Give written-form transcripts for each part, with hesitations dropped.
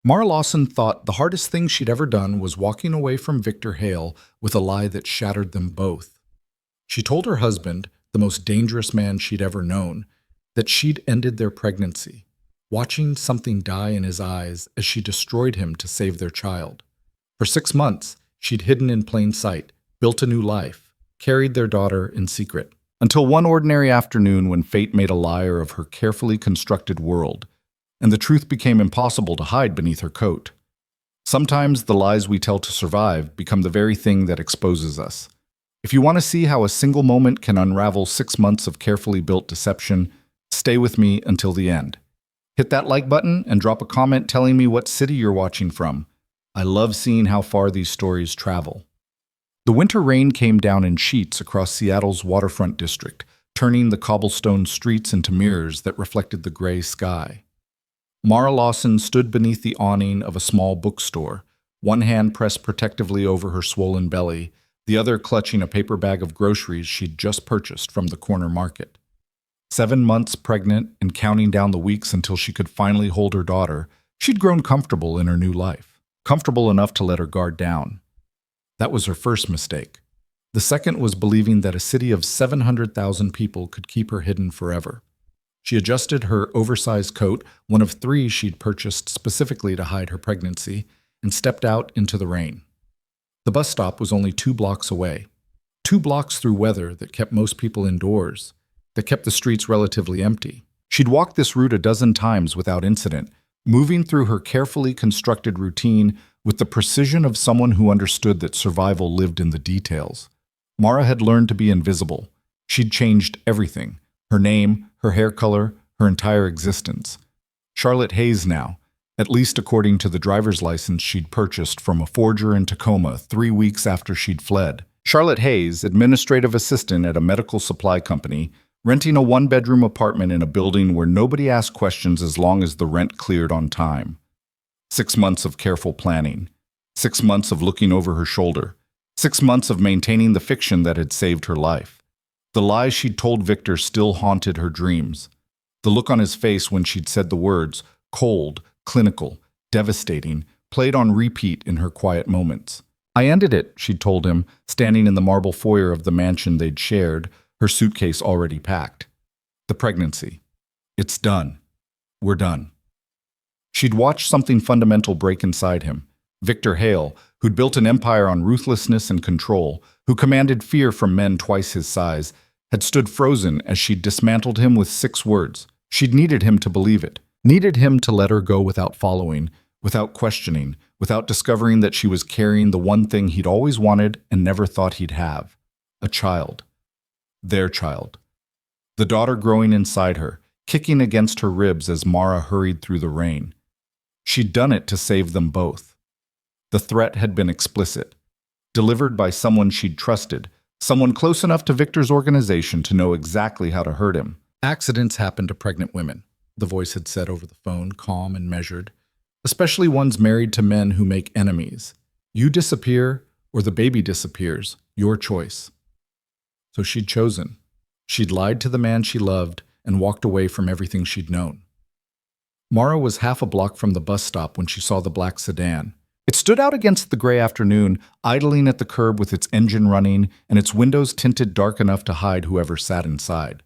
Mara Lawson thought the hardest thing she'd ever done was walking away from Victor Hale with a lie that shattered them both. She told her husband, the most dangerous man she'd ever known, that she'd ended their pregnancy, watching something die in his eyes as she destroyed him to save their child. For 6 months, she'd hidden in plain sight, built a new life, carried their daughter in secret. Until one ordinary afternoon when fate made a liar of her carefully constructed world, and the truth became impossible to hide beneath her coat. Sometimes the lies we tell to survive become the very thing that exposes us. If you want to see how a single moment can unravel 6 months of carefully built deception, stay with me until the end. Hit that like button and drop a comment telling me what city you're watching from. I love seeing how far these stories travel. The winter rain came down in sheets across Seattle's waterfront district, turning the cobblestone streets into mirrors that reflected the gray sky. Mara Lawson stood beneath the awning of a small bookstore, one hand pressed protectively over her swollen belly, the other clutching a paper bag of groceries she'd just purchased from the corner market. 7 months pregnant and counting down the weeks until she could finally hold her daughter, she'd grown comfortable in her new life, comfortable enough to let her guard down. That was her first mistake. The second was believing that a city of 700,000 people could keep her hidden forever. She adjusted her oversized coat, one of 3 she'd purchased specifically to hide her pregnancy, and stepped out into the rain. The bus stop was only 2 blocks away. 2 blocks through weather that kept most people indoors, that kept the streets relatively empty. She'd walked this route a dozen times without incident, moving through her carefully constructed routine with the precision of someone who understood that survival lived in the details. Mara had learned to be invisible. She'd changed everything: her name, her hair color, her entire existence. Charlotte Hayes now, at least according to the driver's license she'd purchased from a forger in Tacoma 3 weeks after she'd fled. Charlotte Hayes, administrative assistant at a medical supply company, renting a 1-bedroom apartment in a building where nobody asked questions as long as the rent cleared on time. 6 months of careful planning. 6 months of looking over her shoulder. 6 months of maintaining the fiction that had saved her life. The lies she'd told Victor still haunted her dreams. The look on his face when she'd said the words, cold, clinical, devastating, played on repeat in her quiet moments. I ended it, she'd told him, standing in the marble foyer of the mansion they'd shared, her suitcase already packed. The pregnancy. It's done. We're done. She'd watched something fundamental break inside him. Victor Hale, who'd built an empire on ruthlessness and control, who commanded fear from men twice his size, had stood frozen as she'd dismantled him with 6 words. She'd needed him to believe it, needed him to let her go without following, without questioning, without discovering that she was carrying the one thing he'd always wanted and never thought he'd have: a child. Their child. The daughter growing inside her, kicking against her ribs as Mara hurried through the rain. She'd done it to save them both. The threat had been explicit, delivered by someone she'd trusted, someone close enough to Victor's organization to know exactly how to hurt him. Accidents happen to pregnant women, the voice had said over the phone, calm and measured, especially ones married to men who make enemies. You disappear, or the baby disappears, your choice. So she'd chosen. She'd lied to the man she loved and walked away from everything she'd known. Mara was half a block from the bus stop when she saw the black sedan. It stood out against the gray afternoon, idling at the curb with its engine running and its windows tinted dark enough to hide whoever sat inside.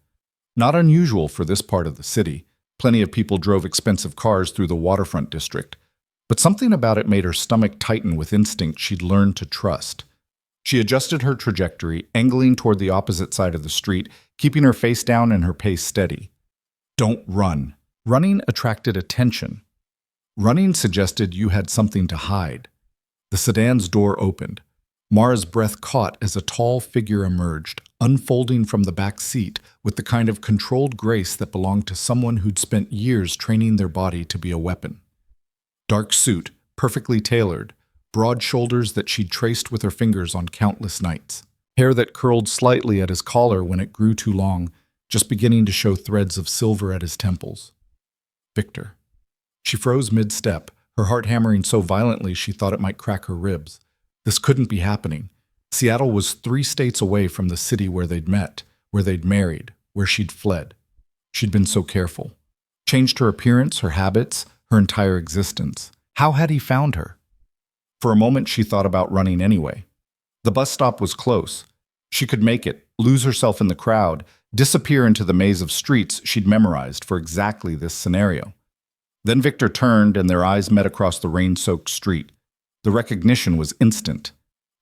Not unusual for this part of the city. Plenty of people drove expensive cars through the waterfront district. But something about it made her stomach tighten with instinct she'd learned to trust. She adjusted her trajectory, angling toward the opposite side of the street, keeping her face down and her pace steady. Don't run. Running attracted attention. Running suggested you had something to hide. The sedan's door opened. Mara's breath caught as a tall figure emerged, unfolding from the back seat with the kind of controlled grace that belonged to someone who'd spent years training their body to be a weapon. Dark suit, perfectly tailored, broad shoulders that she'd traced with her fingers on countless nights. Hair that curled slightly at his collar when it grew too long, just beginning to show threads of silver at his temples. Victor. She froze mid-step, her heart hammering so violently she thought it might crack her ribs. This couldn't be happening. Seattle was 3 states away from the city where they'd met, where they'd married, where she'd fled. She'd been so careful. Changed her appearance, her habits, her entire existence. How had he found her? For a moment, she thought about running anyway. The bus stop was close. She could make it, lose herself in the crowd, disappear into the maze of streets she'd memorized for exactly this scenario. Then Victor turned and their eyes met across the rain-soaked street. The recognition was instant,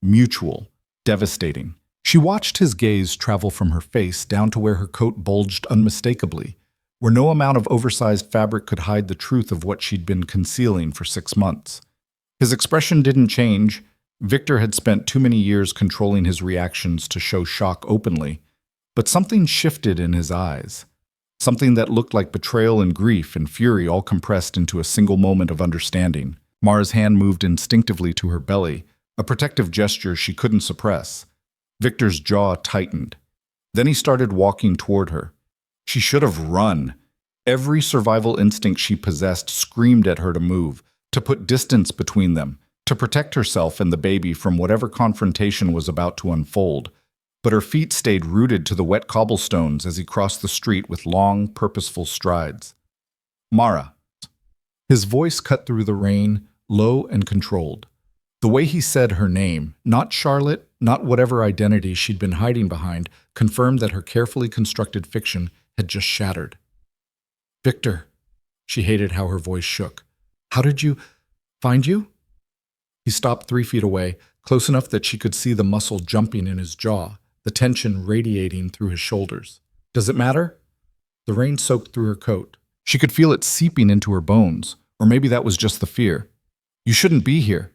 mutual, devastating. She watched his gaze travel from her face down to where her coat bulged unmistakably, where no amount of oversized fabric could hide the truth of what she'd been concealing for 6 months. His expression didn't change. Victor had spent too many years controlling his reactions to show shock openly, but something shifted in his eyes. Something that looked like betrayal and grief and fury all compressed into a single moment of understanding. Mara's hand moved instinctively to her belly, a protective gesture she couldn't suppress. Victor's jaw tightened. Then he started walking toward her. She should have run. Every survival instinct she possessed screamed at her to move, to put distance between them, to protect herself and the baby from whatever confrontation was about to unfold. But her feet stayed rooted to the wet cobblestones as he crossed the street with long, purposeful strides. Mara. His voice cut through the rain, low and controlled. The way he said her name, not Charlotte, not whatever identity she'd been hiding behind, confirmed that her carefully constructed fiction had just shattered. Victor. She hated how her voice shook. How did you find you? He stopped 3 feet away, close enough that she could see the muscle jumping in his jaw, the tension radiating through his shoulders. Does it matter? The rain soaked through her coat. She could feel it seeping into her bones, or maybe that was just the fear. You shouldn't be here.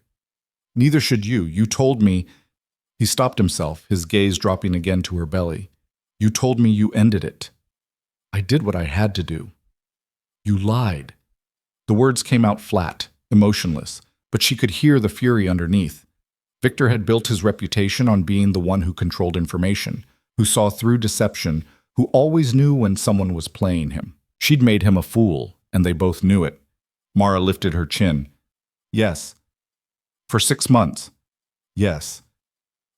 Neither should you. You told me. He stopped himself, his gaze dropping again to her belly. You told me you ended it. I did what I had to do. You lied. The words came out flat, emotionless, but she could hear the fury underneath. Victor had built his reputation on being the one who controlled information, who saw through deception, who always knew when someone was playing him. She'd made him a fool, and they both knew it. Mara lifted her chin. Yes. For 6 months. Yes.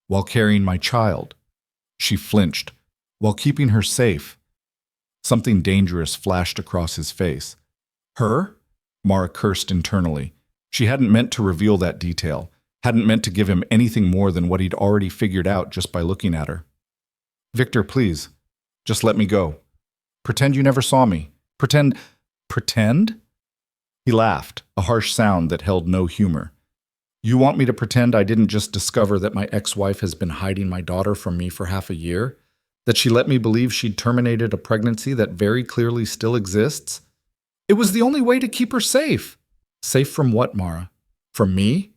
While carrying my child. She flinched. While keeping her safe. Something dangerous flashed across his face. Her? Mara cursed internally. She hadn't meant to reveal that detail, hadn't meant to give him anything more than what he'd already figured out just by looking at her. Victor, please, just let me go. Pretend you never saw me. Pretend. He laughed, a harsh sound that held no humor. You want me to pretend I didn't just discover that my ex-wife has been hiding my daughter from me for half a year? That she let me believe she'd terminated a pregnancy that very clearly still exists? It was the only way to keep her safe. Safe from what, Mara? From me?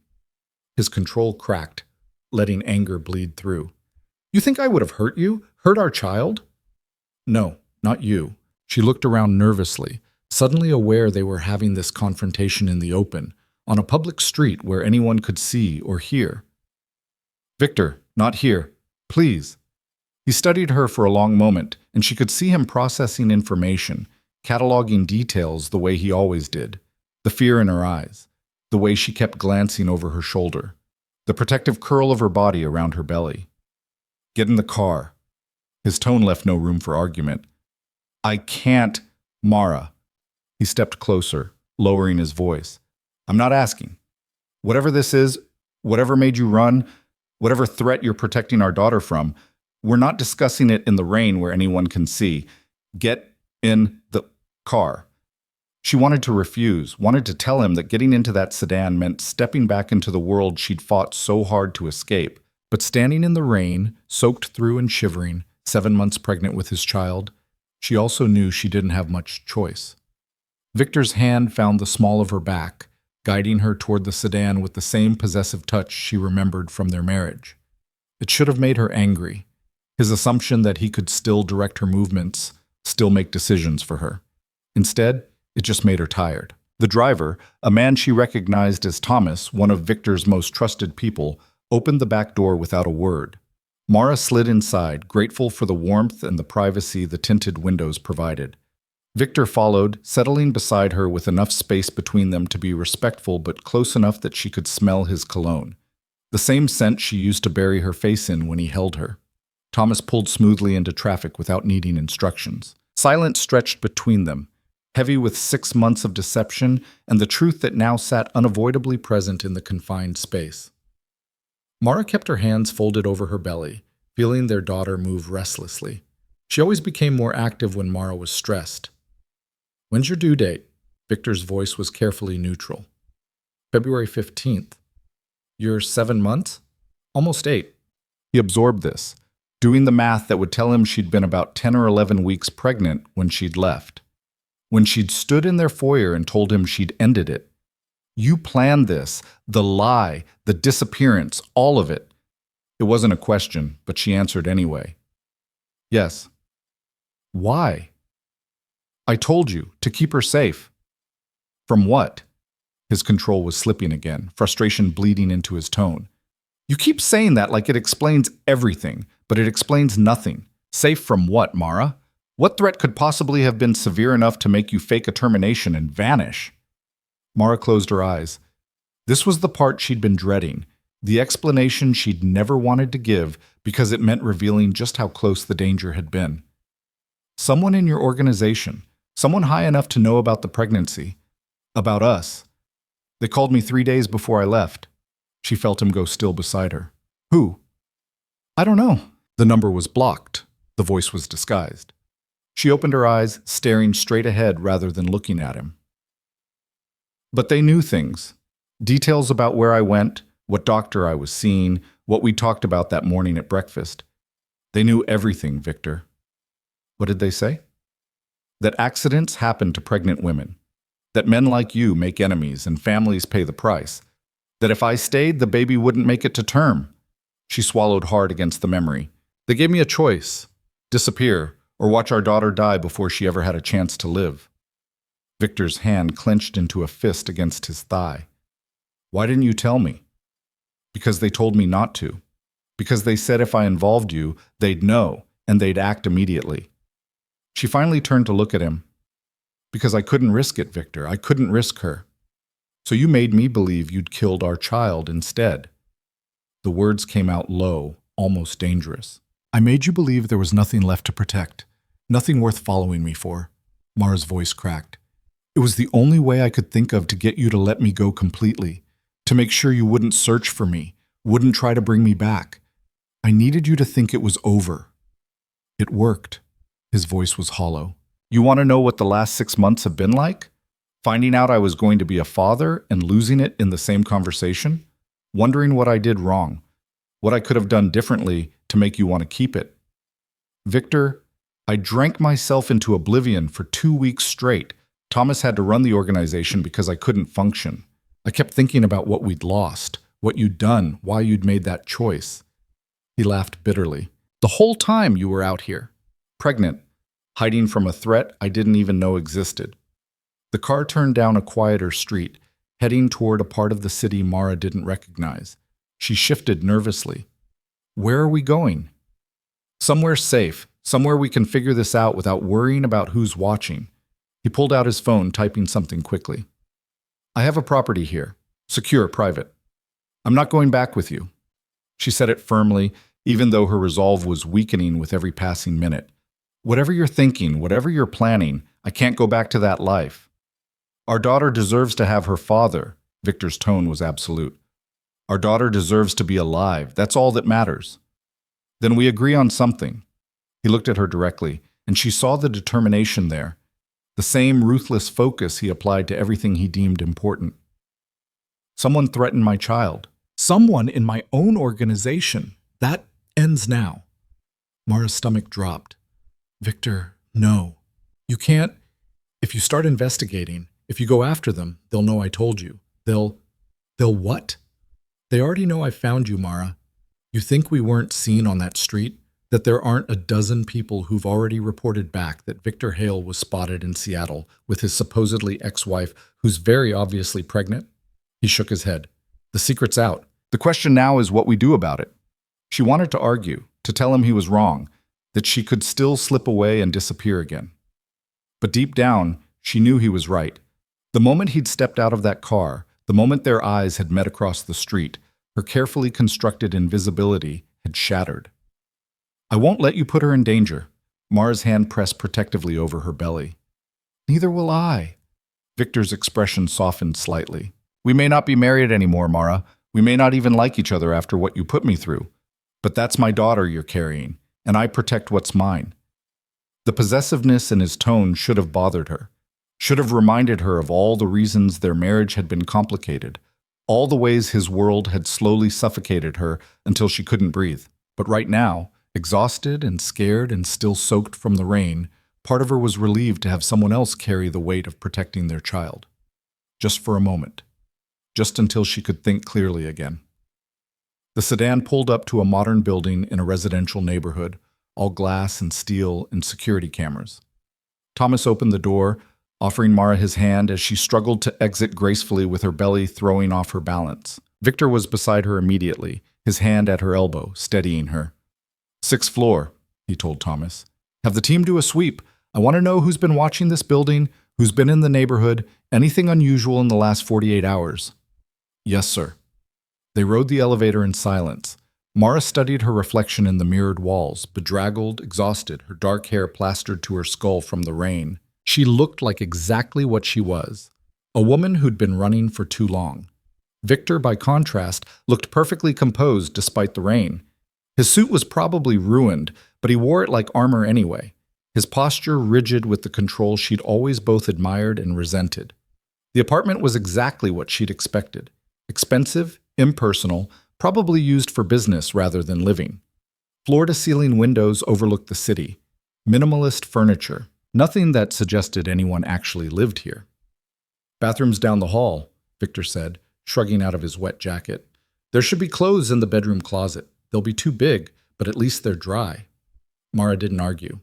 His control cracked, letting anger bleed through. You think I would have hurt you? Hurt our child? No, not you. She looked around nervously, suddenly aware they were having this confrontation in the open, on a public street where anyone could see or hear. Victor, not here. Please. He studied her for a long moment, and she could see him processing information, cataloging details the way he always did. The fear in her eyes, the way she kept glancing over her shoulder, the protective curl of her body around her belly. Get in the car. His tone left no room for argument. I can't, Mara. He stepped closer, lowering his voice. I'm not asking. Whatever this is, whatever made you run, whatever threat you're protecting our daughter from, we're not discussing it in the rain where anyone can see. Get in the car. She wanted to refuse, wanted to tell him that getting into that sedan meant stepping back into the world she'd fought so hard to escape. But standing in the rain, soaked through and shivering, 7 months pregnant with his child, she also knew she didn't have much choice. Victor's hand found the small of her back, guiding her toward the sedan with the same possessive touch she remembered from their marriage. It should have made her angry, his assumption that he could still direct her movements, still make decisions for her. Instead, it just made her tired. The driver, a man she recognized as Thomas, one of Victor's most trusted people, opened the back door without a word. Mara slid inside, grateful for the warmth and the privacy the tinted windows provided. Victor followed, settling beside her with enough space between them to be respectful but close enough that she could smell his cologne, the same scent she used to bury her face in when he held her. Thomas pulled smoothly into traffic without needing instructions. Silence stretched between them. heavy with 6 months of deception and the truth that now sat unavoidably present in the confined space. Mara kept her hands folded over her belly, feeling their daughter move restlessly. She always became more active when Mara was stressed. "When's your due date?" Victor's voice was carefully neutral. "February 15th. You're 7 months? Almost 8. He absorbed this, doing the math that would tell him she'd been about 10 or 11 weeks pregnant when she'd left. When she'd stood in their foyer and told him she'd ended it. You planned this, the lie, the disappearance, all of it. It wasn't a question, but she answered anyway. "Yes." "Why?" "I told you, to keep her safe." "From what?" His control was slipping again, frustration bleeding into his tone. "You keep saying that like it explains everything, but it explains nothing. Safe from what, Mara? What threat could possibly have been severe enough to make you fake a termination and vanish?" Mara closed her eyes. This was the part she'd been dreading, the explanation she'd never wanted to give because it meant revealing just how close the danger had been. "Someone in your organization, someone high enough to know about the pregnancy, about us. They called me 3 days before I left." She felt him go still beside her. "Who?" "I don't know." The number was blocked. The voice was disguised. She opened her eyes, staring straight ahead rather than looking at him. "But they knew things. Details about where I went, what doctor I was seeing, what we talked about that morning at breakfast. They knew everything, Victor." "What did they say?" "That accidents happen to pregnant women. That men like you make enemies and families pay the price. That if I stayed, the baby wouldn't make it to term." She swallowed hard against the memory. "They gave me a choice. Disappear, or watch our daughter die before she ever had a chance to live." Victor's hand clenched into a fist against his thigh. "Why didn't you tell me?" "Because they told me not to. Because they said if I involved you, they'd know, and they'd act immediately." She finally turned to look at him. "Because I couldn't risk it, Victor. I couldn't risk her. So you made me believe you'd killed our child instead." The words came out low, almost dangerous. "I made you believe there was nothing left to protect, nothing worth following me for." Mara's voice cracked. "It was the only way I could think of to get you to let me go completely, to make sure you wouldn't search for me, wouldn't try to bring me back. I needed you to think it was over." "It worked." His voice was hollow. "You want to know what the last 6 months have been like? Finding out I was going to be a father and losing it in the same conversation? Wondering what I did wrong, what I could have done differently to make you want to keep it. Victor, I drank myself into oblivion for 2 weeks straight. Thomas had to run the organization because I couldn't function. I kept thinking about what we'd lost, what you'd done, why you'd made that choice." He laughed bitterly. "The whole time you were out here, pregnant, hiding from a threat I didn't even know existed." The car turned down a quieter street, heading toward a part of the city Mara didn't recognize. She shifted nervously. "Where are we going?" "Somewhere safe, somewhere we can figure this out without worrying about who's watching." He pulled out his phone, typing something quickly. "I have a property here. Secure, private. I'm not going back with you." She said it firmly, even though her resolve was weakening with every passing minute. "Whatever you're thinking, whatever you're planning, I can't go back to that life. Our daughter deserves to have her father." Victor's tone was absolute. "Our daughter deserves to be alive. That's all that matters." "Then we agree on something." He looked at her directly, and she saw the determination there, the same ruthless focus he applied to everything he deemed important. "Someone threatened my child. Someone in my own organization. That ends now." Mara's stomach dropped. "Victor, no. You can't. If you start investigating, if you go after them, they'll know I told you. They'll what?" "They already know I found you, Mara. You think we weren't seen on that street? That there aren't a dozen people who've already reported back that Victor Hale was spotted in Seattle with his supposedly ex-wife, who's very obviously pregnant?" He shook his head. "The secret's out. The question now is what we do about it." She wanted to argue, to tell him he was wrong, that she could still slip away and disappear again. But deep down, she knew he was right. The moment he'd stepped out of that car, the moment their eyes had met across the street, her carefully constructed invisibility had shattered. "I won't let you put her in danger." Mara's hand pressed protectively over her belly. Neither will I. Victor's expression softened slightly. We may not be married anymore, Mara. We may not even like each other after what you put me through. But that's my daughter you're carrying, and I protect what's mine. The possessiveness in his tone should have bothered her, should have reminded her of all the reasons their marriage had been complicated, all the ways his world had slowly suffocated her until she couldn't breathe. But right now, exhausted and scared and still soaked from the rain, part of her was relieved to have someone else carry the weight of protecting their child. Just for a moment. Just until she could think clearly again. The sedan pulled up to a modern building in a residential neighborhood, all glass and steel and security cameras. Thomas opened the door, offering Mara his hand as she struggled to exit gracefully with her belly throwing off her balance. Victor was beside her immediately, his hand at her elbow, steadying her. "6th floor," he told Thomas. "Have the team do a sweep. I want to know who's been watching this building, who's been in the neighborhood, anything unusual in the last 48 hours. "Yes, sir." They rode the elevator in silence. Mara studied her reflection in the mirrored walls, bedraggled, exhausted, her dark hair plastered to her skull from the rain. She looked like exactly what she was, a woman who'd been running for too long. Victor, by contrast, looked perfectly composed despite the rain. His suit was probably ruined, but he wore it like armor anyway, his posture rigid with the control she'd always both admired and resented. The apartment was exactly what she'd expected. Expensive, impersonal, probably used for business rather than living. Floor-to-ceiling windows overlooked the city. Minimalist furniture. Nothing that suggested anyone actually lived here. "Bathroom's down the hall," Victor said, shrugging out of his wet jacket. "There should be clothes in the bedroom closet. They'll be too big, but at least they're dry." Mara didn't argue.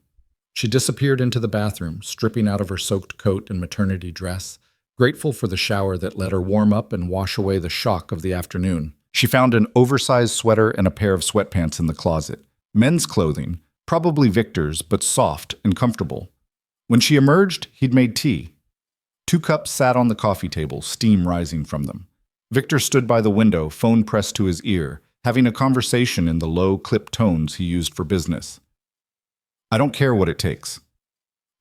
She disappeared into the bathroom, stripping out of her soaked coat and maternity dress, grateful for the shower that let her warm up and wash away the shock of the afternoon. She found an oversized sweater and a pair of sweatpants in the closet. Men's clothing, probably Victor's, but soft and comfortable. When she emerged, he'd made tea. 2 cups sat on the coffee table, steam rising from them. Victor stood by the window, phone pressed to his ear, having a conversation in the low, clipped tones he used for business. "I don't care what it takes.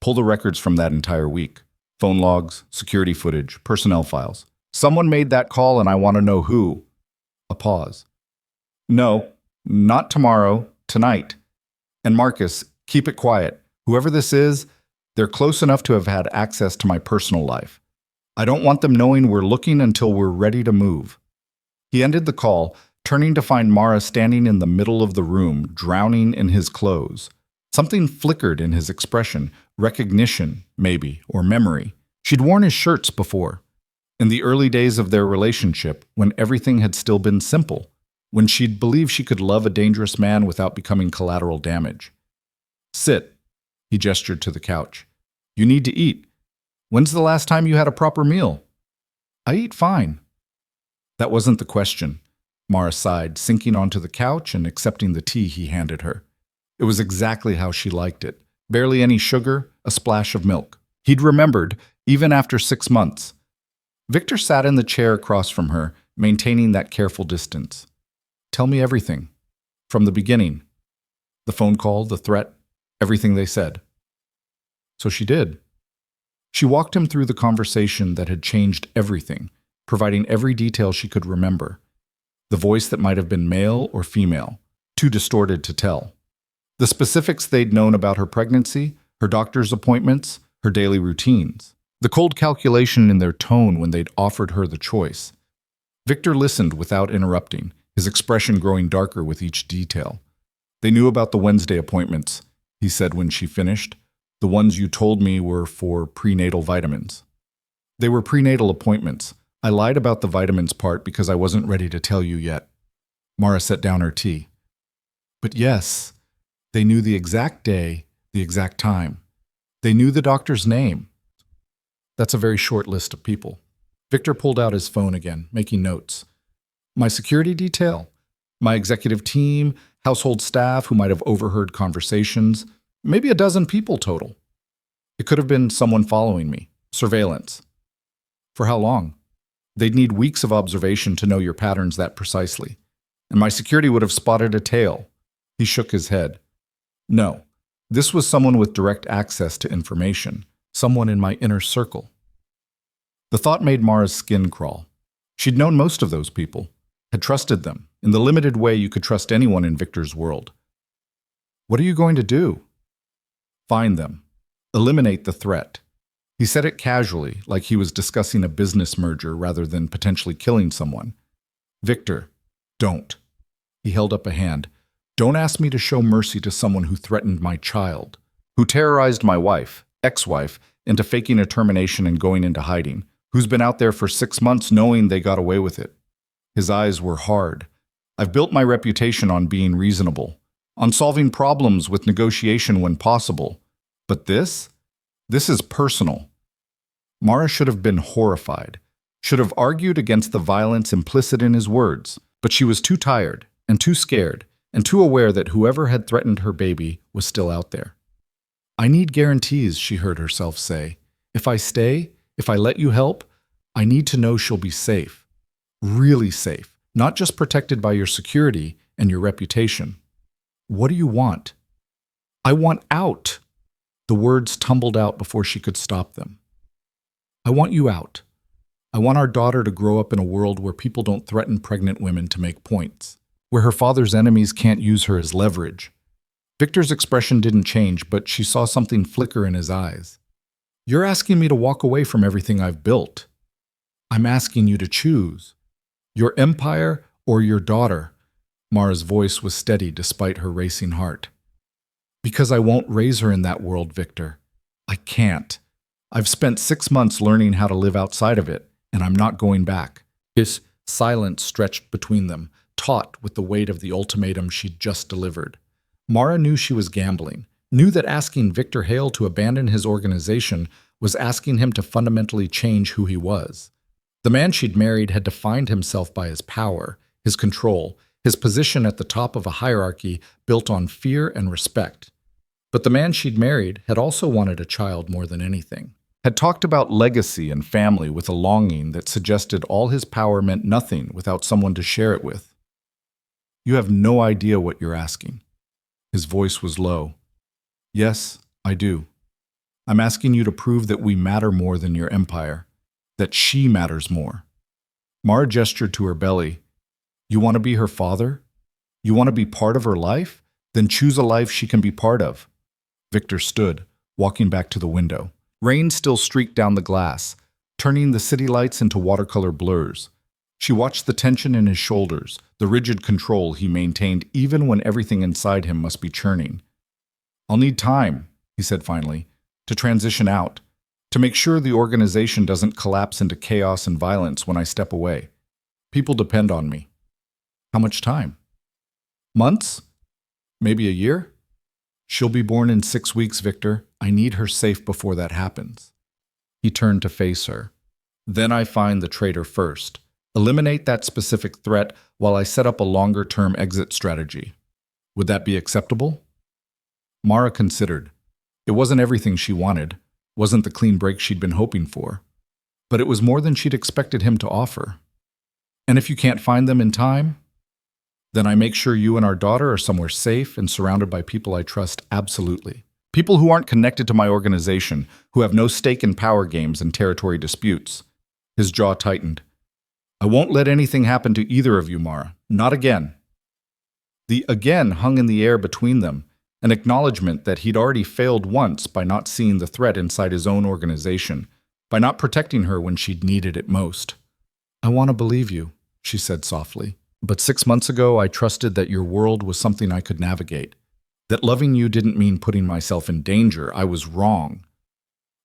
Pull the records from that entire week. Phone logs, security footage, personnel files. Someone made that call and I want to know who." A pause. "No, not tomorrow, tonight. And Marcus, keep it quiet. Whoever this is, they're close enough to have had access to my personal life. I don't want them knowing we're looking until we're ready to move." He ended the call, turning to find Mara standing in the middle of the room, drowning in his clothes. Something flickered in his expression, recognition, maybe, or memory. She'd worn his shirts before. In the early days of their relationship, when everything had still been simple, when she'd believed she could love a dangerous man without becoming collateral damage. "Sit," he gestured to the couch. "You need to eat. When's the last time you had a proper meal?" "I eat fine." That wasn't the question. Mara sighed, sinking onto the couch and accepting the tea he handed her. It was exactly how she liked it. Barely any sugar, a splash of milk. He'd remembered, even after 6 months. Victor sat in the chair across from her, maintaining that careful distance. "Tell me everything. From the beginning. The phone call, the threat, everything they said." So she did. She walked him through the conversation that had changed everything, providing every detail she could remember. The voice that might have been male or female, too distorted to tell. The specifics they'd known about her pregnancy, her doctor's appointments, her daily routines. The cold calculation in their tone when they'd offered her the choice. Victor listened without interrupting, his expression growing darker with each detail. "They knew about the Wednesday appointments," he said when she finished. "The ones you told me were for prenatal vitamins." "They were prenatal appointments. I lied about the vitamins part because I wasn't ready to tell you yet." Mara set down her tea. "But yes, they knew the exact day, the exact time. They knew the doctor's name." That's a very short list of people. Victor pulled out his phone again, making notes. "My security detail, my executive team, household staff who might have overheard conversations, maybe a dozen people total. It could have been someone following me, surveillance. For how long? They'd need weeks of observation to know your patterns that precisely. And my security would have spotted a tail." He shook his head. "No, this was someone with direct access to information. someone in my inner circle. The thought made Mara's skin crawl. She'd known most of those people, had trusted them, in the limited way you could trust anyone in Victor's world. What are you going to do? Find them. Eliminate the threat. He said it casually, like he was discussing a business merger rather than potentially killing someone. Victor, don't. He held up a hand. Don't ask me to show mercy to someone who threatened my child, who terrorized my wife, ex-wife, into faking a termination and going into hiding, who's been out there for 6 months knowing they got away with it. His eyes were hard. I've built my reputation on being reasonable, on solving problems with negotiation when possible. But this is personal. Mara should have been horrified, should have argued against the violence implicit in his words, but she was too tired and too scared and too aware that whoever had threatened her baby was still out there. I need guarantees, she heard herself say. If I stay, if I let you help, I need to know she'll be safe. Really safe, not just protected by your security and your reputation. What do you want? I want out. The words tumbled out before she could stop them. I want you out. I want our daughter to grow up in a world where people don't threaten pregnant women to make points, where her father's enemies can't use her as leverage. Victor's expression didn't change, but she saw something flicker in his eyes. You're asking me to walk away from everything I've built. I'm asking you to choose. Your empire or your daughter. Mara's voice was steady despite her racing heart. Because I won't raise her in that world, Victor. I can't. I've spent 6 months learning how to live outside of it, and I'm not going back. His silence stretched between them, taut with the weight of the ultimatum she'd just delivered. Mara knew she was gambling, knew that asking Victor Hale to abandon his organization was asking him to fundamentally change who he was. The man she'd married had defined himself by his power, his control, his position at the top of a hierarchy built on fear and respect. But the man she'd married had also wanted a child more than anything, had talked about legacy and family with a longing that suggested all his power meant nothing without someone to share it with. You have no idea what you're asking. His voice was low. Yes, I do. I'm asking you to prove that we matter more than your empire, that she matters more. Mara gestured to her belly. You want to be her father? You want to be part of her life? Then choose a life she can be part of. Victor stood, walking back to the window. Rain still streaked down the glass, turning the city lights into watercolor blurs. She watched the tension in his shoulders, the rigid control he maintained even when everything inside him must be churning. I'll need time, he said finally, to transition out, to make sure the organization doesn't collapse into chaos and violence when I step away. People depend on me. How much time? Months? Maybe a year? She'll be born in 6 weeks, Victor. I need her safe before that happens. He turned to face her. Then I find the traitor first. Eliminate that specific threat while I set up a longer-term exit strategy. Would that be acceptable? Mara considered. It wasn't everything she wanted, wasn't the clean break she'd been hoping for, but it was more than she'd expected him to offer. And if you can't find them in time, then I make sure you and our daughter are somewhere safe and surrounded by people I trust absolutely. People who aren't connected to my organization, who have no stake in power games and territory disputes. His jaw tightened. I won't let anything happen to either of you, Mara. Not again. The again hung in the air between them, an acknowledgement that he'd already failed once by not seeing the threat inside his own organization, by not protecting her when she'd needed it most. I want to believe you, she said softly. But 6 months ago, I trusted that your world was something I could navigate. That loving you didn't mean putting myself in danger. I was wrong.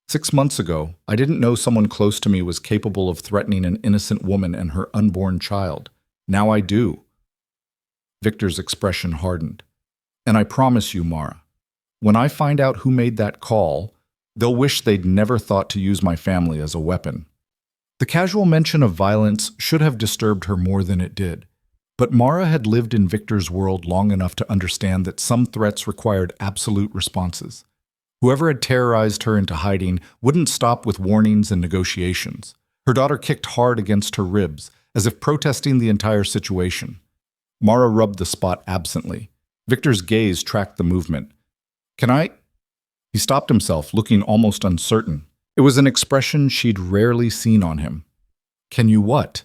6 months ago, I didn't know someone close to me was capable of threatening an innocent woman and her unborn child. Now I do. Victor's expression hardened. And I promise you, Mara, when I find out who made that call, they'll wish they'd never thought to use my family as a weapon. The casual mention of violence should have disturbed her more than it did. But Mara had lived in Victor's world long enough to understand that some threats required absolute responses. Whoever had terrorized her into hiding wouldn't stop with warnings and negotiations. Her daughter kicked hard against her ribs, as if protesting the entire situation. Mara rubbed the spot absently. Victor's gaze tracked the movement. Can I? He stopped himself, looking almost uncertain. It was an expression she'd rarely seen on him. Can you what?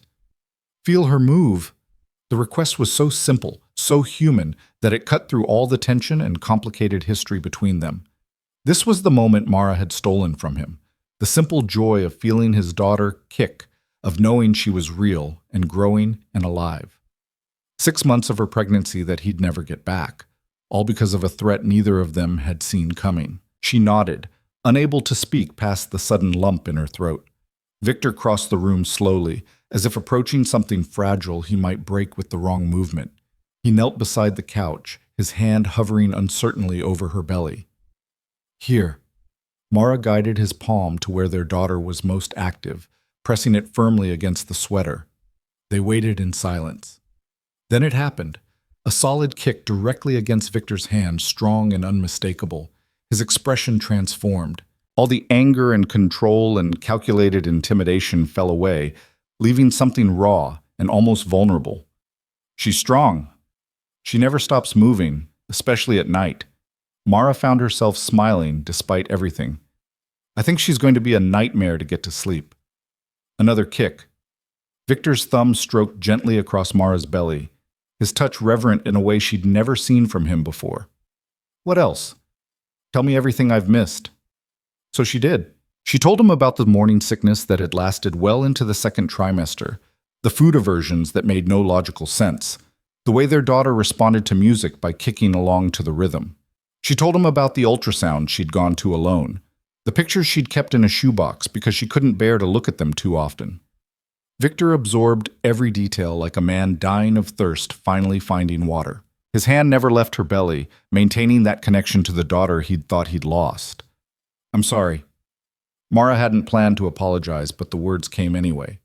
Feel her move. The request was so simple, so human, that it cut through all the tension and complicated history between them. This was the moment Mara had stolen from him. The simple joy of feeling his daughter kick, of knowing she was real and growing and alive. 6 months of her pregnancy that he'd never get back, all because of a threat neither of them had seen coming. She nodded, unable to speak past the sudden lump in her throat. Victor crossed the room slowly, as if approaching something fragile he might break with the wrong movement. He knelt beside the couch, his hand hovering uncertainly over her belly. Here. Mara guided his palm to where their daughter was most active, pressing it firmly against the sweater. They waited in silence. Then it happened. A solid kick directly against Victor's hand, strong and unmistakable. His expression transformed. All the anger and control and calculated intimidation fell away, leaving something raw and almost vulnerable. She's strong. She never stops moving, especially at night. Mara found herself smiling despite everything. I think she's going to be a nightmare to get to sleep. Another kick. Victor's thumb stroked gently across Mara's belly, his touch reverent in a way she'd never seen from him before. What else? Tell me everything I've missed. So she did. She told him about the morning sickness that had lasted well into the second trimester, the food aversions that made no logical sense, the way their daughter responded to music by kicking along to the rhythm. She told him about the ultrasound she'd gone to alone, the pictures she'd kept in a shoebox because she couldn't bear to look at them too often. Victor absorbed every detail like a man dying of thirst finally finding water. His hand never left her belly, maintaining that connection to the daughter he'd thought he'd lost. I'm sorry. Mara hadn't planned to apologize, but the words came anyway.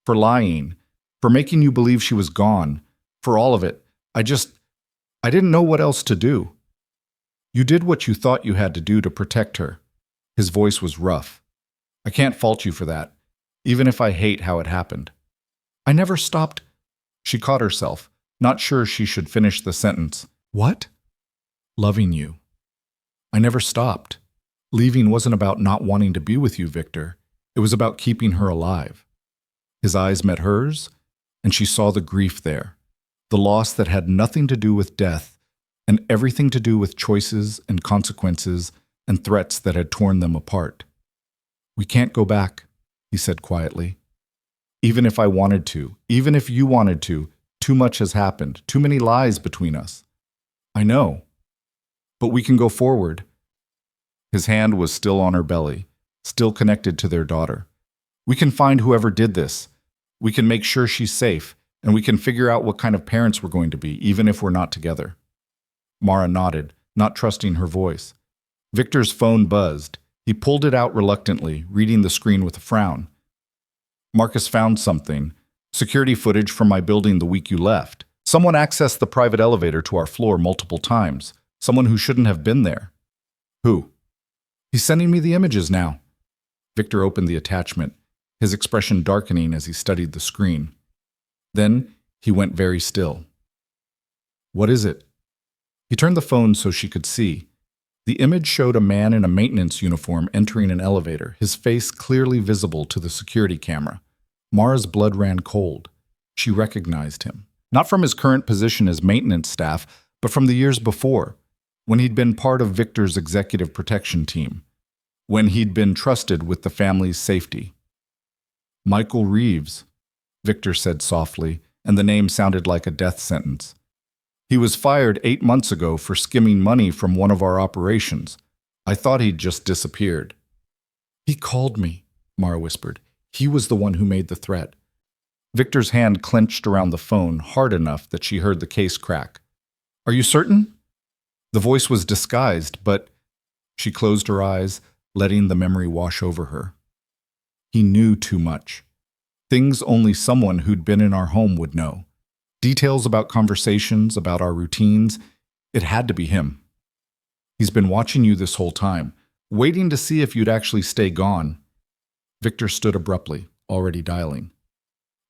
For lying, for making you believe she was gone, for all of it, I didn't know what else to do. You did what you thought you had to do to protect her. His voice was rough. I can't fault you for that, even if I hate how it happened. I never stopped. She caught herself, not sure she should finish the sentence. What? Loving you. I never stopped. Leaving wasn't about not wanting to be with you, Victor. It was about keeping her alive. His eyes met hers, and she saw the grief there, the loss that had nothing to do with death and everything to do with choices and consequences and threats that had torn them apart. We can't go back, he said quietly. Even if I wanted to, even if you wanted to, too much has happened, too many lies between us. I know. But we can go forward. His hand was still on her belly, still connected to their daughter. We can find whoever did this. We can make sure she's safe, and we can figure out what kind of parents we're going to be, even if we're not together. Mara nodded, not trusting her voice. Victor's phone buzzed. He pulled it out reluctantly, reading the screen with a frown. Marcus found something. Security footage from my building the week you left. Someone accessed the private elevator to our floor multiple times. Someone who shouldn't have been there. Who? He's sending me the images now. Victor opened the attachment, his expression darkening as he studied the screen. Then he went very still. What is it? He turned the phone so she could see. The image showed a man in a maintenance uniform entering an elevator, his face clearly visible to the security camera. Mara's blood ran cold. She recognized him, not from his current position as maintenance staff, but from the years before, when he'd been part of Victor's executive protection team, when he'd been trusted with the family's safety. Michael Reeves, Victor said softly, and the name sounded like a death sentence. He was fired 8 months ago for skimming money from one of our operations. I thought he'd just disappeared. He called me, Mara whispered. He was the one who made the threat. Victor's hand clenched around the phone hard enough that she heard the case crack. Are you certain? The voice was disguised, but she closed her eyes, letting the memory wash over her. He knew too much. Things only someone who'd been in our home would know. Details about conversations, about our routines. It had to be him. He's been watching you this whole time, waiting to see if you'd actually stay gone. Victor stood abruptly, already dialing.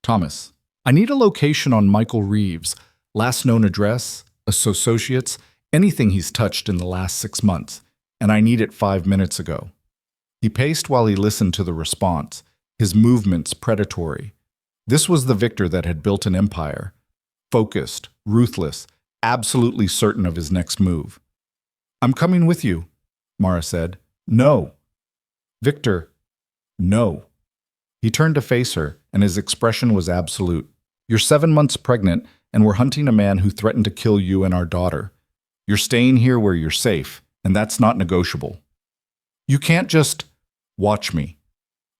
Thomas, I need a location on Michael Reeves, last known address, associates, anything he's touched in the last 6 months. and I need it 5 minutes ago." He paced while he listened to the response, his movements predatory. This was the Victor that had built an empire. Focused, ruthless, absolutely certain of his next move. "I'm coming with you," Mara said. "No." "Victor, no." He turned to face her, and his expression was absolute. "You're 7 months pregnant, and we're hunting a man who threatened to kill you and our daughter. You're staying here where you're safe, and that's not negotiable. You can't just watch me."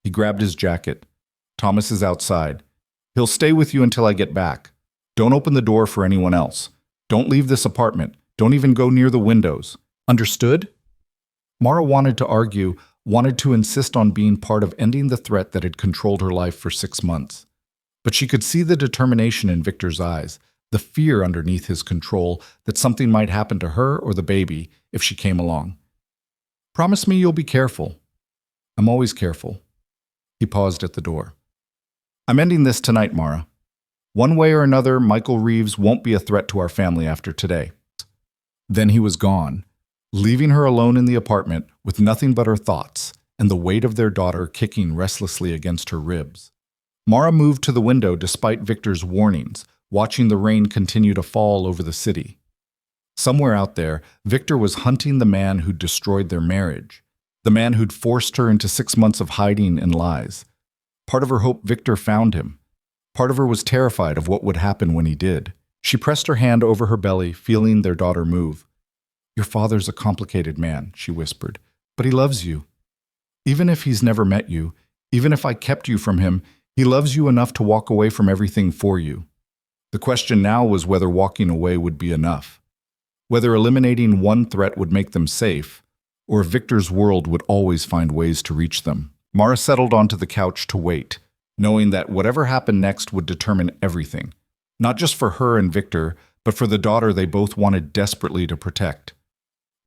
He grabbed his jacket. "Thomas is outside. He'll stay with you until I get back. Don't open the door for anyone else. Don't leave this apartment. Don't even go near the windows. Understood?" Mara wanted to argue, wanted to insist on being part of ending the threat that had controlled her life for 6 months. But she could see the determination in Victor's eyes, the fear underneath his control that something might happen to her or the baby if she came along. "Promise me you'll be careful." "I'm always careful." He paused at the door. "I'm ending this tonight, Mara. One way or another, Michael Reeves won't be a threat to our family after today." Then he was gone, leaving her alone in the apartment with nothing but her thoughts and the weight of their daughter kicking restlessly against her ribs. Mara moved to the window despite Victor's warnings, watching the rain continue to fall over the city. Somewhere out there, Victor was hunting the man who'd destroyed their marriage, the man who'd forced her into 6 months of hiding and lies. Part of her hoped Victor found him. Part of her was terrified of what would happen when he did. She pressed her hand over her belly, feeling their daughter move. "Your father's a complicated man," she whispered, "but he loves you. Even if he's never met you, even if I kept you from him, he loves you enough to walk away from everything for you." The question now was whether walking away would be enough, whether eliminating one threat would make them safe, or if Victor's world would always find ways to reach them. Mara settled onto the couch to wait, knowing that whatever happened next would determine everything, not just for her and Victor, but for the daughter they both wanted desperately to protect.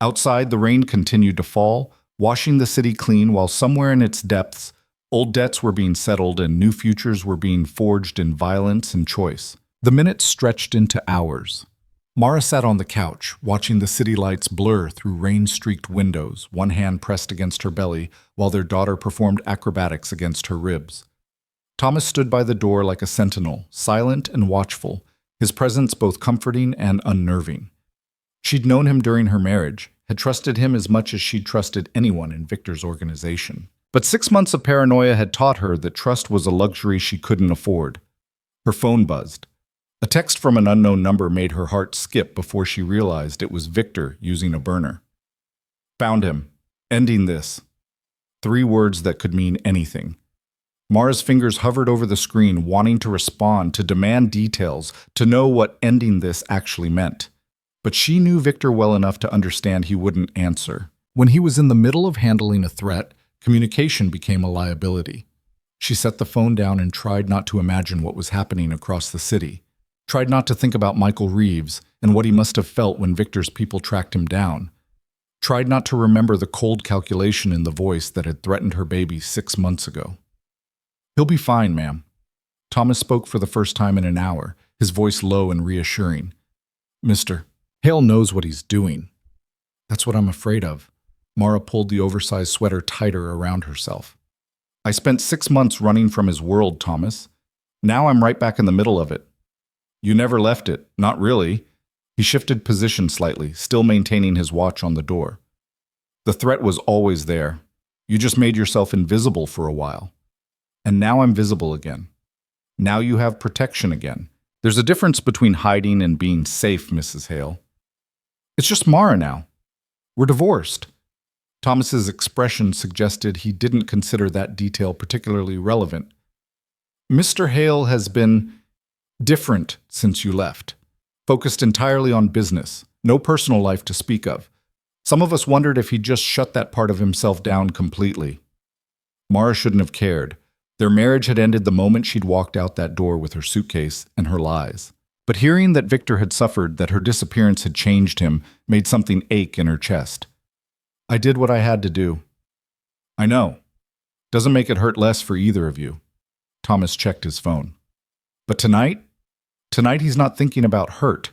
Outside, the rain continued to fall, washing the city clean while somewhere in its depths, old debts were being settled and new futures were being forged in violence and choice. The minutes stretched into hours. Mara sat on the couch, watching the city lights blur through rain-streaked windows, one hand pressed against her belly, while their daughter performed acrobatics against her ribs. Thomas stood by the door like a sentinel, silent and watchful, his presence both comforting and unnerving. She'd known him during her marriage, had trusted him as much as she'd trusted anyone in Victor's organization. But 6 months of paranoia had taught her that trust was a luxury she couldn't afford. Her phone buzzed. A text from an unknown number made her heart skip before she realized it was Victor using a burner. "Found him. Ending this." 3 words that could mean anything. Mara's fingers hovered over the screen, wanting to respond, to demand details, to know what ending this actually meant. But she knew Victor well enough to understand he wouldn't answer. When he was in the middle of handling a threat, communication became a liability. She set the phone down and tried not to imagine what was happening across the city. Tried not to think about Michael Reeves and what he must have felt when Victor's people tracked him down. Tried not to remember the cold calculation in the voice that had threatened her baby 6 months ago. "He'll be fine, ma'am." Thomas spoke for the first time in an hour, his voice low and reassuring. "Mr. Hale knows what he's doing." "That's what I'm afraid of." Mara pulled the oversized sweater tighter around herself. "I spent 6 months running from his world, Thomas. Now I'm right back in the middle of it." "You never left it, not really." He shifted position slightly, still maintaining his watch on the door. "The threat was always there. You just made yourself invisible for a while. And now I'm visible again. Now you have protection again. There's a difference between hiding and being safe, Mrs. Hale. It's just Mara now. We're divorced." Thomas's expression suggested he didn't consider that detail particularly relevant. "Mr. Hale has been different since you left. Focused entirely on business, no personal life to speak of. Some of us wondered if he'd just shut that part of himself down completely." Mara shouldn't have cared. Their marriage had ended the moment she'd walked out that door with her suitcase and her lies. But hearing that Victor had suffered, that her disappearance had changed him, made something ache in her chest. "I did what I had to do." "I know. Doesn't make it hurt less for either of you." Thomas checked his phone. "But tonight he's not thinking about hurt.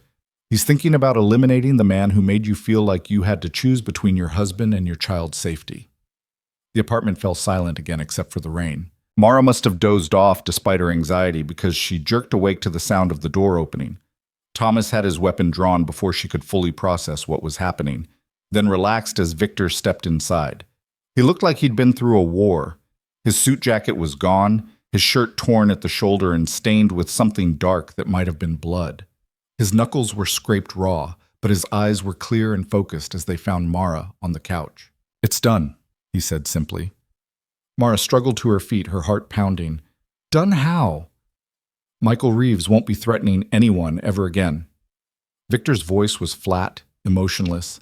He's thinking about eliminating the man who made you feel like you had to choose between your husband and your child's safety. The apartment fell silent again except for the rain. Mara must have dozed off despite her anxiety because she jerked awake to the sound of the door opening. Thomas had his weapon drawn before she could fully process what was happening, then relaxed as Victor stepped inside. He looked like he'd been through a war. His suit jacket was gone, his shirt torn at the shoulder and stained with something dark that might have been blood. His knuckles were scraped raw, but his eyes were clear and focused as they found Mara on the couch. "It's done," he said simply. Mara struggled to her feet, her heart pounding. "Done how?" "Michael Reeves won't be threatening anyone ever again." Victor's voice was flat, emotionless.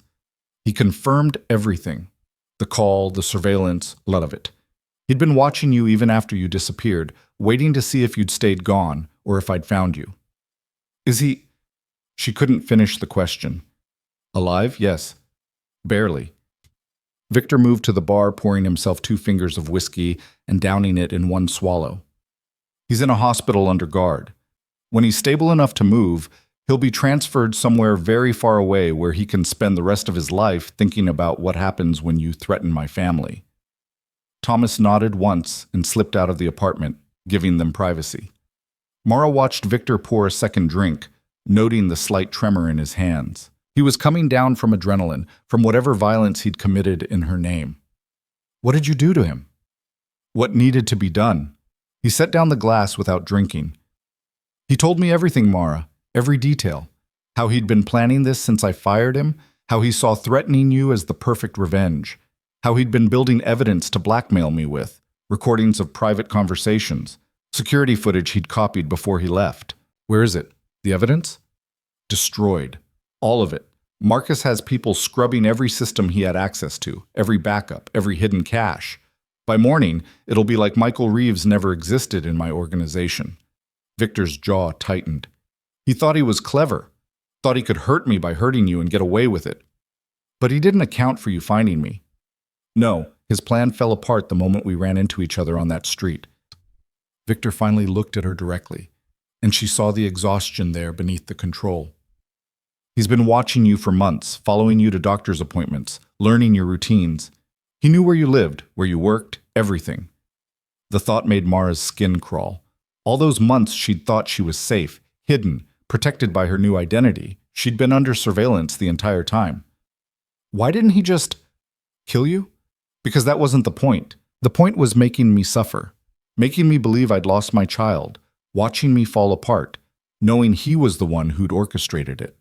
He confirmed everything. The call, the surveillance, a lot of it. He'd been watching you even after you disappeared, waiting to see if you'd stayed gone or if I'd found you. "Is he—" She couldn't finish the question. "Alive? Yes. Barely." Victor moved to the bar, pouring himself 2 fingers of whiskey and downing it in one swallow. "He's in a hospital under guard. When he's stable enough to move, he'll be transferred somewhere very far away where he can spend the rest of his life thinking about what happens when you threaten my family." Thomas nodded once and slipped out of the apartment, giving them privacy. Mara watched Victor pour a second drink, noting the slight tremor in his hands. He was coming down from adrenaline, from whatever violence he'd committed in her name. "What did you do to him?" "What needed to be done." He set down the glass without drinking. "He told me everything, Mara, every detail. How he'd been planning this since I fired him, how he saw threatening you as the perfect revenge, how he'd been building evidence to blackmail me with, recordings of private conversations, security footage he'd copied before he left." "Where is it? The evidence?" "Destroyed. All of it. Marcus has people scrubbing every system he had access to, every backup, every hidden cache. By morning, it'll be like Michael Reeves never existed in my organization." Victor's jaw tightened. He thought he was clever, thought he could hurt me by hurting you and get away with it. But he didn't account for you finding me. No, his plan fell apart the moment we ran into each other on that street. Victor finally looked at her directly, and she saw the exhaustion there beneath the control. "He's been watching you for months, following you to doctor's appointments, learning your routines. He knew where you lived, where you worked, everything." The thought made Mara's skin crawl. All those months she'd thought she was safe, hidden, protected by her new identity. She'd been under surveillance the entire time. Why didn't he just kill you? Because that wasn't the point. The point was making me suffer, making me believe I'd lost my child, watching me fall apart, knowing he was the one who'd orchestrated it.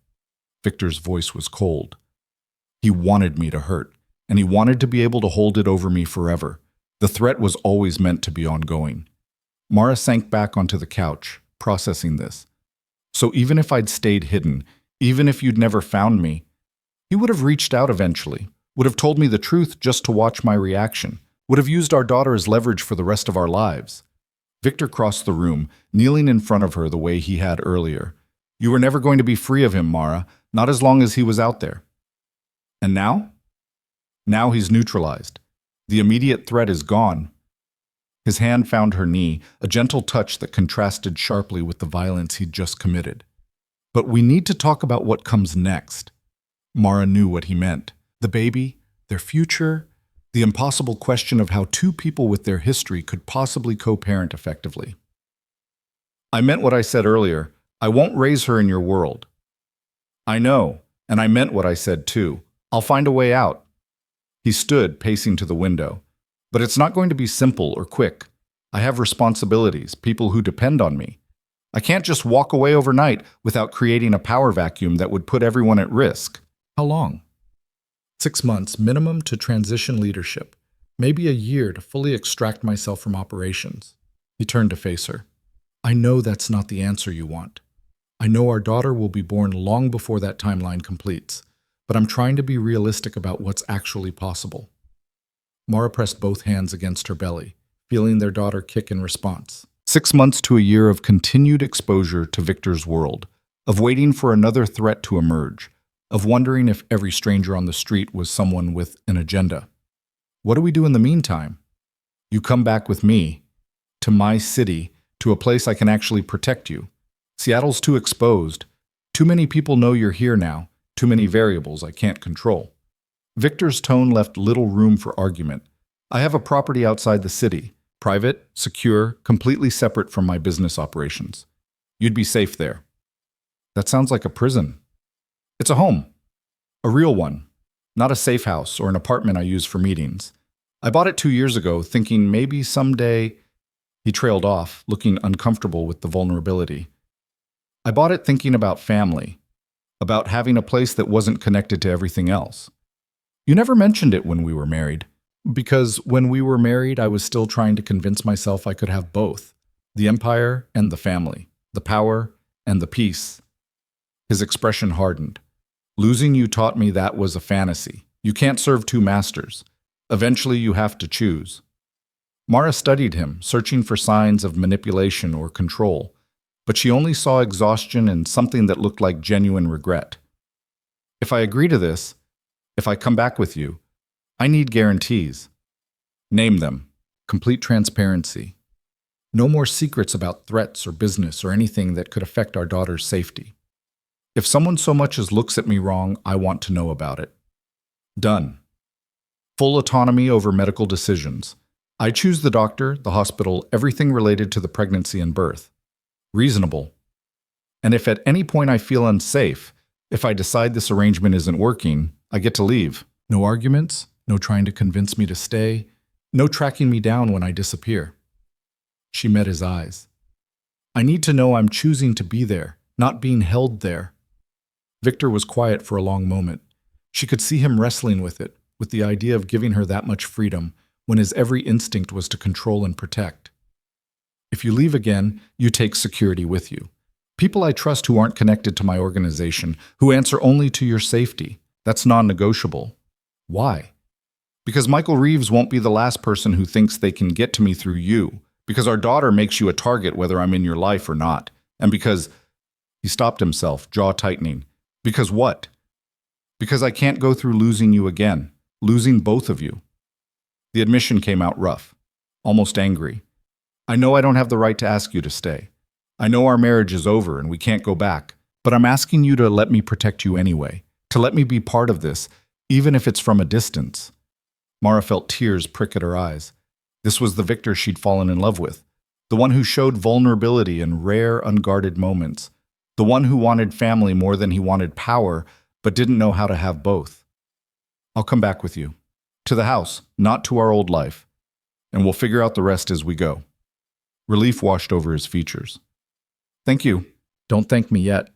Victor's voice was cold. He wanted me to hurt, and he wanted to be able to hold it over me forever. The threat was always meant to be ongoing. Mara sank back onto the couch, processing this. So even if I'd stayed hidden, even if you'd never found me, he would have reached out eventually, would have told me the truth just to watch my reaction, would have used our daughter as leverage for the rest of our lives. Victor crossed the room, kneeling in front of her the way he had earlier. You were never going to be free of him, Mara, not as long as he was out there. And now? Now he's neutralized. The immediate threat is gone. His hand found her knee, a gentle touch that contrasted sharply with the violence he'd just committed. But we need to talk about what comes next. Mara knew what he meant. The baby, their future, the impossible question of how two people with their history could possibly co-parent effectively. I meant what I said earlier. I won't raise her in your world. I know, and I meant what I said too. I'll find a way out. He stood, pacing to the window. But it's not going to be simple or quick. I have responsibilities, people who depend on me. I can't just walk away overnight without creating a power vacuum that would put everyone at risk. How long? 6 months minimum to transition leadership. Maybe a year to fully extract myself from operations. He turned to face her. I know that's not the answer you want. I know our daughter will be born long before that timeline completes, but I'm trying to be realistic about what's actually possible. Mara pressed both hands against her belly, feeling their daughter kick in response. 6 months to a year of continued exposure to Victor's world, of waiting for another threat to emerge, of wondering if every stranger on the street was someone with an agenda. What do we do in the meantime? You come back with me, to my city, to a place I can actually protect you. Seattle's too exposed, Too many people know you're here now. Too many variables I can't control. Victor's tone left little room for argument. I have a property outside the city. Private, secure, completely separate from my business operations. You'd be safe there. That sounds like a prison. It's a home. A real one. Not a safe house or an apartment I use for meetings. I bought it 2 years ago, thinking maybe someday. He trailed off, looking uncomfortable with the vulnerability. I bought it thinking about family, about having a place that wasn't connected to everything else. You never mentioned it when we were married, because when we were married, I was still trying to convince myself I could have both, the empire and the family, the power and the peace. His expression hardened. Losing you taught me that was a fantasy. You can't serve two masters. Eventually, you have to choose. Mara studied him, searching for signs of manipulation or control, but she only saw exhaustion and something that looked like genuine regret. If I agree to this, if I come back with you, I need guarantees. Name them. Complete transparency. No more secrets about threats or business or anything that could affect our daughter's safety. If someone so much as looks at me wrong, I want to know about it. Done. Full autonomy over medical decisions. I choose the doctor, the hospital, everything related to the pregnancy and birth. Reasonable. And if at any point I feel unsafe, if I decide this arrangement isn't working, I get to leave. No arguments, no trying to convince me to stay, no tracking me down when I disappear. She met his eyes. I need to know I'm choosing to be there, not being held there. Victor was quiet for a long moment. She could see him wrestling with it, with the idea of giving her that much freedom, when his every instinct was to control and protect. If you leave again, you take security with you. People I trust who aren't connected to my organization, who answer only to your safety. That's non-negotiable. Why? Because Michael Reeves won't be the last person who thinks they can get to me through you. Because our daughter makes you a target whether I'm in your life or not. And because... He stopped himself, jaw tightening. Because what? Because I can't go through losing you again. Losing both of you. The admission came out rough. Almost angry. I know I don't have the right to ask you to stay. I know our marriage is over and we can't go back. But I'm asking you to let me protect you anyway. To let me be part of this, even if it's from a distance. Mara felt tears prick at her eyes. This was the Victor she'd fallen in love with. The one who showed vulnerability in rare, unguarded moments. The one who wanted family more than he wanted power, but didn't know how to have both. I'll come back with you. To the house, not to our old life. And we'll figure out the rest as we go. Relief washed over his features. Thank you. Don't thank me yet.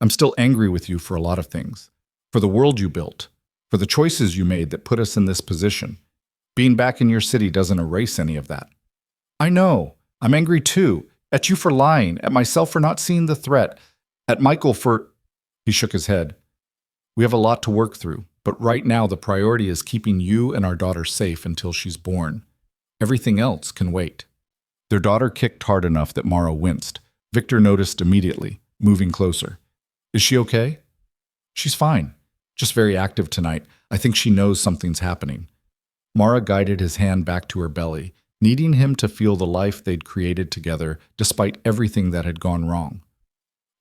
I'm still angry with you for a lot of things. For the world you built. For the choices you made that put us in this position. Being back in your city doesn't erase any of that. I know. I'm angry too. At you for lying. At myself for not seeing the threat. At Michael for... He shook his head. We have a lot to work through, but right now the priority is keeping you and our daughter safe until she's born. Everything else can wait. Their daughter kicked hard enough that Mara winced. Victor noticed immediately, moving closer. Is she okay? She's fine. Just very active tonight. I think she knows something's happening. Mara guided his hand back to her belly, needing him to feel the life they'd created together despite everything that had gone wrong.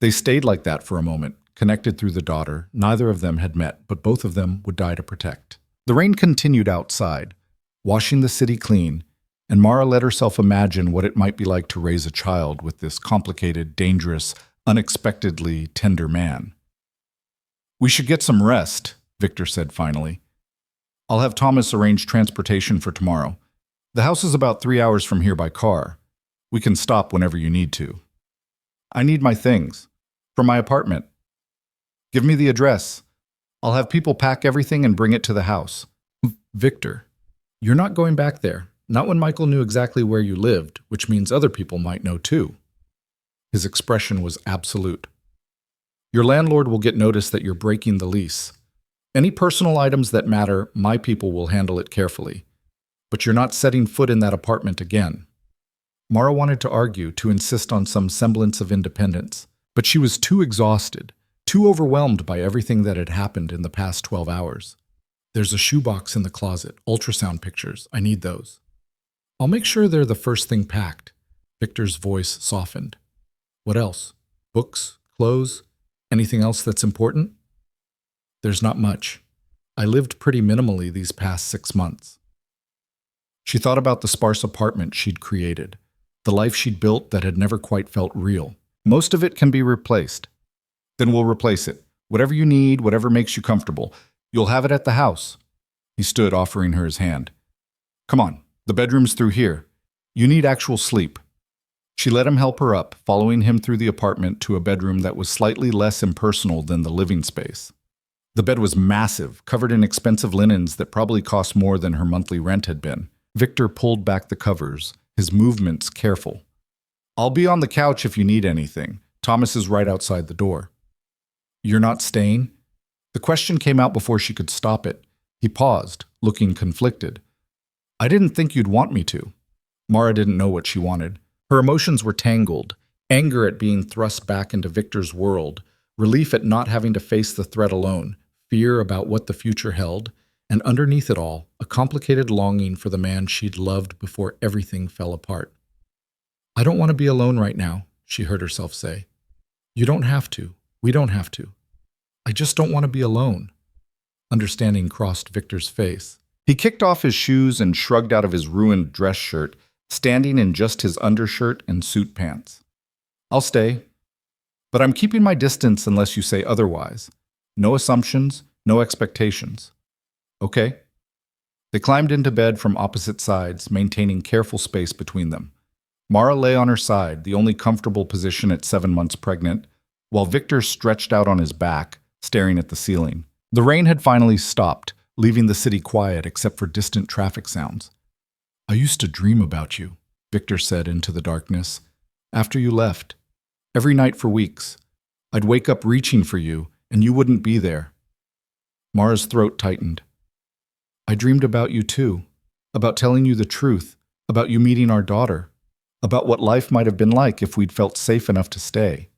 They stayed like that for a moment, connected through the daughter. Neither of them had met, but both of them would die to protect. The rain continued outside, washing the city clean, and Mara let herself imagine what it might be like to raise a child with this complicated, dangerous, unexpectedly tender man. We should get some rest, Victor said finally. I'll have Thomas arrange transportation for tomorrow. The house is about 3 hours from here by car. We can stop whenever you need to. I need my things. From my apartment. Give me the address. I'll have people pack everything and bring it to the house. Victor, you're not going back there. Not when Michael knew exactly where you lived, which means other people might know too. His expression was absolute. Your landlord will get notice that you're breaking the lease. Any personal items that matter, my people will handle it carefully. But you're not setting foot in that apartment again. Mara wanted to argue, to insist on some semblance of independence, but she was too exhausted, too overwhelmed by everything that had happened in the past 12 hours. There's a shoebox in the closet, ultrasound pictures. I need those. I'll make sure they're the first thing packed. Victor's voice softened. What else? Books? Clothes? Anything else that's important? There's not much. I lived pretty minimally these past 6 months. She thought about the sparse apartment she'd created, the life she'd built that had never quite felt real. Most of it can be replaced. Then we'll replace it. Whatever you need, whatever makes you comfortable. You'll have it at the house. He stood, offering her his hand. Come on, the bedroom's through here. You need actual sleep. She let him help her up, following him through the apartment to a bedroom that was slightly less impersonal than the living space. The bed was massive, covered in expensive linens that probably cost more than her monthly rent had been. Victor pulled back the covers, his movements careful. I'll be on the couch if you need anything. Thomas is right outside the door. You're not staying? The question came out before she could stop it. He paused, looking conflicted. I didn't think you'd want me to. Mara didn't know what she wanted. Her emotions were tangled, anger at being thrust back into Victor's world, relief at not having to face the threat alone, fear about what the future held, and underneath it all, a complicated longing for the man she'd loved before everything fell apart. I don't want to be alone right now, she heard herself say. You don't have to. We don't have to. I just don't want to be alone. Understanding crossed Victor's face. He kicked off his shoes and shrugged out of his ruined dress shirt, standing in just his undershirt and suit pants. I'll stay, but I'm keeping my distance unless you say otherwise. No assumptions, no expectations. Okay? They climbed into bed from opposite sides, maintaining careful space between them. Mara lay on her side, the only comfortable position at 7 months pregnant, while Victor stretched out on his back, staring at the ceiling. The rain had finally stopped, leaving the city quiet except for distant traffic sounds. I used to dream about you, Victor said into the darkness. After you left. Every night for weeks. I'd wake up reaching for you, and you wouldn't be there. Mara's throat tightened. I dreamed about you too, about telling you the truth, about you meeting our daughter, about what life might have been like if we'd felt safe enough to stay.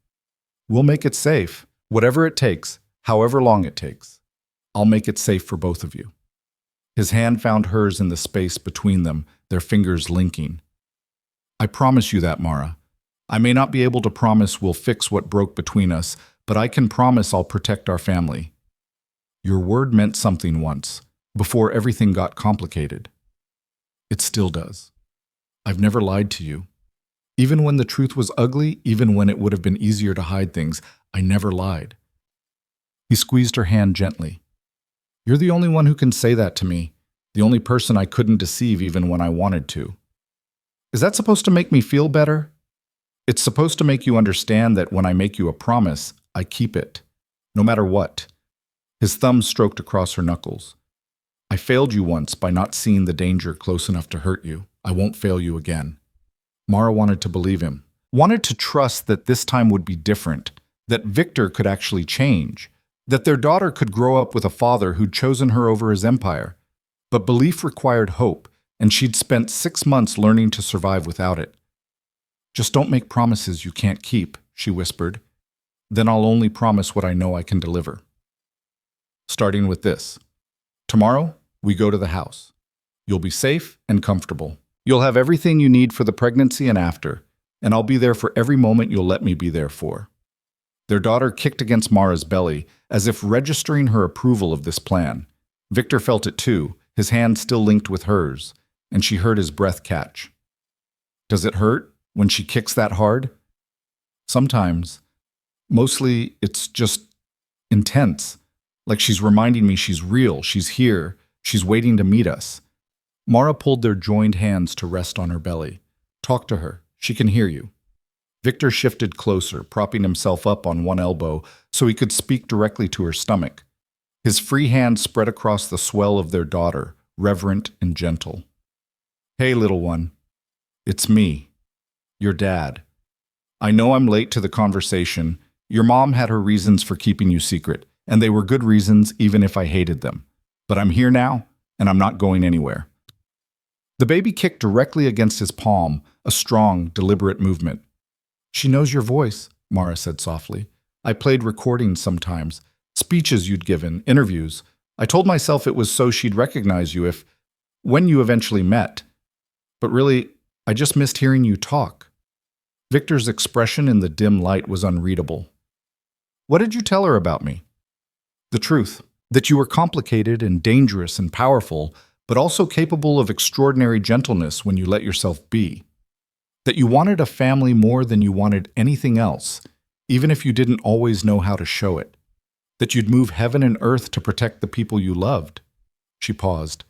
We'll make it safe, whatever it takes, however long it takes. I'll make it safe for both of you. His hand found hers in the space between them, their fingers linking. I promise you that, Mara. I may not be able to promise we'll fix what broke between us, but I can promise I'll protect our family. Your word meant something once, before everything got complicated. It still does. I've never lied to you. Even when the truth was ugly, even when it would have been easier to hide things, I never lied. He squeezed her hand gently. You're the only one who can say that to me, the only person I couldn't deceive even when I wanted to. Is that supposed to make me feel better? It's supposed to make you understand that when I make you a promise, I keep it, no matter what. His thumb stroked across her knuckles. I failed you once by not seeing the danger close enough to hurt you. I won't fail you again. Mara wanted to believe him, wanted to trust that this time would be different, that Victor could actually change, that their daughter could grow up with a father who'd chosen her over his empire. But belief required hope, and she'd spent 6 months learning to survive without it. Just don't make promises you can't keep, she whispered. Then I'll only promise what I know I can deliver. Starting with this. Tomorrow, we go to the house. You'll be safe and comfortable. You'll have everything you need for the pregnancy and after, and I'll be there for every moment you'll let me be there for. Their daughter kicked against Mara's belly, as if registering her approval of this plan. Victor felt it too, his hand still linked with hers, and she heard his breath catch. Does it hurt when she kicks that hard? Sometimes. Mostly, it's just intense. Like she's reminding me she's real, she's here, she's waiting to meet us. Mara pulled their joined hands to rest on her belly. Talk to her. She can hear you. Victor shifted closer, propping himself up on one elbow so he could speak directly to her stomach. His free hand spread across the swell of their daughter, reverent and gentle. Hey, little one. It's me. Your dad. I know I'm late to the conversation. Your mom had her reasons for keeping you secret, and they were good reasons even if I hated them. But I'm here now, and I'm not going anywhere. The baby kicked directly against his palm, a strong, deliberate movement. She knows your voice, Mara said softly. I played recordings sometimes, speeches you'd given, interviews. I told myself it was so she'd recognize you when you eventually met. But really, I just missed hearing you talk. Victor's expression in the dim light was unreadable. What did you tell her about me? The truth, that you were complicated and dangerous and powerful, but also capable of extraordinary gentleness when you let yourself be. That you wanted a family more than you wanted anything else, even if you didn't always know how to show it. That you'd move heaven and earth to protect the people you loved. She paused.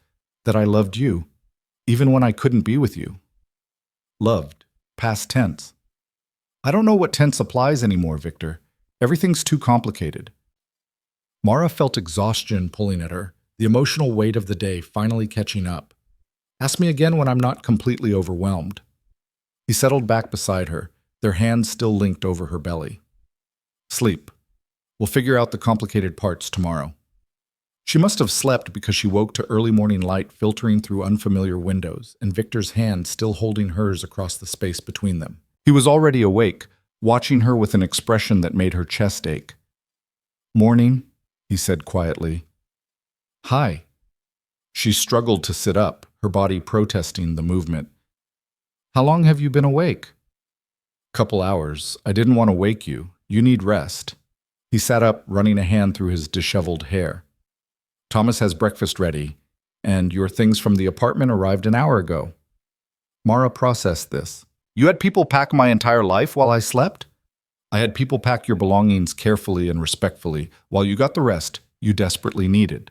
That I loved you, even when I couldn't be with you. Loved. Past tense. I don't know what tense applies anymore, Victor. Everything's too complicated. Mara felt exhaustion pulling at her, the emotional weight of the day finally catching up. Ask me again when I'm not completely overwhelmed. He settled back beside her, their hands still linked over her belly. Sleep. We'll figure out the complicated parts tomorrow. She must have slept because she woke to early morning light filtering through unfamiliar windows and Victor's hand still holding hers across the space between them. He was already awake, watching her with an expression that made her chest ache. Morning, he said quietly. Hi. She struggled to sit up, her body protesting the movement. How long have you been awake? Couple hours. I didn't want to wake you. You need rest. He sat up, running a hand through his disheveled hair. Thomas has breakfast ready, and your things from the apartment arrived an hour ago. Mara processed this. You had people pack my entire life while I slept? I had people pack your belongings carefully and respectfully while you got the rest you desperately needed.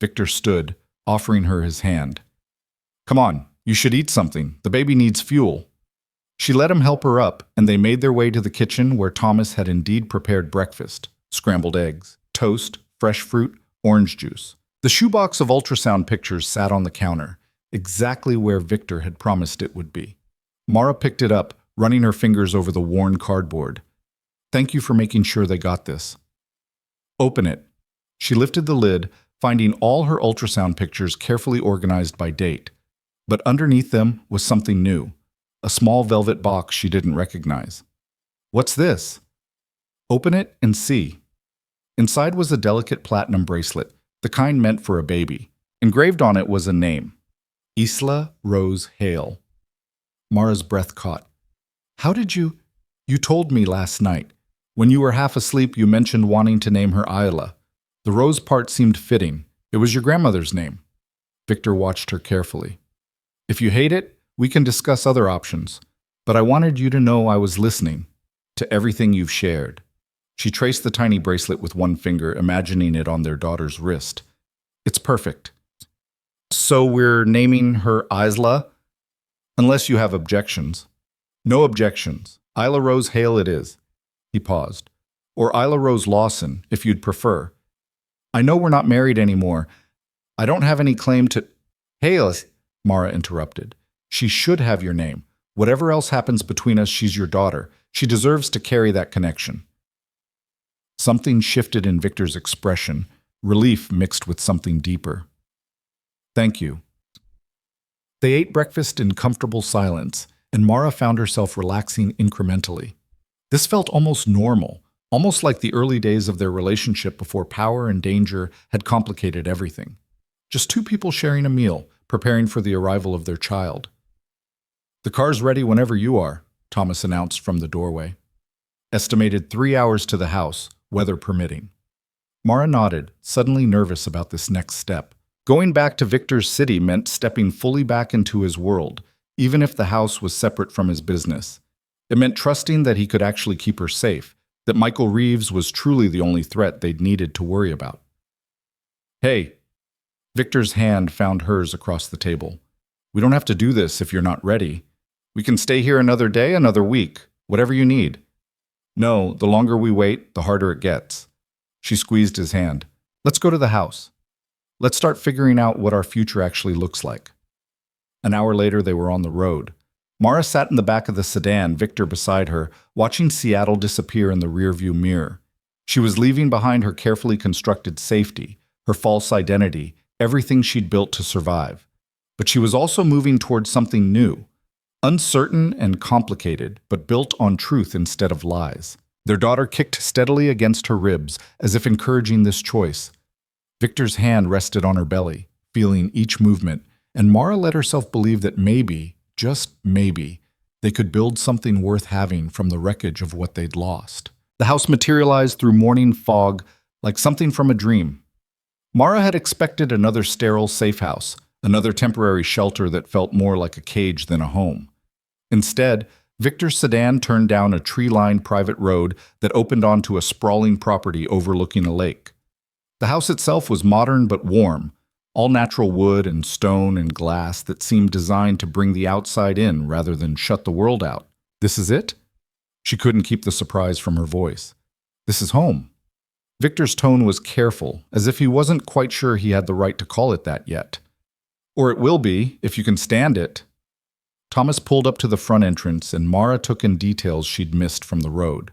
Victor stood, offering her his hand. Come on, you should eat something. The baby needs fuel. She let him help her up, and they made their way to the kitchen where Thomas had indeed prepared breakfast, scrambled eggs, toast, fresh fruit, orange juice. The shoebox of ultrasound pictures sat on the counter, exactly where Victor had promised it would be. Mara picked it up, running her fingers over the worn cardboard. Thank you for making sure they got this. Open it. She lifted the lid, finding all her ultrasound pictures carefully organized by date. But underneath them was something new, a small velvet box she didn't recognize. What's this? Open it and see. Inside was a delicate platinum bracelet, the kind meant for a baby. Engraved on it was a name. Isla Rose Hale. Mara's breath caught. How did you... You told me last night. When you were half asleep, you mentioned wanting to name her Isla. The rose part seemed fitting. It was your grandmother's name. Victor watched her carefully. If you hate it, we can discuss other options. But I wanted you to know I was listening to everything you've shared. She traced the tiny bracelet with one finger, imagining it on their daughter's wrist. It's perfect. So we're naming her Isla? Unless you have objections. No objections. Isla Rose Hale it is. He paused. Or Isla Rose Lawson, if you'd prefer. I know we're not married anymore. I don't have any claim to... Hale, Mara interrupted. She should have your name. Whatever else happens between us, she's your daughter. She deserves to carry that connection. Something shifted in Victor's expression, relief mixed with something deeper. Thank you. They ate breakfast in comfortable silence, and Mara found herself relaxing incrementally. This felt almost normal, almost like the early days of their relationship before power and danger had complicated everything. Just two people sharing a meal, preparing for the arrival of their child. The car's ready whenever you are, Thomas announced from the doorway. Estimated 3 hours to the house, weather permitting. Mara nodded, suddenly nervous about this next step. Going back to Victor's city meant stepping fully back into his world, even if the house was separate from his business. It meant trusting that he could actually keep her safe, that Michael Reeves was truly the only threat they'd needed to worry about. Hey. Victor's hand found hers across the table. We don't have to do this if you're not ready. We can stay here another day, another week, whatever you need. No, the longer we wait, the harder it gets. She squeezed his hand. Let's go to the house. Let's start figuring out what our future actually looks like. An hour later, they were on the road. Mara sat in the back of the sedan, Victor beside her, watching Seattle disappear in the rearview mirror. She was leaving behind her carefully constructed safety, her false identity, everything she'd built to survive. But she was also moving towards something new, uncertain and complicated, but built on truth instead of lies. Their daughter kicked steadily against her ribs, as if encouraging this choice. Victor's hand rested on her belly, feeling each movement, and Mara let herself believe that maybe, just maybe, they could build something worth having from the wreckage of what they'd lost. The house materialized through morning fog like something from a dream. Mara had expected another sterile safe house, another temporary shelter that felt more like a cage than a home. Instead, Victor's sedan turned down a tree-lined private road that opened onto a sprawling property overlooking a lake. The house itself was modern but warm, all natural wood and stone and glass that seemed designed to bring the outside in rather than shut the world out. "This is it?" She couldn't keep the surprise from her voice. "This is home." Victor's tone was careful, as if he wasn't quite sure he had the right to call it that yet. "Or it will be, if you can stand it." Thomas pulled up to the front entrance, and Mara took in details she'd missed from the road.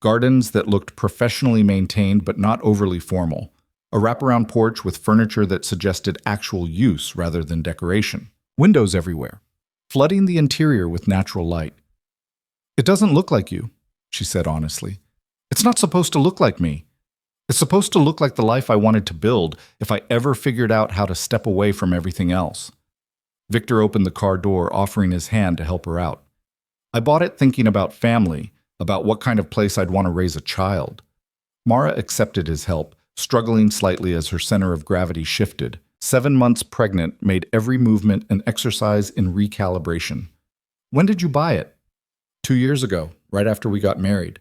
Gardens that looked professionally maintained but not overly formal. A wraparound porch with furniture that suggested actual use rather than decoration. Windows everywhere, flooding the interior with natural light. "It doesn't look like you," she said honestly. "It's not supposed to look like me. It's supposed to look like the life I wanted to build if I ever figured out how to step away from everything else." Victor opened the car door, offering his hand to help her out. "I bought it thinking about family, about what kind of place I'd want to raise a child." Mara accepted his help, struggling slightly as her center of gravity shifted. 7 months pregnant made every movement an exercise in recalibration. "When did you buy it?" 2 years ago, right after we got married."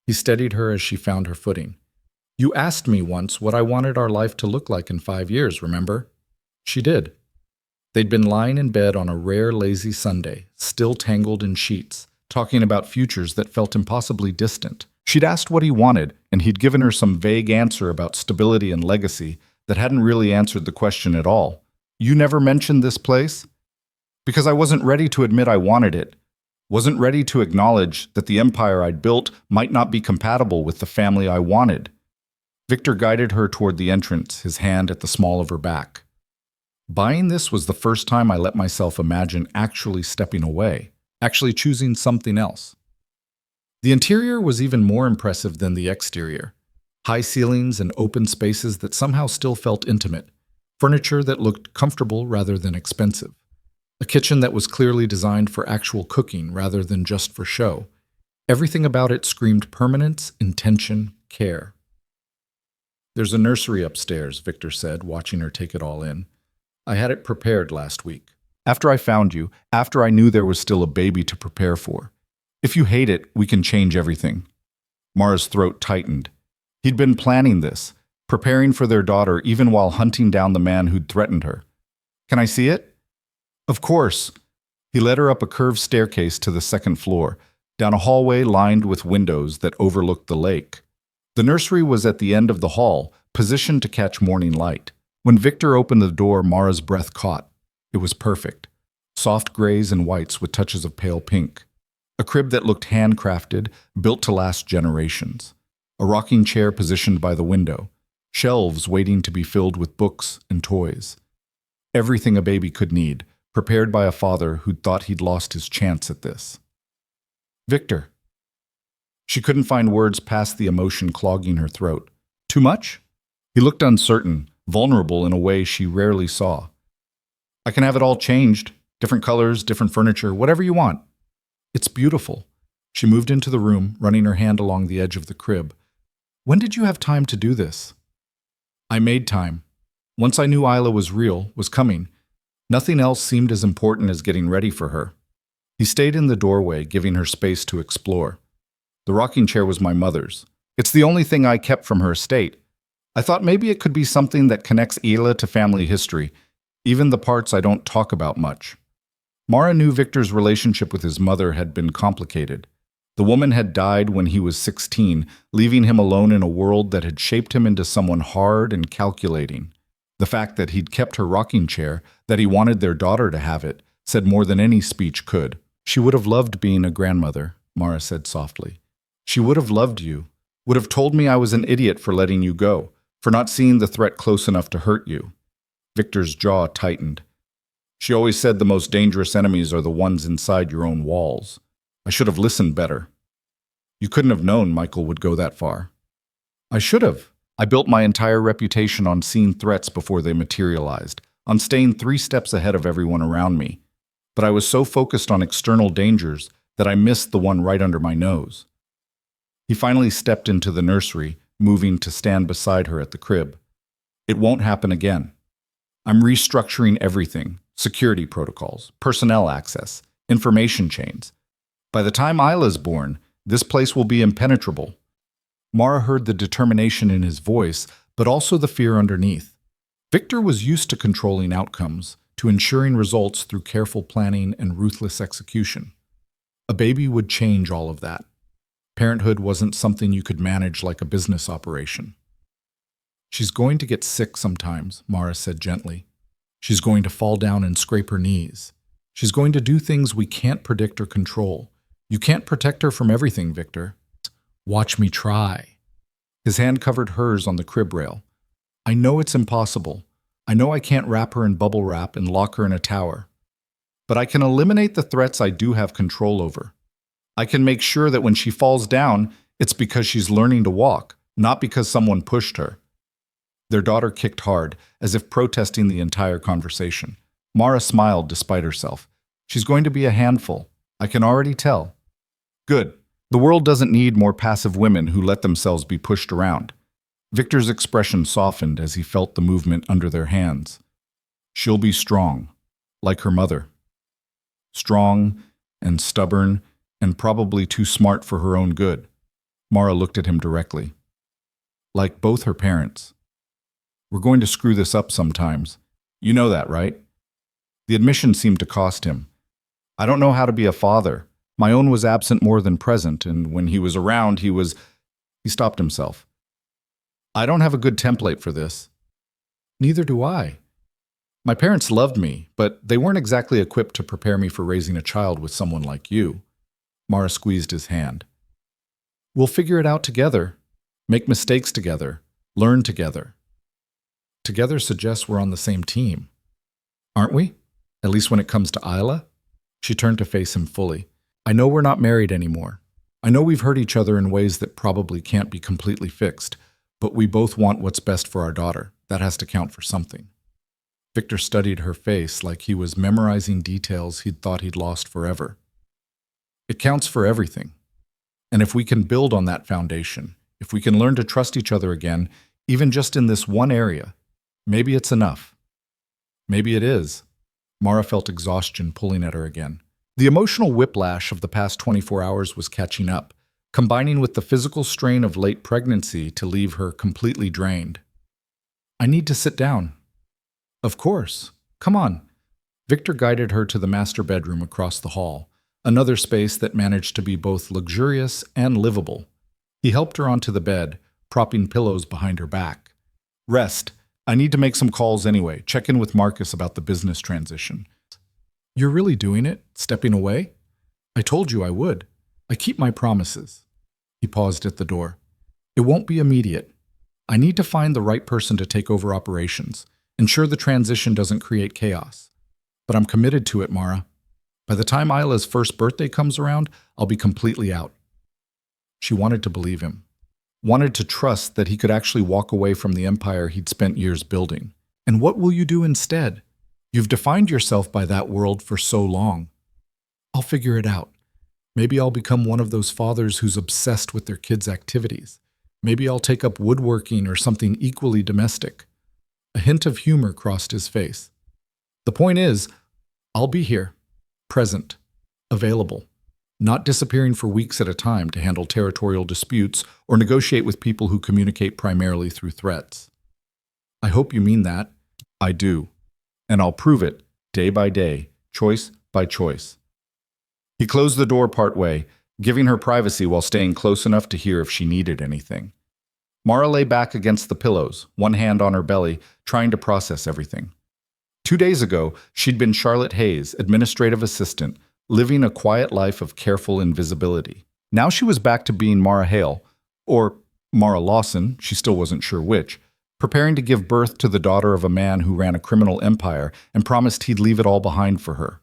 He steadied her as she found her footing. "You asked me once what I wanted our life to look like in 5 years, remember?" She did. They'd been lying in bed on a rare lazy Sunday, still tangled in sheets, talking about futures that felt impossibly distant. She'd asked what he wanted, and he'd given her some vague answer about stability and legacy that hadn't really answered the question at all. "You never mentioned this place?" "Because I wasn't ready to admit I wanted it. Wasn't ready to acknowledge that the empire I'd built might not be compatible with the family I wanted." Victor guided her toward the entrance, his hand at the small of her back. "Buying this was the first time I let myself imagine actually stepping away, actually choosing something else." The interior was even more impressive than the exterior. High ceilings and open spaces that somehow still felt intimate. Furniture that looked comfortable rather than expensive. A kitchen that was clearly designed for actual cooking rather than just for show. Everything about it screamed permanence, intention, care. "There's a nursery upstairs," Victor said, watching her take it all in. "I had it prepared last week. After I found you, after I knew there was still a baby to prepare for. If you hate it, we can change everything." Mara's throat tightened. He'd been planning this, preparing for their daughter even while hunting down the man who'd threatened her. "Can I see it?" "Of course." He led her up a curved staircase to the second floor, down a hallway lined with windows that overlooked the lake. The nursery was at the end of the hall, positioned to catch morning light. When Victor opened the door, Mara's breath caught. It was perfect. Soft grays and whites with touches of pale pink. A crib that looked handcrafted, built to last generations. A rocking chair positioned by the window. Shelves waiting to be filled with books and toys. Everything a baby could need, prepared by a father who'd thought he'd lost his chance at this. "Victor." She couldn't find words past the emotion clogging her throat. "Too much?" He looked uncertain, vulnerable in a way she rarely saw. "I can have it all changed. Different colors, different furniture, whatever you want." "It's beautiful." She moved into the room, running her hand along the edge of the crib. "When did you have time to do this?" "I made time. Once I knew Isla was real, was coming. Nothing else seemed as important as getting ready for her." He stayed in the doorway, giving her space to explore. "The rocking chair was my mother's. It's the only thing I kept from her estate. I thought maybe it could be something that connects Isla to family history, even the parts I don't talk about much." Mara knew Victor's relationship with his mother had been complicated. The woman had died when he was 16, leaving him alone in a world that had shaped him into someone hard and calculating. The fact that he'd kept her rocking chair, that he wanted their daughter to have it, said more than any speech could. "She would have loved being a grandmother," Mara said softly. "She would have loved you, would have told me I was an idiot for letting you go, for not seeing the threat close enough to hurt you." Victor's jaw tightened. "She always said the most dangerous enemies are the ones inside your own walls. I should have listened better." "You couldn't have known Michael would go that far." "I should have. I built my entire reputation on seeing threats before they materialized, on staying 3 steps ahead of everyone around me. But I was so focused on external dangers that I missed the one right under my nose." He finally stepped into the nursery, moving to stand beside her at the crib. It won't happen again. I'm restructuring everything: security protocols, personnel access, information chains. By the time Isla's born, this place will be impenetrable. Mara heard the determination in his voice, but also the fear underneath. Victor was used to controlling outcomes, to ensuring results through careful planning and ruthless execution. A baby would change all of that. Parenthood wasn't something you could manage like a business operation. She's going to get sick sometimes, Mara said gently. She's going to fall down and scrape her knees. She's going to do things we can't predict or control. You can't protect her from everything, Victor. Watch me try. His hand covered hers on the crib rail. I know it's impossible. I know I can't wrap her in bubble wrap and lock her in a tower. But I can eliminate the threats I do have control over. I can make sure that when she falls down, it's because she's learning to walk, not because someone pushed her. Their daughter kicked hard, as if protesting the entire conversation. Mara smiled despite herself. She's going to be a handful. I can already tell. Good. The world doesn't need more passive women who let themselves be pushed around. Victor's expression softened as he felt the movement under their hands. She'll be strong, like her mother. Strong and stubborn and probably too smart for her own good. Mara looked at him directly. Like both her parents. We're going to screw this up sometimes. You know that, right? The admission seemed to cost him. I don't know how to be a father. My own was absent more than present, and when he was around, he stopped himself. I don't have a good template for this. Neither do I. My parents loved me, but they weren't exactly equipped to prepare me for raising a child with someone like you. Mara squeezed his hand. We'll figure it out together. Make mistakes together. Learn together. Together suggests we're on the same team. Aren't we? At least when it comes to Isla? She turned to face him fully. I know we're not married anymore. I know we've hurt each other in ways that probably can't be completely fixed, but we both want what's best for our daughter. That has to count for something. Victor studied her face like he was memorizing details he'd thought he'd lost forever. It counts for everything. And if we can build on that foundation, if we can learn to trust each other again, even just in this one area, maybe it's enough. Maybe it is. Mara felt exhaustion pulling at her again. The emotional whiplash of the past 24 hours was catching up, combining with the physical strain of late pregnancy to leave her completely drained. I need to sit down. Of course. Come on. Victor guided her to the master bedroom across the hall, another space that managed to be both luxurious and livable. He helped her onto the bed, propping pillows behind her back. Rest. I need to make some calls anyway. Check in with Marcus about the business transition. You're really doing it? Stepping away? I told you I would. I keep my promises. He paused at the door. It won't be immediate. I need to find the right person to take over operations, ensure the transition doesn't create chaos. But I'm committed to it, Mara. By the time Isla's first birthday comes around, I'll be completely out. She wanted to believe him. Wanted to trust that he could actually walk away from the empire he'd spent years building. And what will you do instead? You've defined yourself by that world for so long. I'll figure it out. Maybe I'll become one of those fathers who's obsessed with their kids' activities. Maybe I'll take up woodworking or something equally domestic. A hint of humor crossed his face. The point is, I'll be here, present, available, not disappearing for weeks at a time to handle territorial disputes or negotiate with people who communicate primarily through threats. I hope you mean that. I do. And I'll prove it, day by day, choice by choice. He closed the door partway, giving her privacy while staying close enough to hear if she needed anything. Mara lay back against the pillows, one hand on her belly, trying to process everything. 2 days ago, she'd been Charlotte Hayes, administrative assistant, living a quiet life of careful invisibility. Now she was back to being Mara Hale, or Mara Lawson, she still wasn't sure which, preparing to give birth to the daughter of a man who ran a criminal empire and promised he'd leave it all behind for her.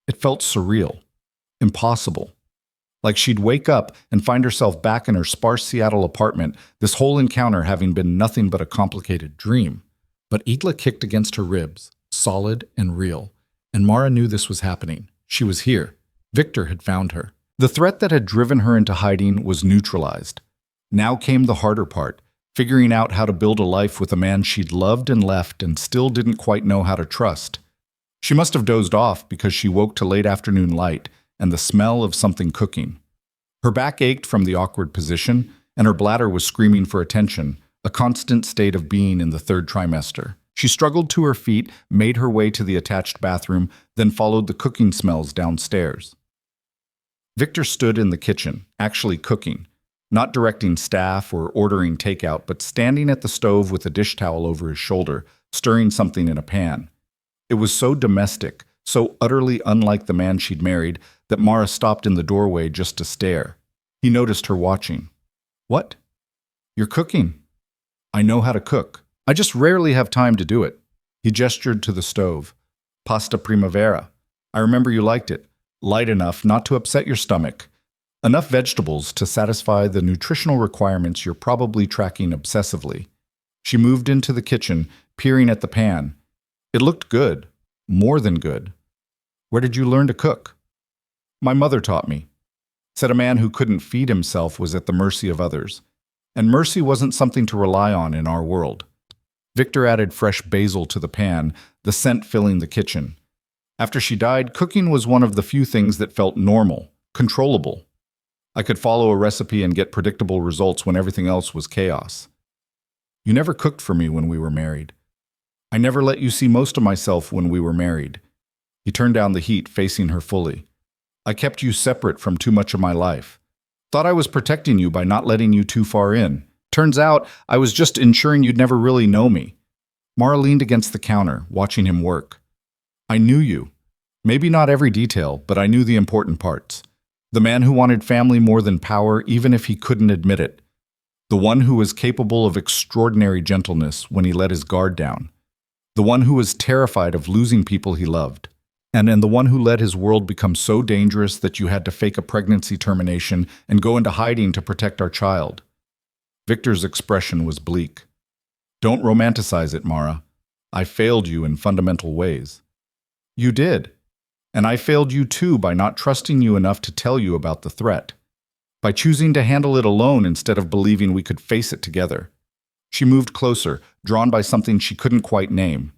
It felt surreal, impossible. Like she'd wake up and find herself back in her sparse Seattle apartment, this whole encounter having been nothing but a complicated dream. But Isla kicked against her ribs, solid and real, and Mara knew this was happening. She was here. Victor had found her. The threat that had driven her into hiding was neutralized. Now came the harder part, figuring out how to build a life with a man she'd loved and left and still didn't quite know how to trust. She must have dozed off because she woke to late afternoon light and the smell of something cooking. Her back ached from the awkward position, and her bladder was screaming for attention, a constant state of being in the third trimester. She struggled to her feet, made her way to the attached bathroom, then followed the cooking smells downstairs. Victor stood in the kitchen, actually cooking, not directing staff or ordering takeout, but standing at the stove with a dish towel over his shoulder, stirring something in a pan. It was so domestic, so utterly unlike the man she'd married, that Mara stopped in the doorway just to stare. He noticed her watching. "What? You're cooking." "I know how to cook. I just rarely have time to do it." He gestured to the stove. "Pasta primavera. I remember you liked it. Light enough not to upset your stomach. Enough vegetables to satisfy the nutritional requirements you're probably tracking obsessively." She moved into the kitchen, peering at the pan. It looked good. More than good. "Where did you learn to cook?" "My mother taught me," said a man who couldn't feed himself was at the mercy of others. And mercy wasn't something to rely on in our world. Victor added fresh basil to the pan, the scent filling the kitchen. After she died, cooking was one of the few things that felt normal, controllable. I could follow a recipe and get predictable results when everything else was chaos. "You never cooked for me when we were married. I never let you see most of myself when we were married." He turned down the heat, facing her fully. "I kept you separate from too much of my life. Thought I was protecting you by not letting you too far in. Turns out I was just ensuring you'd never really know me." Mara leaned against the counter, watching him work. "I knew you. Maybe not every detail, but I knew the important parts. The man who wanted family more than power, even if he couldn't admit it. The one who was capable of extraordinary gentleness when he let his guard down. The one who was terrified of losing people he loved. And the one who let his world become so dangerous that you had to fake a pregnancy termination and go into hiding to protect our child." Victor's expression was bleak. "Don't romanticize it, Mara. I failed you in fundamental ways." "You did. And I failed you too by not trusting you enough to tell you about the threat. By choosing to handle it alone instead of believing we could face it together." She moved closer, drawn by something she couldn't quite name.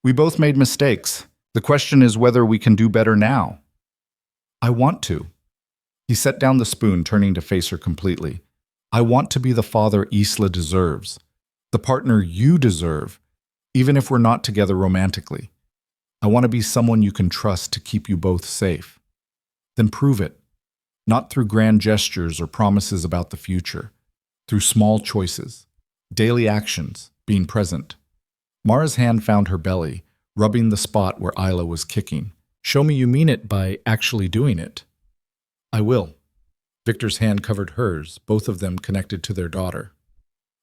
"We both made mistakes. The question is whether we can do better now." "I want to." He set down the spoon, turning to face her completely. "I want to be the father Isla deserves. The partner you deserve, even if we're not together romantically. I want to be someone you can trust to keep you both safe. Then prove it. Not through grand gestures or promises about the future. Through small choices. Daily actions. Being present." Mara's hand found her belly, rubbing the spot where Isla was kicking. "Show me you mean it by actually doing it." "I will." Victor's hand covered hers, both of them connected to their daughter.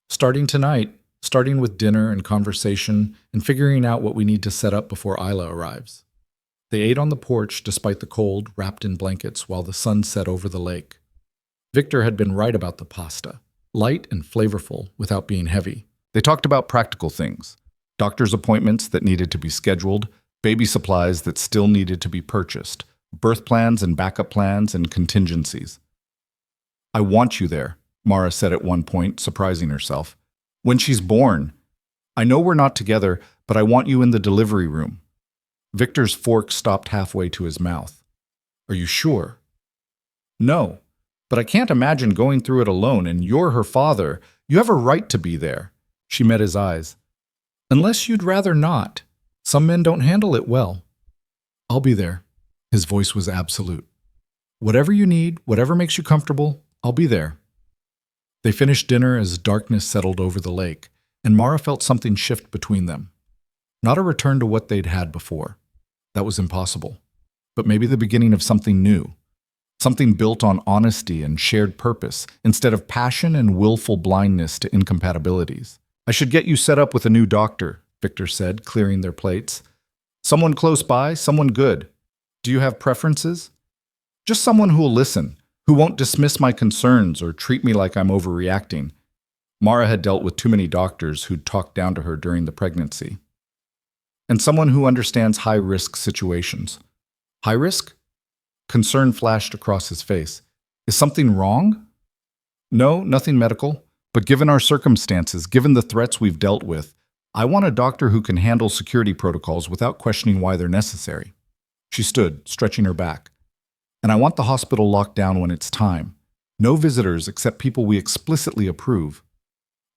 "Starting tonight, starting with dinner and conversation and figuring out what we need to set up before Isla arrives." They ate on the porch despite the cold, wrapped in blankets while the sun set over the lake. Victor had been right about the pasta. Light and flavorful without being heavy. They talked about practical things. Doctor's appointments that needed to be scheduled, baby supplies that still needed to be purchased, birth plans and backup plans and contingencies. "I want you there," Mara said at one point, surprising herself. "When she's born. I know we're not together, but I want you in the delivery room." Victor's fork stopped halfway to his mouth. "Are you sure?" "No, but I can't imagine going through it alone, and you're her father. You have a right to be there." She met his eyes. "Unless you'd rather not. Some men don't handle it well." "I'll be there." His voice was absolute. "Whatever you need, whatever makes you comfortable, I'll be there." They finished dinner as darkness settled over the lake, and Mara felt something shift between them. Not a return to what they'd had before. That was impossible. But maybe the beginning of something new. Something built on honesty and shared purpose, instead of passion and willful blindness to incompatibilities. "I should get you set up with a new doctor," Victor said, clearing their plates. "Someone close by, someone good. Do you have preferences?" "Just someone who'll listen, who won't dismiss my concerns or treat me like I'm overreacting." Mara had dealt with too many doctors who'd talked down to her during the pregnancy. "And someone who understands high-risk situations." "High risk?" Concern flashed across his face. "Is something wrong?" No, nothing medical. But given our circumstances, given the threats we've dealt with, I want a doctor who can handle security protocols without questioning why they're necessary. She stood, stretching her back. And I want the hospital locked down when it's time. No visitors except people we explicitly approve.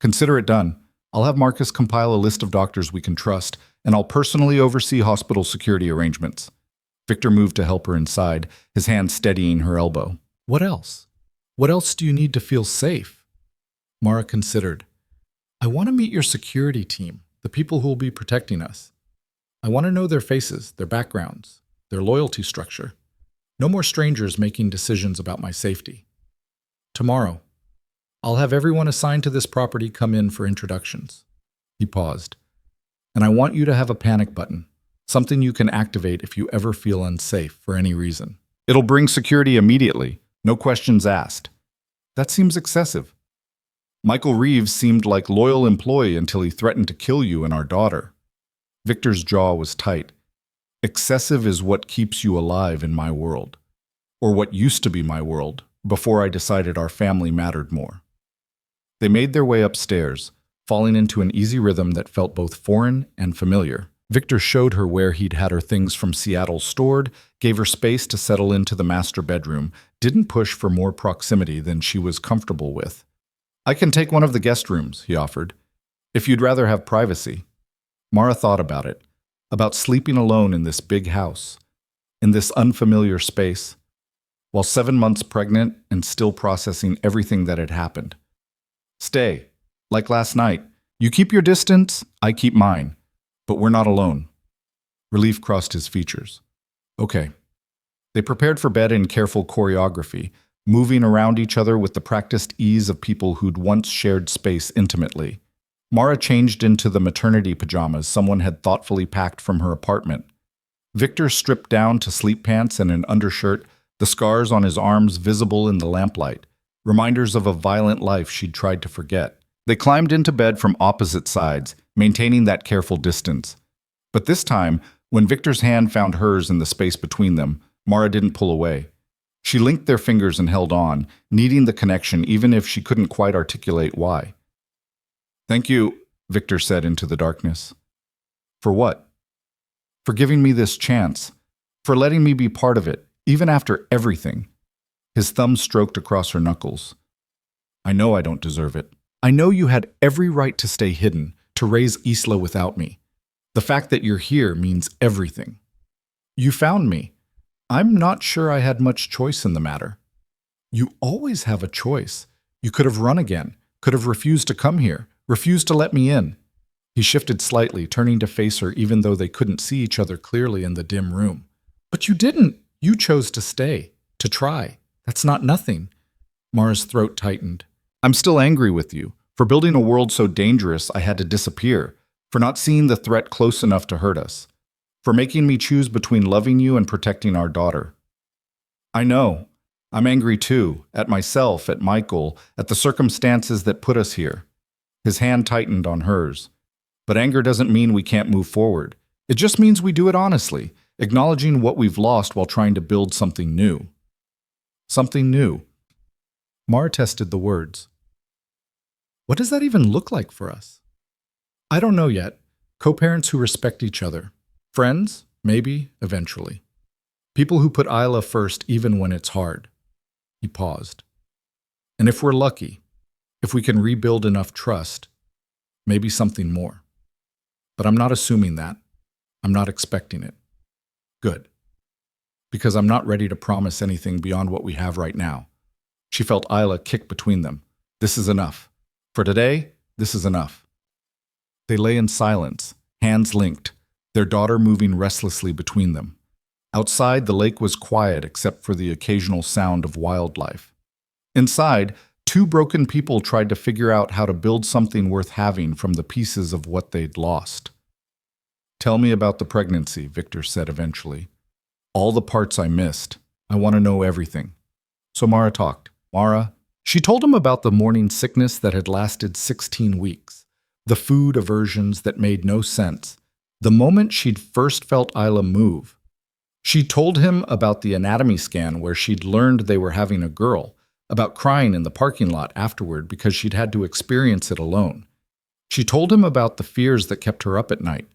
Consider it done. I'll have Marcus compile a list of doctors we can trust, and I'll personally oversee hospital security arrangements. Victor moved to help her inside, his hand steadying her elbow. What else? What else do you need to feel safe? Mara considered. I want to meet your security team, the people who will be protecting us. I want to know their faces, their backgrounds, their loyalty structure. No more strangers making decisions about my safety. Tomorrow, I'll have everyone assigned to this property come in for introductions. He paused. And I want you to have a panic button, something you can activate if you ever feel unsafe for any reason. It'll bring security immediately, no questions asked. That seems excessive. Michael Reeves seemed like loyal employee until he threatened to kill you and our daughter. Victor's jaw was tight. Excessive is what keeps you alive in my world, or what used to be my world, before I decided our family mattered more. They made their way upstairs, falling into an easy rhythm that felt both foreign and familiar. Victor showed her where he'd had her things from Seattle stored, gave her space to settle into the master bedroom, didn't push for more proximity than she was comfortable with. I can take one of the guest rooms, he offered, if you'd rather have privacy. Mara thought about it, about sleeping alone in this big house, in this unfamiliar space, while 7 months pregnant and still processing everything that had happened. Stay. Like last night, you keep your distance, I keep mine. But we're not alone. Relief crossed his features. Okay. They prepared for bed in careful choreography, moving around each other with the practiced ease of people who'd once shared space intimately. Mara changed into the maternity pajamas someone had thoughtfully packed from her apartment. Victor stripped down to sleep pants and an undershirt, the scars on his arms visible in the lamplight, reminders of a violent life she'd tried to forget. They climbed into bed from opposite sides, maintaining that careful distance. But this time, when Victor's hand found hers in the space between them, Mara didn't pull away. She linked their fingers and held on, needing the connection even if she couldn't quite articulate why. Thank you, Victor said into the darkness. For what? For giving me this chance. For letting me be part of it, even after everything. His thumb stroked across her knuckles. I know I don't deserve it. I know you had every right to stay hidden, to raise Isla without me. The fact that you're here means everything. You found me. I'm not sure I had much choice in the matter. You always have a choice. You could have run again, could have refused to come here, refused to let me in. He shifted slightly, turning to face her even though they couldn't see each other clearly in the dim room. But you didn't. You chose to stay, to try. That's not nothing. Mara's throat tightened. I'm still angry with you, for building a world so dangerous I had to disappear, for not seeing the threat close enough to hurt us, for making me choose between loving you and protecting our daughter. I know. I'm angry too, at myself, at Michael, at the circumstances that put us here. His hand tightened on hers. But anger doesn't mean we can't move forward. It just means we do it honestly, acknowledging what we've lost while trying to build something new. Something new. Mara tested the words. What does that even look like for us? I don't know yet. Co-parents who respect each other. Friends? Maybe, eventually. People who put Isla first even when it's hard. He paused. And if we're lucky, if we can rebuild enough trust, maybe something more. But I'm not assuming that. I'm not expecting it. Good. Because I'm not ready to promise anything beyond what we have right now. She felt Isla kick between them. This is enough. For today, this is enough. They lay in silence, hands linked, their daughter moving restlessly between them. Outside, the lake was quiet except for the occasional sound of wildlife. Inside, two broken people tried to figure out how to build something worth having from the pieces of what they'd lost. Tell me about the pregnancy, Victor said eventually. All the parts I missed. I want to know everything. So Mara talked. She told him about the morning sickness that had lasted 16 weeks, the food aversions that made no sense, the moment she'd first felt Isla move. She told him about the anatomy scan where she'd learned they were having a girl, about crying in the parking lot afterward because she'd had to experience it alone. She told him about the fears that kept her up at night,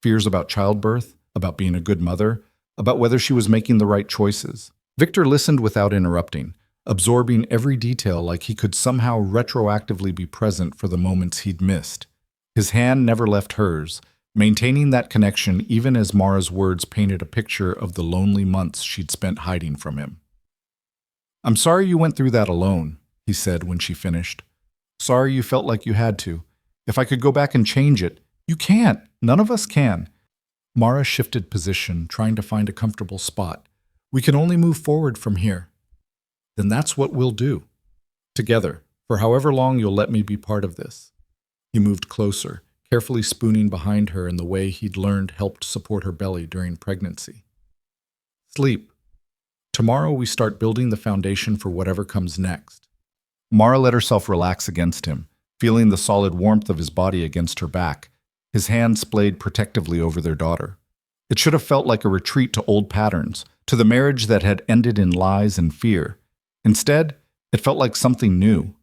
fears about childbirth, about being a good mother, about whether she was making the right choices. Victor listened without interrupting, absorbing every detail like he could somehow retroactively be present for the moments he'd missed. His hand never left hers, maintaining that connection even as Mara's words painted a picture of the lonely months she'd spent hiding from him. "I'm sorry you went through that alone," he said when she finished. "Sorry you felt like you had to. If I could go back and change it." "You can't. None of us can." Mara shifted position, trying to find a comfortable spot. "We can only move forward from here." "Then that's what we'll do. Together, for however long you'll let me be part of this." He moved closer, carefully spooning behind her in the way he'd learned helped support her belly during pregnancy. "Sleep. Tomorrow we start building the foundation for whatever comes next." Mara let herself relax against him, feeling the solid warmth of his body against her back. His hand splayed protectively over their daughter. It should have felt like a retreat to old patterns, to the marriage that had ended in lies and fear. Instead, it felt like something new,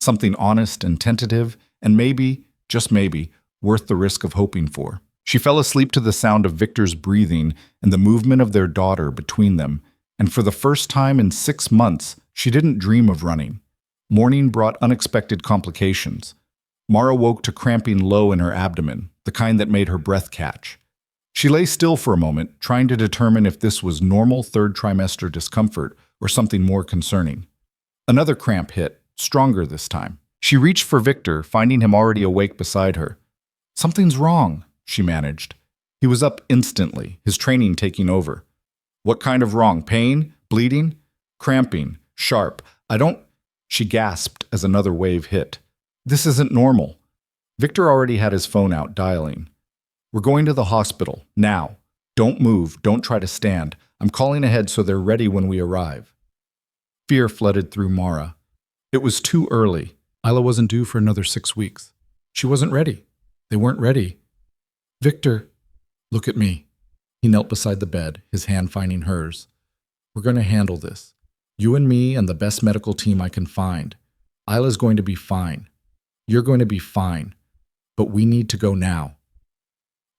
something honest and tentative, and maybe, just maybe, worth the risk of hoping for. She fell asleep to the sound of Victor's breathing and the movement of their daughter between them, and for the first time in 6 months, she didn't dream of running. Morning brought unexpected complications. Mara woke to cramping low in her abdomen, the kind that made her breath catch. She lay still for a moment, trying to determine if this was normal third trimester discomfort or something more concerning. Another cramp hit, stronger this time. She reached for Victor, finding him already awake beside her. "Something's wrong," she managed. He was up instantly, his training taking over. "What kind of wrong? Pain? Bleeding? Cramping? Sharp? I don't—" She gasped as another wave hit. "This isn't normal." Victor already had his phone out, dialing. "We're going to the hospital, now. Don't move, don't try to stand. I'm calling ahead so they're ready when we arrive." Fear flooded through Mara. It was too early. Isla wasn't due for another 6 weeks. She wasn't ready. They weren't ready. "Victor, look at me." He knelt beside the bed, his hand finding hers. "We're going to handle this. You and me and the best medical team I can find. Isla's going to be fine. You're going to be fine. But we need to go now."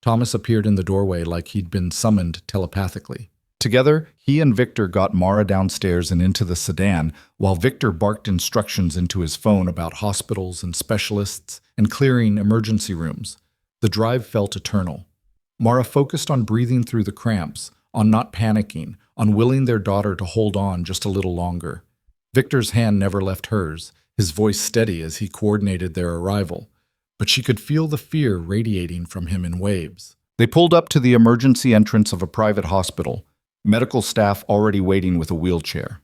Thomas appeared in the doorway like he'd been summoned telepathically. Together, he and Victor got Mara downstairs and into the sedan, while Victor barked instructions into his phone about hospitals and specialists and clearing emergency rooms. The drive felt eternal. Mara focused on breathing through the cramps, on not panicking, on willing their daughter to hold on just a little longer. Victor's hand never left hers, his voice steady as he coordinated their arrival, but she could feel the fear radiating from him in waves. They pulled up to the emergency entrance of a private hospital, medical staff already waiting with a wheelchair.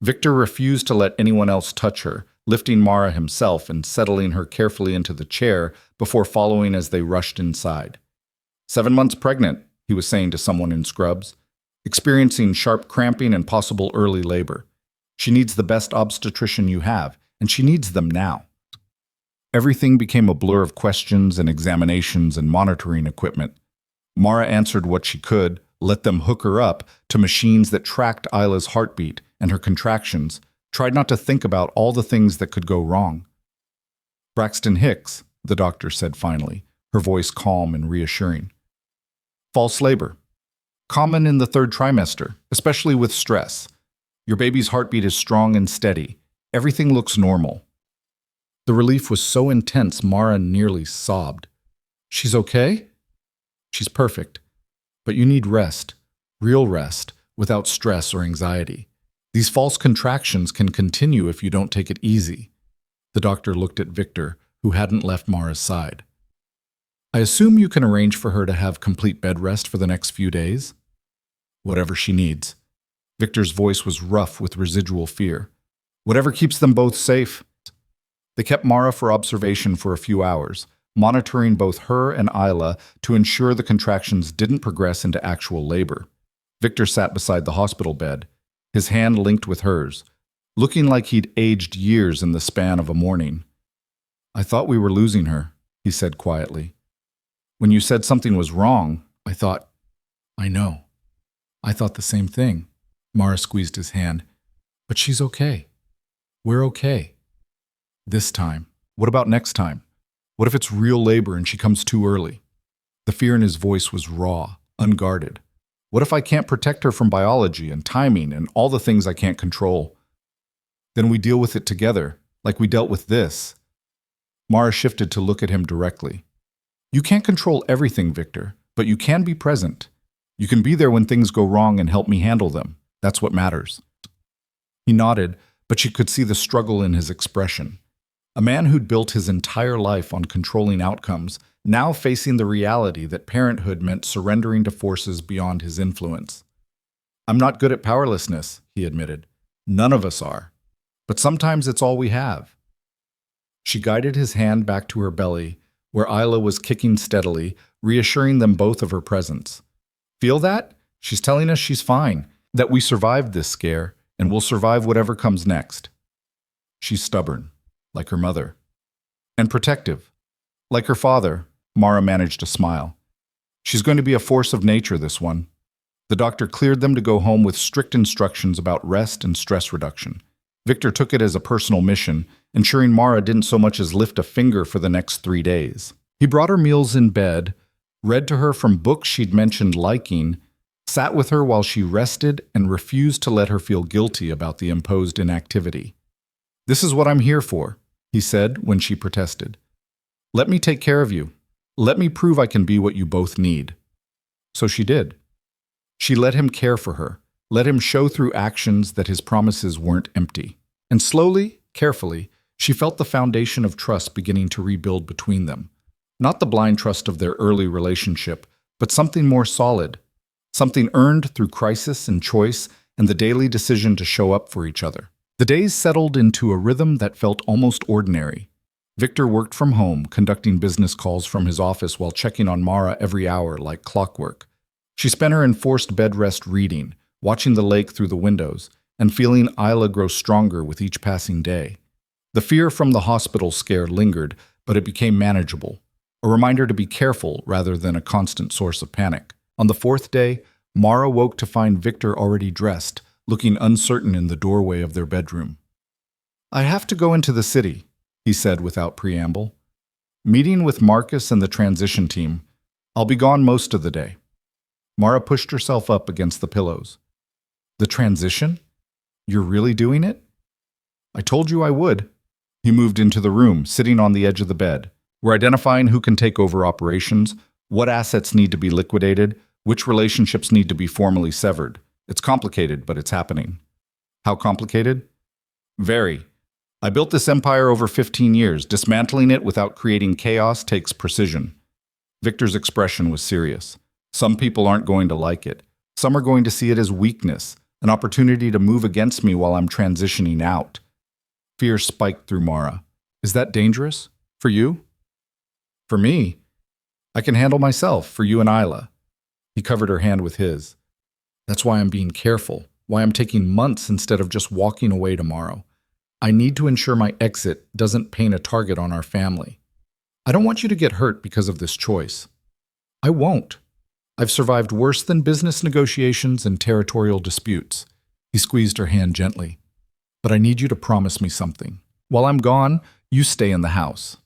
Victor refused to let anyone else touch her, lifting Mara himself and settling her carefully into the chair before following as they rushed inside. 7 months pregnant, he was saying to someone in scrubs, experiencing sharp cramping and possible early labor. She needs the best obstetrician you have, and she needs them now. Everything became a blur of questions and examinations and monitoring equipment. Mara answered what she could, let them hook her up to machines that tracked Isla's heartbeat and her contractions, tried not to think about all the things that could go wrong. "Braxton Hicks," the doctor said finally, her voice calm and reassuring. "False labor. Common in the 3rd trimester, especially with stress. Your baby's heartbeat is strong and steady. Everything looks normal." The relief was so intense Mara nearly sobbed. "She's okay?" "She's perfect. But you need rest, real rest, without stress or anxiety. These false contractions can continue if you don't take it easy." The doctor looked at Victor, who hadn't left Mara's side. "I assume you can arrange for her to have complete bed rest for the next few days?" "Whatever she needs." Victor's voice was rough with residual fear. "Whatever keeps them both safe." They kept Mara for observation for a few hours, monitoring both her and Isla to ensure the contractions didn't progress into actual labor. Victor sat beside the hospital bed, his hand linked with hers, looking like he'd aged years in the span of a morning. "I thought we were losing her," he said quietly. "When you said something was wrong, I thought—" "I know. I thought the same thing." Mara squeezed his hand. "But she's okay." We're okay. This time. What about next time? What if it's real labor and she comes too early? The fear in his voice was raw, unguarded. What if I can't protect her from biology and timing and all the things I can't control? Then we deal with it together, like we dealt with this. Mara shifted to look at him directly. You can't control everything, Victor, but you can be present. You can be there when things go wrong and help me handle them. That's what matters. He nodded, but she could see the struggle in his expression. A man who'd built his entire life on controlling outcomes, now facing the reality that parenthood meant surrendering to forces beyond his influence. I'm not good at powerlessness, he admitted. None of us are. But sometimes it's all we have. She guided his hand back to her belly, where Isla was kicking steadily, reassuring them both of her presence. Feel that? She's telling us she's fine, that we survived this scare, and we'll survive whatever comes next. She's stubborn, like her mother. And protective. Like her father, Mara managed to smile. She's going to be a force of nature, this one. The doctor cleared them to go home with strict instructions about rest and stress reduction. Victor took it as a personal mission, ensuring Mara didn't so much as lift a finger for the next 3 days. He brought her meals in bed, read to her from books she'd mentioned liking, sat with her while she rested, and refused to let her feel guilty about the imposed inactivity. This is what I'm here for, he said when she protested. Let me take care of you. Let me prove I can be what you both need. So she did. She let him care for her, let him show through actions that his promises weren't empty. And slowly, carefully, she felt the foundation of trust beginning to rebuild between them. Not the blind trust of their early relationship, but something more solid, something earned through crisis and choice and the daily decision to show up for each other. The days settled into a rhythm that felt almost ordinary. Victor worked from home, conducting business calls from his office while checking on Mara every hour like clockwork. She spent her enforced bed rest reading, watching the lake through the windows, and feeling Isla grow stronger with each passing day. The fear from the hospital scare lingered, but it became manageable, a reminder to be careful rather than a constant source of panic. On the 4th day, Mara woke to find Victor already dressed, looking uncertain in the doorway of their bedroom. I have to go into the city, he said without preamble. Meeting with Marcus and the transition team. I'll be gone most of the day. Mara pushed herself up against the pillows. The transition? You're really doing it? I told you I would. He moved into the room, sitting on the edge of the bed. We're identifying who can take over operations, what assets need to be liquidated, which relationships need to be formally severed. It's complicated, but it's happening. How complicated? Very. I built this empire over 15 years. Dismantling it without creating chaos takes precision. Victor's expression was serious. Some people aren't going to like it. Some are going to see it as weakness, an opportunity to move against me while I'm transitioning out. Fear spiked through Mara. Is that dangerous? For you? For me? I can handle myself, for you and Isla. He covered her hand with his. That's why I'm being careful, why I'm taking months instead of just walking away tomorrow. I need to ensure my exit doesn't paint a target on our family. I don't want you to get hurt because of this choice. I won't. I've survived worse than business negotiations and territorial disputes. He squeezed her hand gently. But I need you to promise me something. While I'm gone, you stay in the house.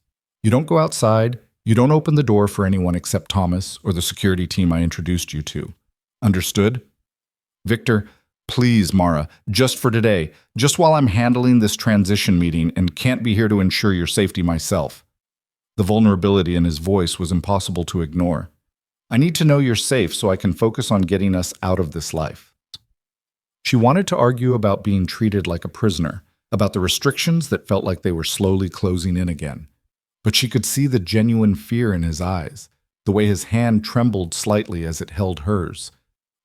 You don't go outside. You don't open the door for anyone except Thomas or the security team I introduced you to. Understood? Victor, please, Mara, just for today, just while I'm handling this transition meeting and can't be here to ensure your safety myself. The vulnerability in his voice was impossible to ignore. I need to know you're safe so I can focus on getting us out of this life. She wanted to argue about being treated like a prisoner, about the restrictions that felt like they were slowly closing in again. But she could see the genuine fear in his eyes, the way his hand trembled slightly as it held hers.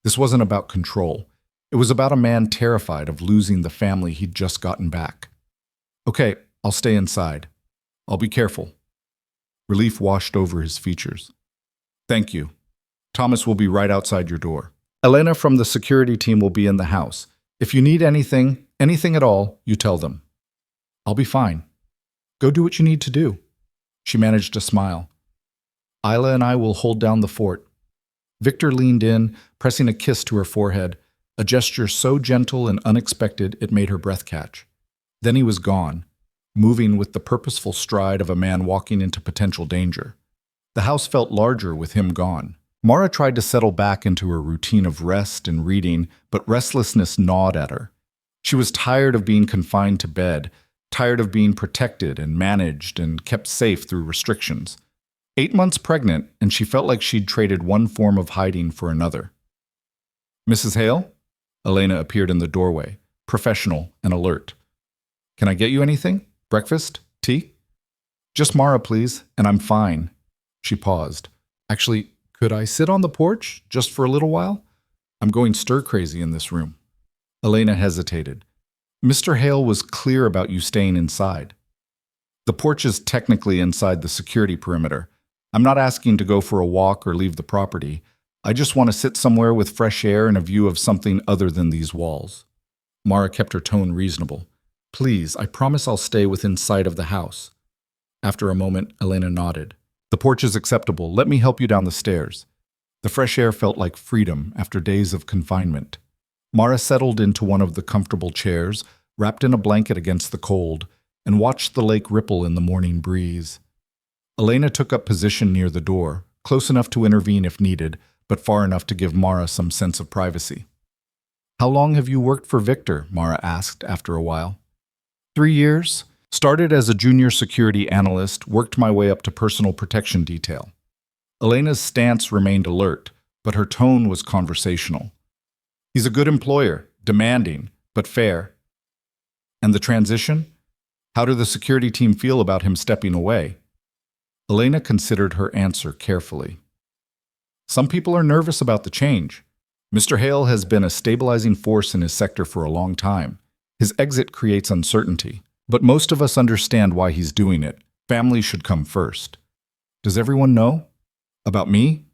This wasn't about control. It was about a man terrified of losing the family he'd just gotten back. Okay, I'll stay inside. I'll be careful. Relief washed over his features. Thank you. Thomas will be right outside your door. Elena from the security team will be in the house. If you need anything at all, you tell them. I'll be fine. Go do what you need to do. She managed to smile. Isla and I will hold down the fort. Victor leaned in, pressing a kiss to her forehead, a gesture so gentle and unexpected it made her breath catch. Then he was gone, moving with the purposeful stride of a man walking into potential danger. The house felt larger with him gone. Mara tried to settle back into her routine of rest and reading, but restlessness gnawed at her. She was tired of being confined to bed, tired of being protected and managed and kept safe through restrictions. 8 months pregnant, and she felt like she'd traded one form of hiding for another. "Mrs. Hale?" Elena appeared in the doorway, professional and alert. "Can I get you anything? Breakfast? Tea?" "Just Mara, please, and I'm fine." She paused. "Actually, could I sit on the porch just for a little while? I'm going stir-crazy in this room." Elena hesitated. "Mr. Hale was clear about you staying inside." "The porch is technically inside the security perimeter. I'm not asking to go for a walk or leave the property. I just want to sit somewhere with fresh air and a view of something other than these walls." Mara kept her tone reasonable. "Please, I promise I'll stay within sight of the house." After a moment, Elena nodded. "The porch is acceptable. Let me help you down the stairs." The fresh air felt like freedom after days of confinement. Mara settled into one of the comfortable chairs, wrapped in a blanket against the cold, and watched the lake ripple in the morning breeze. Elena took up position near the door, close enough to intervene if needed, but far enough to give Mara some sense of privacy. "How long have you worked for Victor?" Mara asked after a while. 3 years. Started as a junior security analyst, worked my way up to personal protection detail." Elena's stance remained alert, but her tone was conversational. "He's a good employer, demanding, but fair." "And the transition? How did the security team feel about him stepping away?" Elena considered her answer carefully. "Some people are nervous about the change. Mr. Hale has been a stabilizing force in his sector for a long time. His exit creates uncertainty, but most of us understand why he's doing it. Family should come first." "Does everyone know? About me?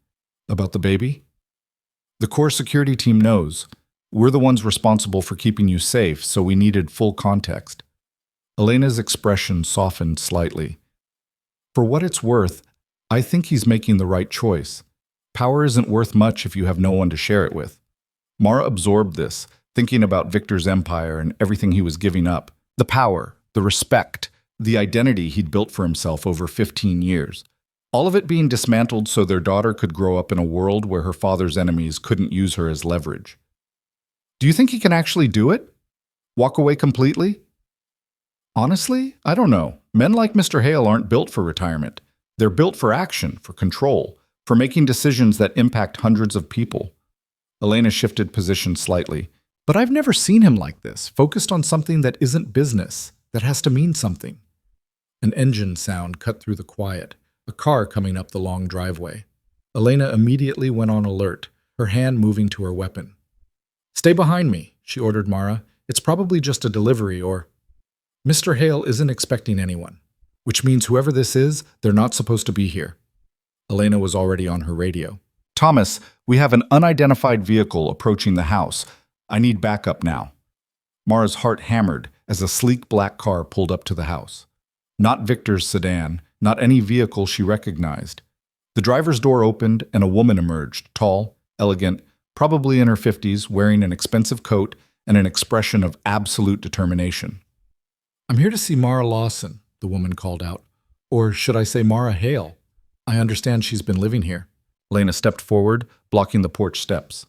About the baby?" "The core security team knows. We're the ones responsible for keeping you safe, so we needed full context." Elena's expression softened slightly. "For what it's worth, I think he's making the right choice. Power isn't worth much if you have no one to share it with." Mara absorbed this, thinking about Victor's empire and everything he was giving up. The power, the respect, the identity he'd built for himself over 15 years. All of it being dismantled so their daughter could grow up in a world where her father's enemies couldn't use her as leverage. "Do you think he can actually do it? Walk away completely?" "Honestly, I don't know. Men like Mr. Hale aren't built for retirement. They're built for action, for control, for making decisions that impact hundreds of people." Elena shifted position slightly. "But I've never seen him like this, focused on something that isn't business, that has to mean something." An engine sound cut through the quiet, a car coming up the long driveway. Elena immediately went on alert, her hand moving to her weapon. "Stay behind me," she ordered Mara. "It's probably just a delivery or—" "Mr. Hale isn't expecting anyone, which means whoever this is, they're not supposed to be here." Elena was already on her radio. "Thomas, we have an unidentified vehicle approaching the house. I need backup now." Mara's heart hammered as a sleek black car pulled up to the house. Not Victor's sedan, not any vehicle she recognized. The driver's door opened and a woman emerged, tall, elegant, probably in her 50s, wearing an expensive coat and an expression of absolute determination. "I'm here to see Mara Lawson," the woman called out. "Or should I say Mara Hale? I understand she's been living here." Elena stepped forward, blocking the porch steps.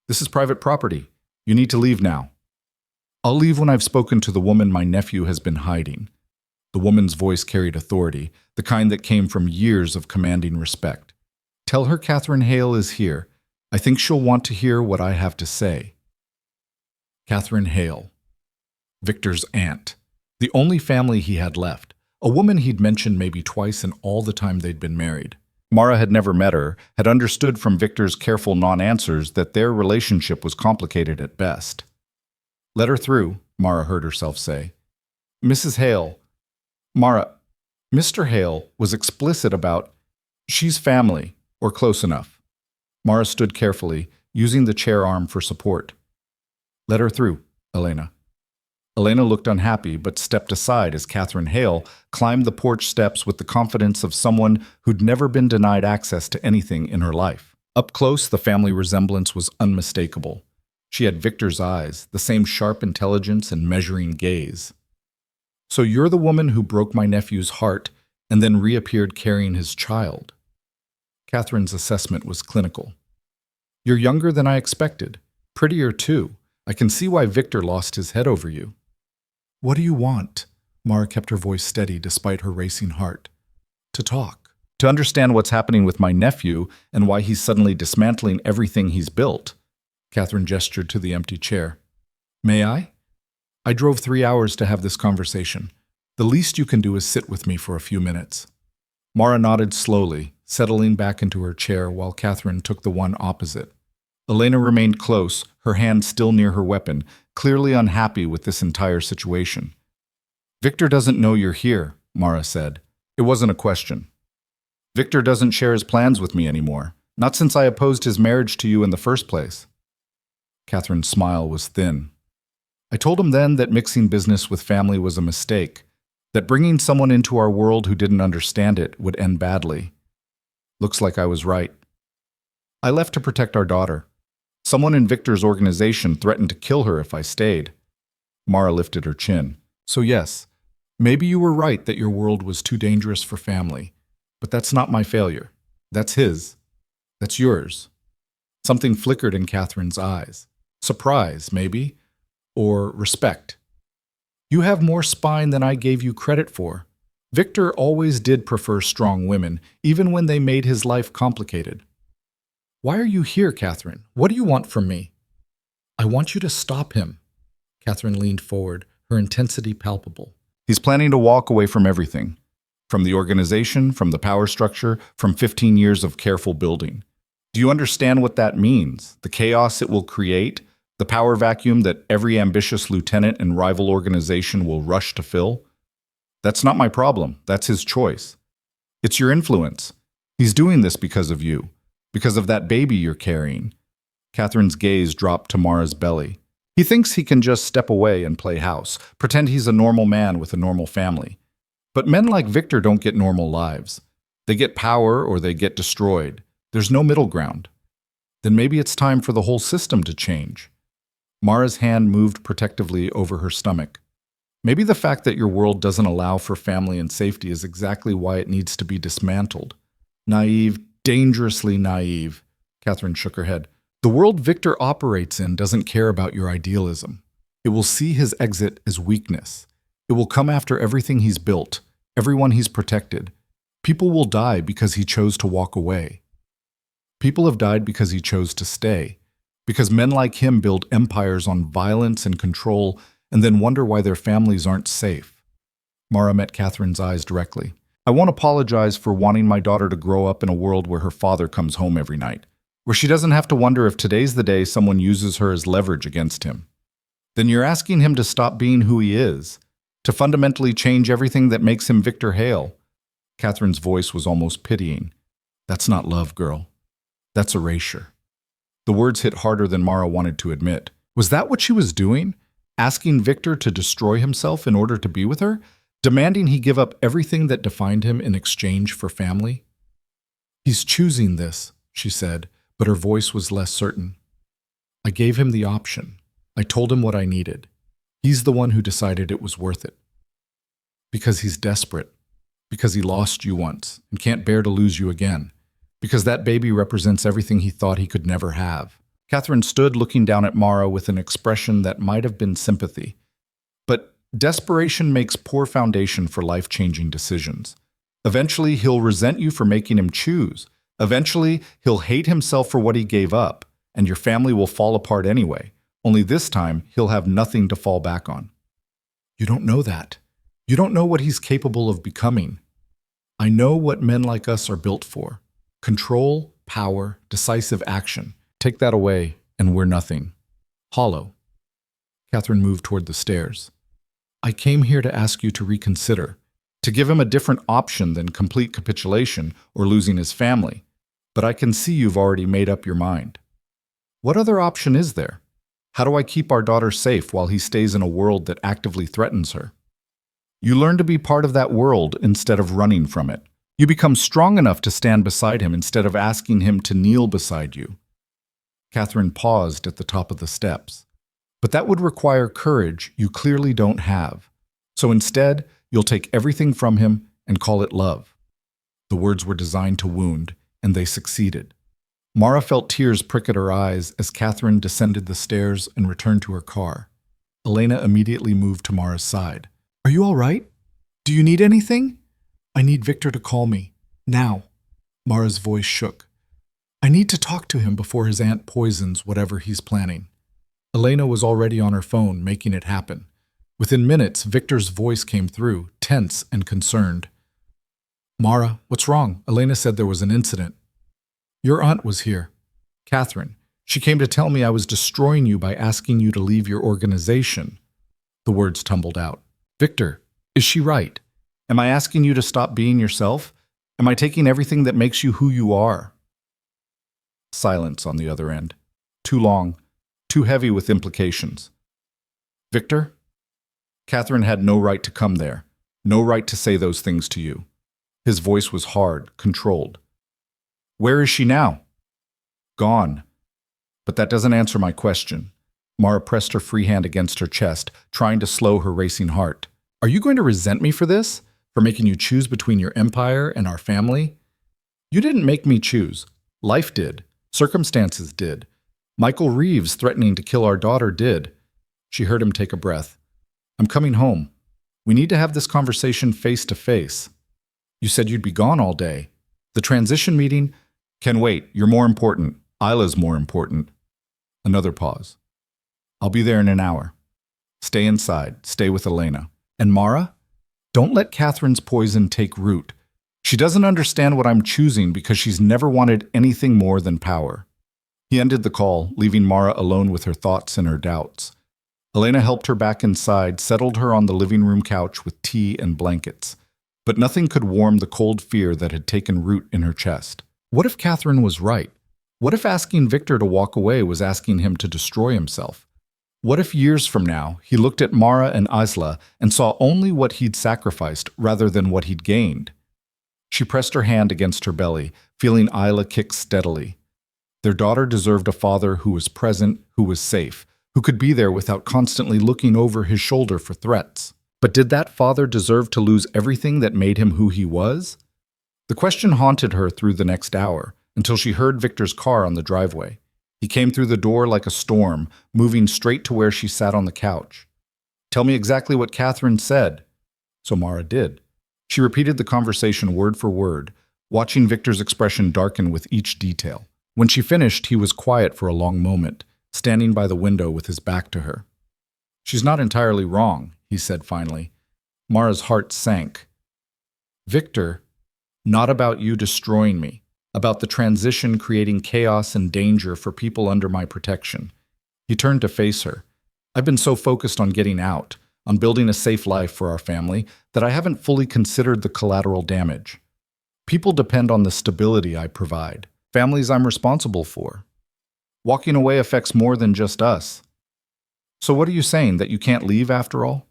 "This is private property. You need to leave now." "I'll leave when I've spoken to the woman my nephew has been hiding." The woman's voice carried authority, the kind that came from years of commanding respect. "Tell her Catherine Hale is here. I think she'll want to hear what I have to say." Catherine Hale. Victor's aunt. The only family he had left. A woman he'd mentioned maybe twice in all the time they'd been married. Mara had never met her, had understood from Victor's careful non-answers that their relationship was complicated at best. "Let her through," Mara heard herself say. "Mrs. Hale." Mara, Mr. Hale was explicit about, "She's family, or close enough." Mara stood carefully, using the chair arm for support. "Let her through, Elena." Elena looked unhappy, but stepped aside as Catherine Hale climbed the porch steps with the confidence of someone who'd never been denied access to anything in her life. Up close, the family resemblance was unmistakable. She had Victor's eyes, the same sharp intelligence and measuring gaze. So you're the woman who broke my nephew's heart and then reappeared carrying his child. Catherine's assessment was clinical. You're younger than I expected. Prettier, too. I can see why Victor lost his head over you. What do you want? Mara kept her voice steady despite her racing heart. To talk. To understand what's happening with my nephew and why he's suddenly dismantling everything he's built. Catherine gestured to the empty chair. May I? I drove 3 hours to have this conversation. The least you can do is sit with me for a few minutes. Mara nodded slowly, settling back into her chair while Catherine took the one opposite. Elena remained close, her hand still near her weapon, clearly unhappy with this entire situation. Victor doesn't know you're here, Mara said. It wasn't a question. Victor doesn't share his plans with me anymore, not since I opposed his marriage to you in the first place. Catherine's smile was thin. I told him then that mixing business with family was a mistake, that bringing someone into our world who didn't understand it would end badly. Looks like I was right. I left to protect our daughter. Someone in Victor's organization threatened to kill her if I stayed. Mara lifted her chin. So yes, maybe you were right that your world was too dangerous for family, but that's not my failure. That's his. That's yours. Something flickered in Catherine's eyes. Surprise, maybe, or respect. You have more spine than I gave you credit for. Victor always did prefer strong women, even when they made his life complicated. Why are you here, Catherine? What do you want from me? I want you to stop him. Catherine leaned forward, her intensity palpable. He's planning to walk away from everything. From the organization, from the power structure, from 15 years of careful building. Do you understand what that means? The chaos it will create? The power vacuum that every ambitious lieutenant and rival organization will rush to fill? That's not my problem. That's his choice. It's your influence. He's doing this because of you, because of that baby you're carrying. Catherine's gaze dropped to Mara's belly. He thinks he can just step away and play house, pretend he's a normal man with a normal family. But men like Victor don't get normal lives. They get power or they get destroyed. There's no middle ground. Then maybe it's time for the whole system to change. Mara's hand moved protectively over her stomach. Maybe the fact that your world doesn't allow for family and safety is exactly why it needs to be dismantled. Naive, dangerously naive. Catherine shook her head. The world Victor operates in doesn't care about your idealism. It will see his exit as weakness. It will come after everything he's built, everyone he's protected. People will die because he chose to walk away. People have died because he chose to stay. Because men like him build empires on violence and control and then wonder why their families aren't safe. Mara met Catherine's eyes directly. I won't apologize for wanting my daughter to grow up in a world where her father comes home every night, where she doesn't have to wonder if today's the day someone uses her as leverage against him. Then you're asking him to stop being who he is, to fundamentally change everything that makes him Victor Hale. Catherine's voice was almost pitying. That's not love, girl. That's erasure. The words hit harder than Mara wanted to admit. Was that what she was doing? Asking Victor to destroy himself in order to be with her? Demanding he give up everything that defined him in exchange for family? He's choosing this, she said, but her voice was less certain. I gave him the option. I told him what I needed. He's the one who decided it was worth it. Because he's desperate. Because he lost you once and can't bear to lose you again. Because that baby represents everything he thought he could never have. Catherine stood looking down at Mara with an expression that might have been sympathy. But desperation makes poor foundation for life-changing decisions. Eventually, he'll resent you for making him choose. Eventually, he'll hate himself for what he gave up, and your family will fall apart anyway. Only this time, he'll have nothing to fall back on. You don't know that. You don't know what he's capable of becoming. I know what men like us are built for. Control, power, decisive action. Take that away, and we're nothing. Hollow. Catherine moved toward the stairs. I came here to ask you to reconsider, to give him a different option than complete capitulation or losing his family. But I can see you've already made up your mind. What other option is there? How do I keep our daughter safe while he stays in a world that actively threatens her? You learn to be part of that world instead of running from it. You become strong enough to stand beside him instead of asking him to kneel beside you. Catherine paused at the top of the steps. But that would require courage you clearly don't have. So instead, you'll take everything from him and call it love. The words were designed to wound, and they succeeded. Mara felt tears prick at her eyes as Catherine descended the stairs and returned to her car. Elena immediately moved to Mara's side. "Are you all right? Do you need anything?" "I need Victor to call me. Now." Mara's voice shook. "I need to talk to him before his aunt poisons whatever he's planning." Elena was already on her phone, making it happen. Within minutes, Victor's voice came through, tense and concerned. "Mara, what's wrong? Elena said there was an incident." "Your aunt was here. Catherine. She came to tell me I was destroying you by asking you to leave your organization." The words tumbled out. "Victor, is she right? Am I asking you to stop being yourself? Am I taking everything that makes you who you are?" Silence on the other end. Too long, too heavy with implications. "Victor?" Catherine had no right to come there, no right to say those things to you. His voice was hard, controlled. "Where is she now?" "Gone." "But that doesn't answer my question." Mara pressed her free hand against her chest, trying to slow her racing heart. "Are you going to resent me for this? For making you choose between your empire and our family?" "You didn't make me choose. Life did. Circumstances did. Michael Reeves threatening to kill our daughter did." She heard him take a breath. "I'm coming home. We need to have this conversation face to face." "You said you'd be gone all day." "The transition meeting can wait. You're more important. Isla's more important." Another pause. "I'll be there in an hour. Stay inside. Stay with Elena. And Mara, don't let Catherine's poison take root. She doesn't understand what I'm choosing because she's never wanted anything more than power." He ended the call, leaving Mara alone with her thoughts and her doubts. Elena helped her back inside, settled her on the living room couch with tea and blankets. But nothing could warm the cold fear that had taken root in her chest. What if Catherine was right? What if asking Victor to walk away was asking him to destroy himself? What if years from now, he looked at Mara and Isla and saw only what he'd sacrificed rather than what he'd gained? She pressed her hand against her belly, feeling Isla kick steadily. Their daughter deserved a father who was present, who was safe, who could be there without constantly looking over his shoulder for threats. But did that father deserve to lose everything that made him who he was? The question haunted her through the next hour, until she heard Victor's car on the driveway. He came through the door like a storm, moving straight to where she sat on the couch. "Tell me exactly what Catherine said." So Mara did. She repeated the conversation word for word, watching Victor's expression darken with each detail. When she finished, he was quiet for a long moment, standing by the window with his back to her. "She's not entirely wrong," he said finally. Mara's heart sank. "Victor, not about you destroying me, about the transition creating chaos and danger for people under my protection." He turned to face her. "I've been so focused on getting out, on building a safe life for our family, that I haven't fully considered the collateral damage. People depend on the stability I provide, families I'm responsible for. Walking away affects more than just us. So what are you saying, that you can't leave after all?"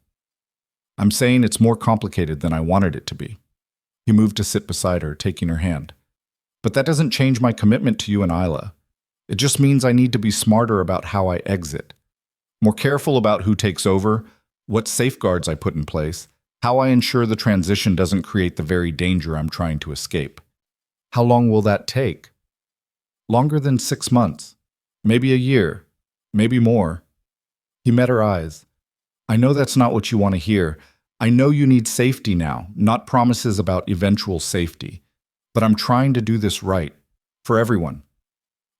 "I'm saying it's more complicated than I wanted it to be." He moved to sit beside her, taking her hand. "But that doesn't change my commitment to you and Isla. It just means I need to be smarter about how I exit. More careful about who takes over, what safeguards I put in place, how I ensure the transition doesn't create the very danger I'm trying to escape." "How long will that take?" "Longer than 6 months. Maybe a year. Maybe more." He met her eyes. "I know that's not what you want to hear. I know you need safety now, not promises about eventual safety. But I'm trying to do this right. For everyone."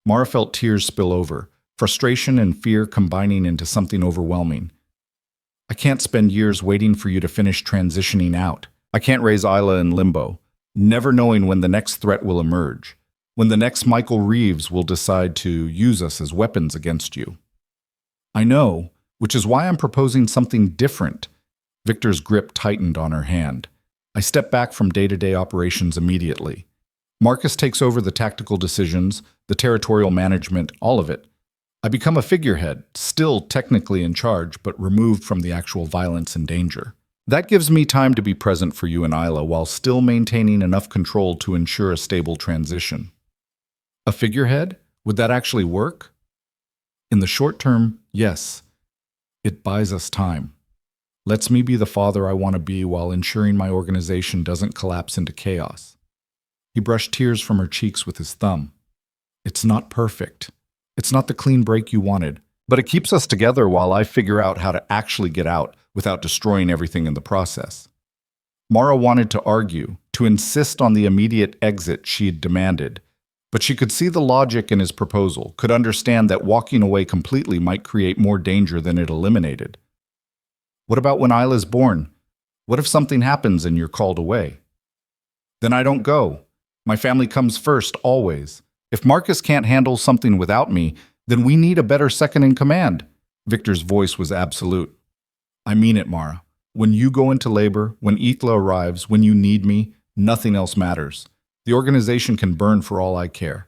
Mara felt tears spill over, frustration and fear combining into something overwhelming. "I can't spend years waiting for you to finish transitioning out. I can't raise Isla in limbo, never knowing when the next threat will emerge, when the next Michael Reeves will decide to use us as weapons against you." "I know, which is why I'm proposing something different." Victor's grip tightened on her hand. "I step back from day-to-day operations immediately. Marcus takes over the tactical decisions, the territorial management, all of it. I become a figurehead, still technically in charge, but removed from the actual violence and danger. That gives me time to be present for you and Isla while still maintaining enough control to ensure a stable transition." "A figurehead? Would that actually work?" "In the short term, yes. It buys us time." Lets me be the father I want to be while ensuring my organization doesn't collapse into chaos. He brushed tears from her cheeks with his thumb. It's not perfect. It's not the clean break you wanted, but it keeps us together while I figure out how to actually get out without destroying everything in the process. Mara wanted to argue, to insist on the immediate exit she had demanded, but she could see the logic in his proposal, could understand that walking away completely might create more danger than it eliminated. What about when Isla's born? What if something happens and you're called away? Then I don't go. My family comes first, always. If Marcus can't handle something without me, then we need a better second in command. Victor's voice was absolute. I mean it, Mara. When you go into labor, when Ethla arrives, when you need me, nothing else matters. The organization can burn for all I care.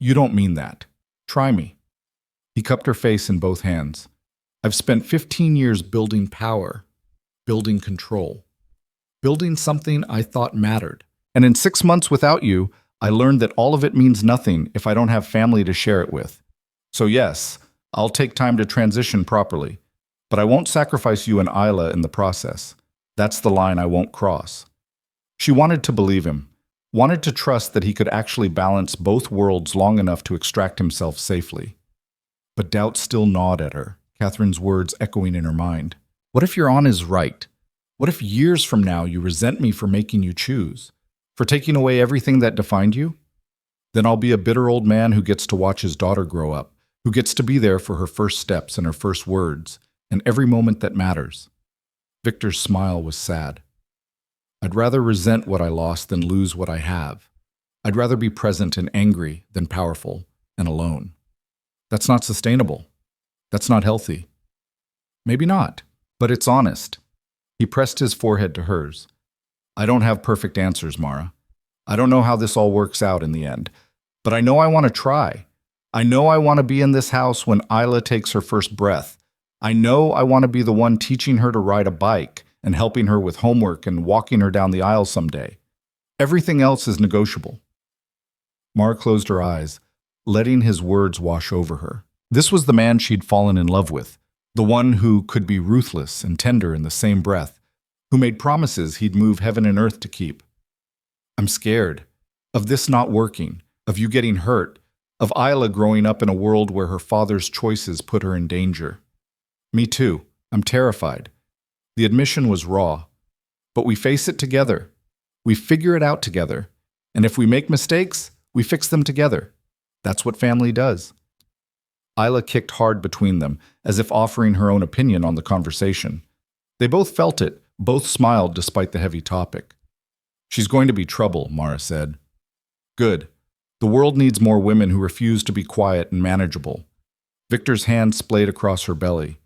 You don't mean that. Try me. He cupped her face in both hands. I've spent 15 years building power, building control, building something I thought mattered. And in 6 months without you, I learned that all of it means nothing if I don't have family to share it with. So yes, I'll take time to transition properly, but I won't sacrifice you and Isla in the process. That's the line I won't cross. She wanted to believe him, wanted to trust that he could actually balance both worlds long enough to extract himself safely. But doubt still gnawed at her, Catherine's words echoing in her mind. What if Your is right? What if years from now you resent me for making you choose? For taking away everything that defined you? Then I'll be a bitter old man who gets to watch his daughter grow up, who gets to be there for her first steps and her first words, and every moment that matters. Victor's smile was sad. I'd rather resent what I lost than lose what I have. I'd rather be present and angry than powerful and alone. That's not sustainable. That's not healthy. Maybe not, but it's honest. He pressed his forehead to hers. I don't have perfect answers, Mara. I don't know how this all works out in the end, but I know I want to try. I know I want to be in this house when Isla takes her first breath. I know I want to be the one teaching her to ride a bike and helping her with homework and walking her down the aisle someday. Everything else is negotiable. Mara closed her eyes, letting his words wash over her. This was the man she'd fallen in love with, the one who could be ruthless and tender in the same breath, who made promises he'd move heaven and earth to keep. I'm scared of this not working, of you getting hurt, of Isla growing up in a world where her father's choices put her in danger. Me too. I'm terrified. The admission was raw. But we face it together. We figure it out together. And if we make mistakes, we fix them together. That's what family does. Isla kicked hard between them, as if offering her own opinion on the conversation. They both felt it, both smiled despite the heavy topic. She's going to be trouble, Mara said. Good. The world needs more women who refuse to be quiet and manageable. Victor's hand splayed across her belly.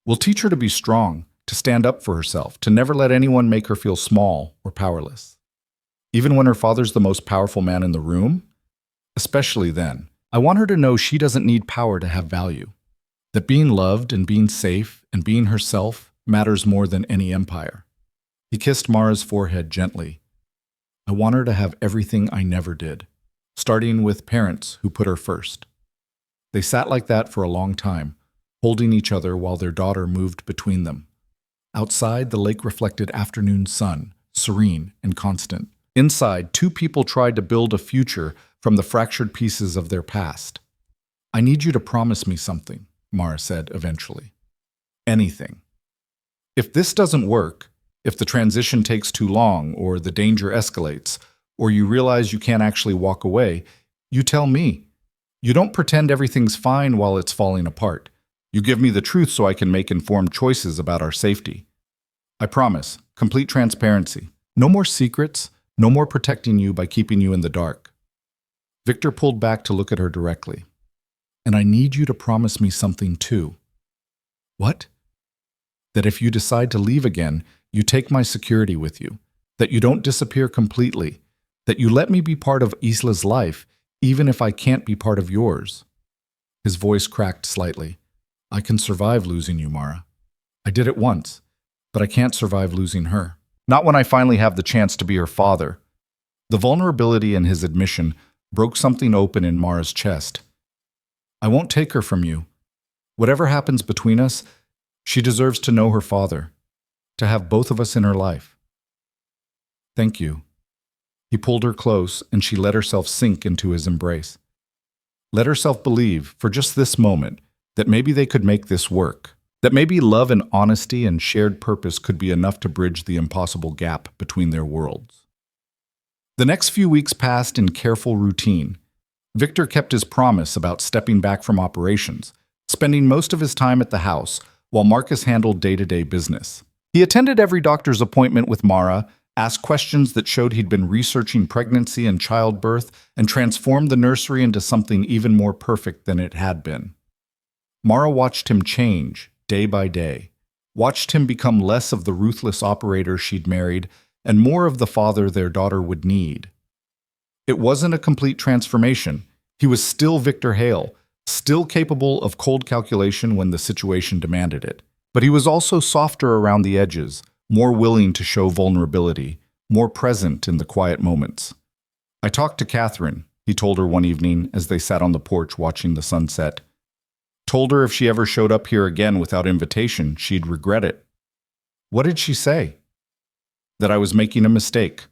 We'll teach her to be strong, to stand up for herself, to never let anyone make her feel small or powerless. Even when her father's the most powerful man in the room? Especially then. I want her to know she doesn't need power to have value. That being loved and being safe and being herself matters more than any empire. He kissed Mara's forehead gently. I want her to have everything I never did, starting with parents who put her first. They sat like that for a long time, holding each other while their daughter moved between them. Outside, the lake reflected afternoon sun, serene and constant. Inside, two people tried to build a future from the fractured pieces of their past. I need you to promise me something, Mara said eventually. Anything. If this doesn't work, if the transition takes too long, or the danger escalates, or you realize you can't actually walk away, you tell me. You don't pretend everything's fine while it's falling apart. You give me the truth so I can make informed choices about our safety. I promise, complete transparency. No more secrets, no more protecting you by keeping you in the dark. Victor pulled back to look at her directly. And I need you to promise me something too. What? That if you decide to leave again, you take my security with you, that you don't disappear completely, that you let me be part of Isla's life, even if I can't be part of yours. His voice cracked slightly. I can survive losing you, Mara. I did it once, but I can't survive losing her. Not when I finally have the chance to be her father. The vulnerability in his admission broke something open in Mara's chest. I won't take her from you. Whatever happens between us, she deserves to know her father. to have both of us in her life. Thank you. He pulled her close, and she let herself sink into his embrace. Let herself believe, for just this moment, that maybe they could make this work. That maybe love and honesty and shared purpose could be enough to bridge the impossible gap between their worlds. The next few weeks passed in careful routine. Victor kept his promise about stepping back from operations, spending most of his time at the house, while Marcus handled day-to-day business. He attended every doctor's appointment with Mara, asked questions that showed he'd been researching pregnancy and childbirth, and transformed the nursery into something even more perfect than it had been. Mara watched him change, day by day, watched him become less of the ruthless operator she'd married and more of the father their daughter would need. It wasn't a complete transformation. He was still Victor Hale, still capable of cold calculation when the situation demanded it. But he was also softer around the edges, more willing to show vulnerability, more present in the quiet moments. I talked to Catherine, he told her one evening as they sat on the porch watching the sunset. Told her if she ever showed up here again without invitation, she'd regret it. What did she say? That I was making a mistake,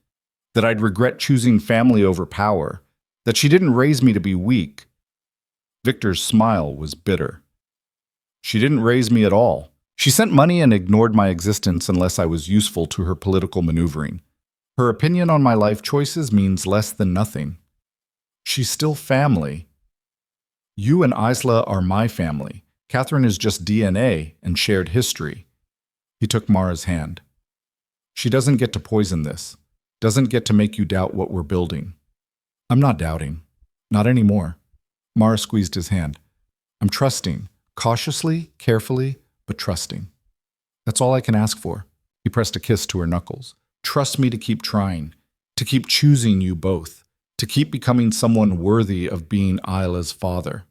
that I'd regret choosing family over power, that she didn't raise me to be weak. Victor's smile was bitter. She didn't raise me at all. She sent money and ignored my existence unless I was useful to her political maneuvering. Her opinion on my life choices means less than nothing. She's still family. You and Isla are my family. Catherine is just DNA and shared history. He took Mara's hand. She doesn't get to poison this, doesn't get to make you doubt what we're building. I'm not doubting. Not anymore. Mara squeezed his hand. I'm trusting, cautiously, carefully, but trusting. That's all I can ask for. He pressed a kiss to her knuckles. Trust me to keep trying, to keep choosing you both, to keep becoming someone worthy of being Isla's father.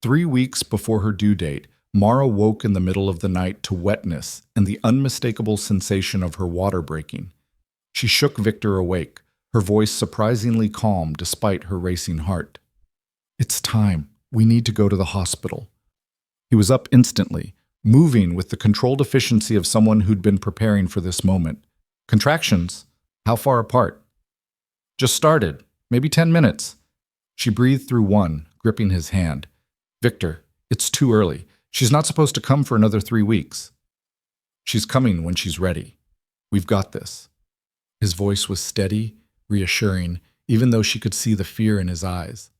3 weeks before her due date, Mara woke in the middle of the night to wetness and the unmistakable sensation of her water breaking. She shook Victor awake, her voice surprisingly calm despite her racing heart. It's time. We need to go to the hospital. He was up instantly, moving with the controlled efficiency of someone who'd been preparing for this moment. Contractions? How far apart? Just started. Maybe 10 minutes. She breathed through one, gripping his hand. Victor, it's too early. She's not supposed to come for another 3 weeks. She's coming when she's ready. We've got this. His voice was steady, reassuring, even though she could see the fear in his eyes.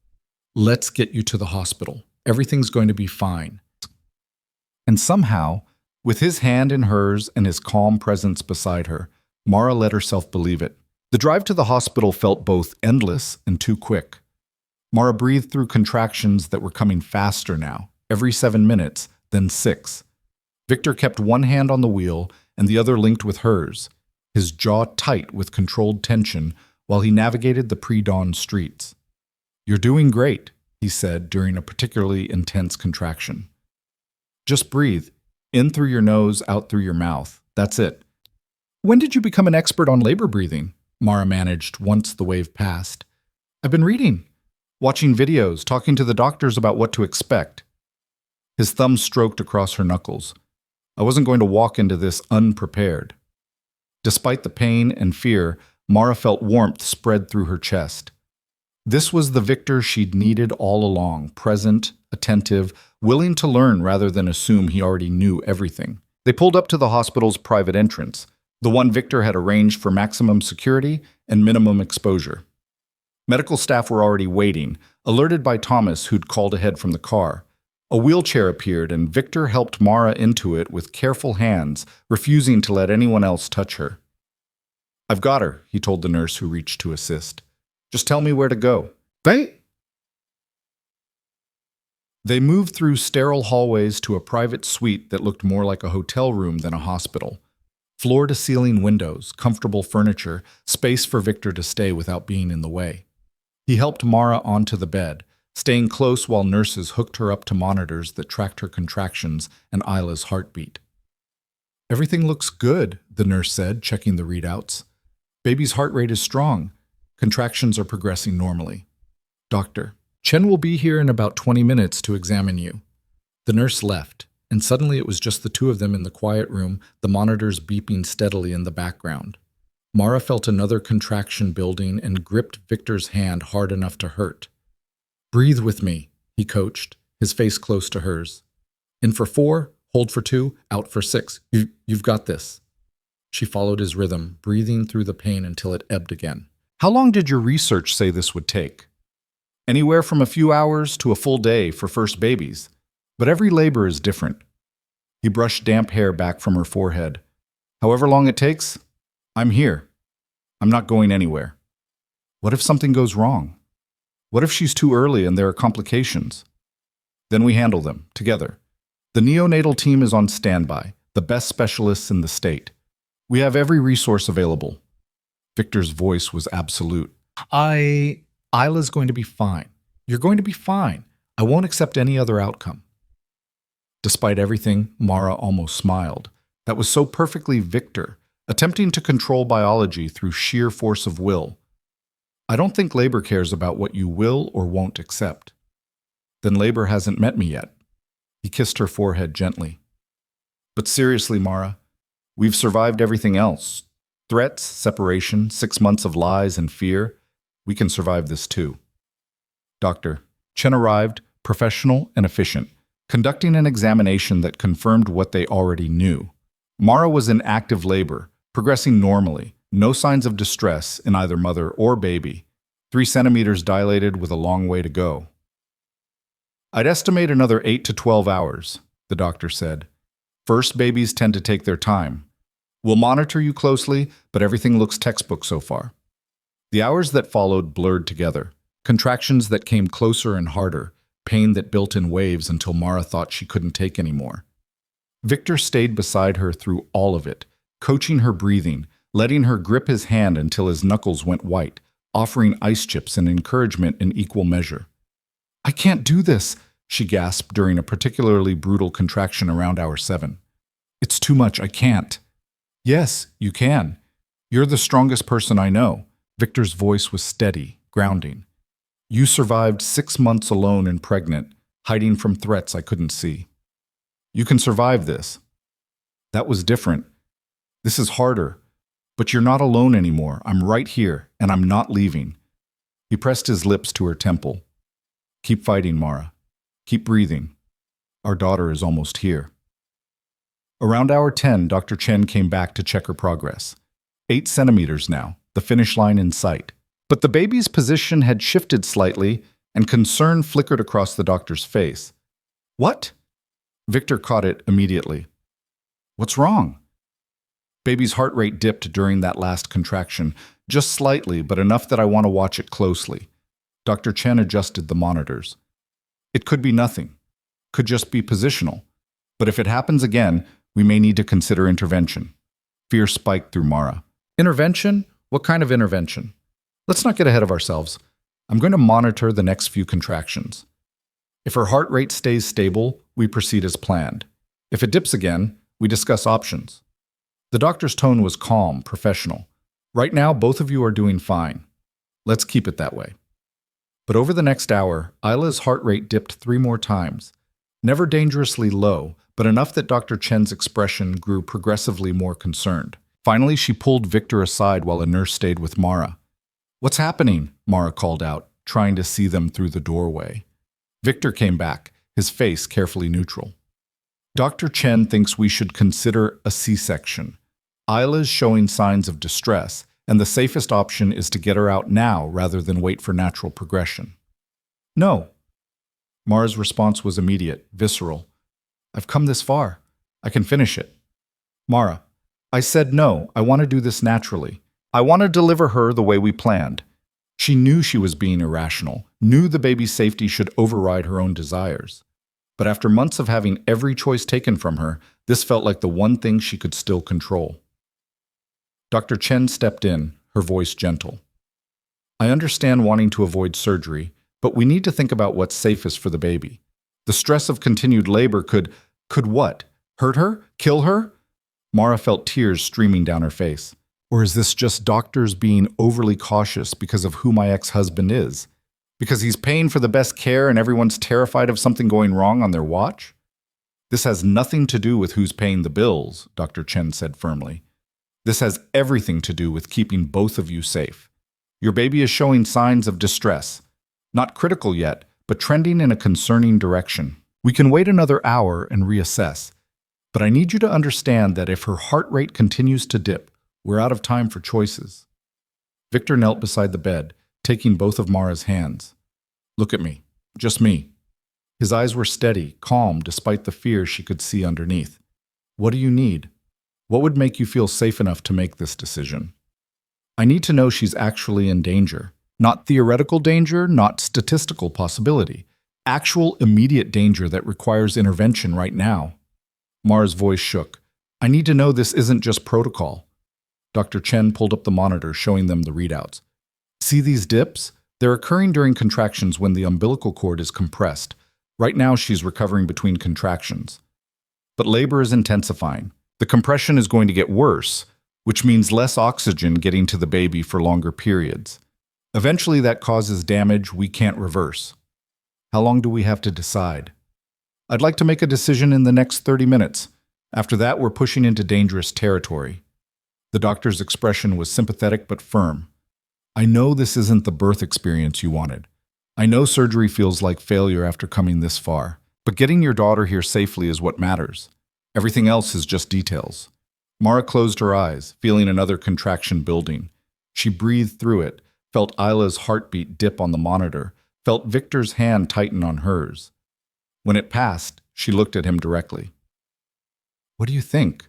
Let's get you to the hospital. Everything's going to be fine. And somehow, with his hand in hers and his calm presence beside her, Mara let herself believe it. The drive to the hospital felt both endless and too quick. Mara breathed through contractions that were coming faster now, every 7 minutes, then 6. Victor kept one hand on the wheel and the other linked with hers, his jaw tight with controlled tension while he navigated the pre-dawn streets. You're doing great, he said during a particularly intense contraction. Just breathe, in through your nose, out through your mouth. That's it. When did you become an expert on labor breathing? Mara managed once the wave passed. I've been reading, watching videos, talking to the doctors about what to expect. His thumb stroked across her knuckles. I wasn't going to walk into this unprepared. Despite the pain and fear, Mara felt warmth spread through her chest. This was the Victor she'd needed all along, present, attentive, willing to learn rather than assume he already knew everything. They pulled up to the hospital's private entrance, the one Victor had arranged for maximum security and minimum exposure. Medical staff were already waiting, alerted by Thomas, who'd called ahead from the car. A wheelchair appeared, and Victor helped Mara into it with careful hands, refusing to let anyone else touch her. I've got her, he told the nurse who reached to assist. Just tell me where to go. They moved through sterile hallways to a private suite that looked more like a hotel room than a hospital. Floor-to-ceiling windows, comfortable furniture, space for Victor to stay without being in the way. He helped Mara onto the bed, staying close while nurses hooked her up to monitors that tracked her contractions and Isla's heartbeat. Everything looks good, the nurse said, checking the readouts. Baby's heart rate is strong. Contractions are progressing normally. Doctor, Chen will be here in about 20 minutes to examine you. The nurse left, and suddenly it was just the two of them in the quiet room, the monitors beeping steadily in the background. Mara felt another contraction building and gripped Victor's hand hard enough to hurt. "Breathe with me," he coached, his face close to hers. "In for 4, hold for 2, out for 6. You've got this." She followed his rhythm, breathing through the pain until it ebbed again. "How long did your research say this would take?" "Anywhere from a few hours to a full day for first babies. But every labor is different." He brushed damp hair back from her forehead. "However long it takes, I'm here. I'm not going anywhere." "What if something goes wrong? What if she's too early and there are complications?" "Then we handle them, together. The neonatal team is on standby, the best specialists in the state. We have every resource available." Victor's voice was absolute. Isla's going to be fine. You're going to be fine. I won't accept any other outcome." Despite everything, Mara almost smiled. That was so perfectly Victor, attempting to control biology through sheer force of will. "I don't think labor cares about what you will or won't accept." "Then labor hasn't met me yet." He kissed her forehead gently. "But seriously, Mara, we've survived everything else. Threats, separation, 6 months of lies and fear. We can survive this too." Dr. Chen arrived, professional and efficient, conducting an examination that confirmed what they already knew. Mara was in active labor, progressing normally, no signs of distress in either mother or baby, 3 centimeters dilated with a long way to go. "I'd estimate another 8 to 12 hours, the doctor said. "First babies tend to take their time. We'll monitor you closely, but everything looks textbook so far." The hours that followed blurred together, contractions that came closer and harder, pain that built in waves until Mara thought she couldn't take anymore. Victor stayed beside her through all of it, coaching her breathing, letting her grip his hand until his knuckles went white, offering ice chips and encouragement in equal measure. "I can't do this," she gasped during a particularly brutal contraction around hour 7. "It's too much, I can't." "Yes, you can. You're the strongest person I know." Victor's voice was steady, grounding. "You survived 6 months alone and pregnant, hiding from threats I couldn't see. You can survive this." "That was different. This is harder. But you're not alone anymore. I'm right here, and I'm not leaving." He pressed his lips to her temple. "Keep fighting, Mara. Keep breathing. Our daughter is almost here." Around hour 10, Dr. Chen came back to check her progress. 8 centimeters now, the finish line in sight. But the baby's position had shifted slightly, and concern flickered across the doctor's face. "What?" Victor caught it immediately. "What's wrong?" Baby's heart rate dipped during that last contraction, just slightly, but enough that I want to watch it closely. Dr. Chen adjusted the monitors. "It could be nothing. Could just be positional. But if it happens again, we may need to consider intervention." Fear spiked through Mara. "Intervention? What kind of intervention? Let's not get ahead of ourselves. I'm going to monitor the next few contractions. If her heart rate stays stable, we proceed as planned. If it dips again, we discuss options." The doctor's tone was calm, professional. "Right now, both of you are doing fine. Let's keep it that way." But over the next hour, Isla's heart rate dipped 3 more times. Never dangerously low, but enough that Dr. Chen's expression grew progressively more concerned. Finally, she pulled Victor aside while a nurse stayed with Mara. "What's happening?" Mara called out, trying to see them through the doorway. Victor came back, his face carefully neutral. "Dr. Chen thinks we should consider a C-section. Isla's showing signs of distress, and the safest option is to get her out now rather than wait for natural progression." "No." Mara's response was immediate, visceral. "I've come this far. I can finish it." "Mara, I said no. I want to do this naturally. I want to deliver her the way we planned." She knew she was being irrational, knew the baby's safety should override her own desires. But after months of having every choice taken from her, this felt like the one thing she could still control. Dr. Chen stepped in, her voice gentle. "I understand wanting to avoid surgery, but we need to think about what's safest for the baby. The stress of continued labor could what? Hurt her? Kill her?" Mara felt tears streaming down her face. "Or is this just doctors being overly cautious because of who my ex-husband is? Because he's paying for the best care and everyone's terrified of something going wrong on their watch?" This has nothing to do with who's paying the bills, Dr. Chen said firmly. This has everything to do with keeping both of you safe. Your baby is showing signs of distress. Not critical yet, but trending in a concerning direction. We can wait another hour and reassess. But I need you to understand that if her heart rate continues to dip, we're out of time for choices. Victor knelt beside the bed, taking both of Mara's hands. Look at me. Just me. His eyes were steady, calm, despite the fear she could see underneath. What do you need? What would make you feel safe enough to make this decision? I need to know she's actually in danger. Not theoretical danger, not statistical possibility. Actual immediate danger that requires intervention right now. Mara's voice shook. I need to know this isn't just protocol. Dr. Chen pulled up the monitor, showing them the readouts. See these dips? They're occurring during contractions when the umbilical cord is compressed. Right now she's recovering between contractions. But labor is intensifying. The compression is going to get worse, which means less oxygen getting to the baby for longer periods. Eventually that causes damage we can't reverse. How long do we have to decide? I'd like to make a decision in the next 30 minutes. After that, we're pushing into dangerous territory. The doctor's expression was sympathetic but firm. I know this isn't the birth experience you wanted. I know surgery feels like failure after coming this far, but getting your daughter here safely is what matters. Everything else is just details. Mara closed her eyes, feeling another contraction building. She breathed through it, felt Isla's heartbeat dip on the monitor, felt Victor's hand tighten on hers. When it passed, she looked at him directly. What do you think?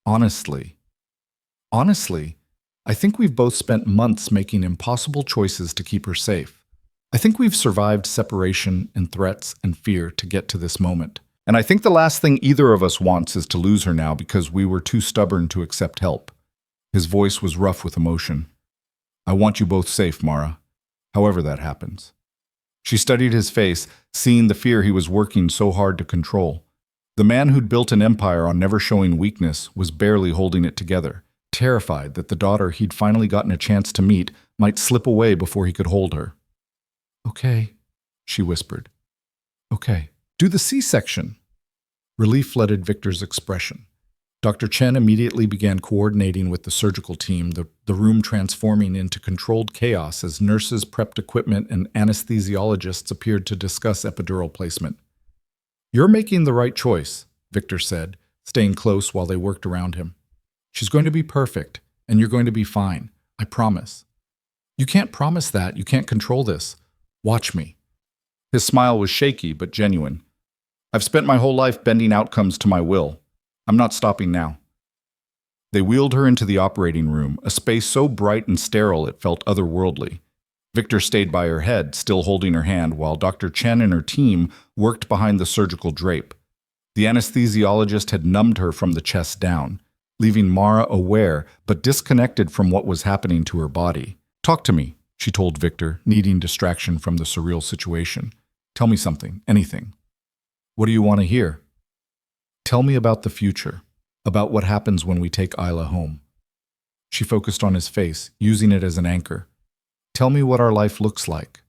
Honestly. Honestly, I think we've both spent months making impossible choices to keep her safe. I think we've survived separation and threats and fear to get to this moment. And I think the last thing either of us wants is to lose her now because we were too stubborn to accept help. His voice was rough with emotion. I want you both safe, Mara, however that happens. She studied his face, seeing the fear he was working so hard to control. The man who'd built an empire on never showing weakness was barely holding it together, terrified that the daughter he'd finally gotten a chance to meet might slip away before he could hold her. Okay, she whispered. Okay, do the C-section. Relief flooded Victor's expression. Dr. Chen immediately began coordinating with the surgical team, the room transforming into controlled chaos as nurses prepped equipment and anesthesiologists appeared to discuss epidural placement. You're making the right choice, Victor said, staying close while they worked around him. She's going to be perfect, and you're going to be fine, I promise. You can't promise that, you can't control this. Watch me. His smile was shaky but genuine. I've spent my whole life bending outcomes to my will. I'm not stopping now. They wheeled her into the operating room, a space so bright and sterile it felt otherworldly. Victor stayed by her head, still holding her hand, while Dr. Chen and her team worked behind the surgical drape. The anesthesiologist had numbed her from the chest down, leaving Mara aware but disconnected from what was happening to her body. Talk to me, she told Victor, needing distraction from the surreal situation. Tell me something, anything. What do you want to hear? Tell me about the future, about what happens when we take Isla home. She focused on his face, using it as an anchor. Tell me what our life looks like.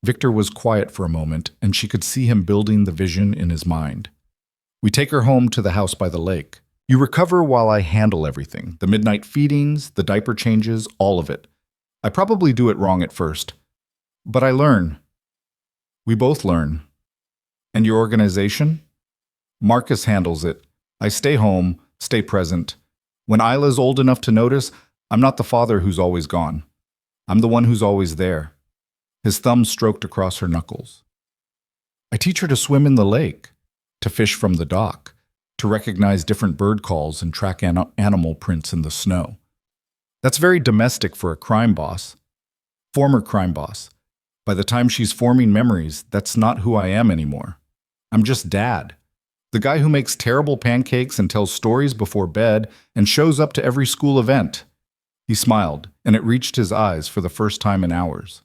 Victor was quiet for a moment, and she could see him building the vision in his mind. We take her home to the house by the lake. You recover while I handle everything, the midnight feedings, the diaper changes, all of it. I probably do it wrong at first, but I learn. We both learn. And your organization? Marcus handles it. I stay home, stay present. When Isla's old enough to notice, I'm not the father who's always gone. I'm the one who's always there. His thumb stroked across her knuckles. I teach her to swim in the lake, to fish from the dock, to recognize different bird calls and track animal prints in the snow. That's very domestic for a crime boss. Former crime boss. By the time she's forming memories, that's not who I am anymore. I'm just dad. The guy who makes terrible pancakes and tells stories before bed and shows up to every school event. He smiled, and it reached his eyes for the first time in hours.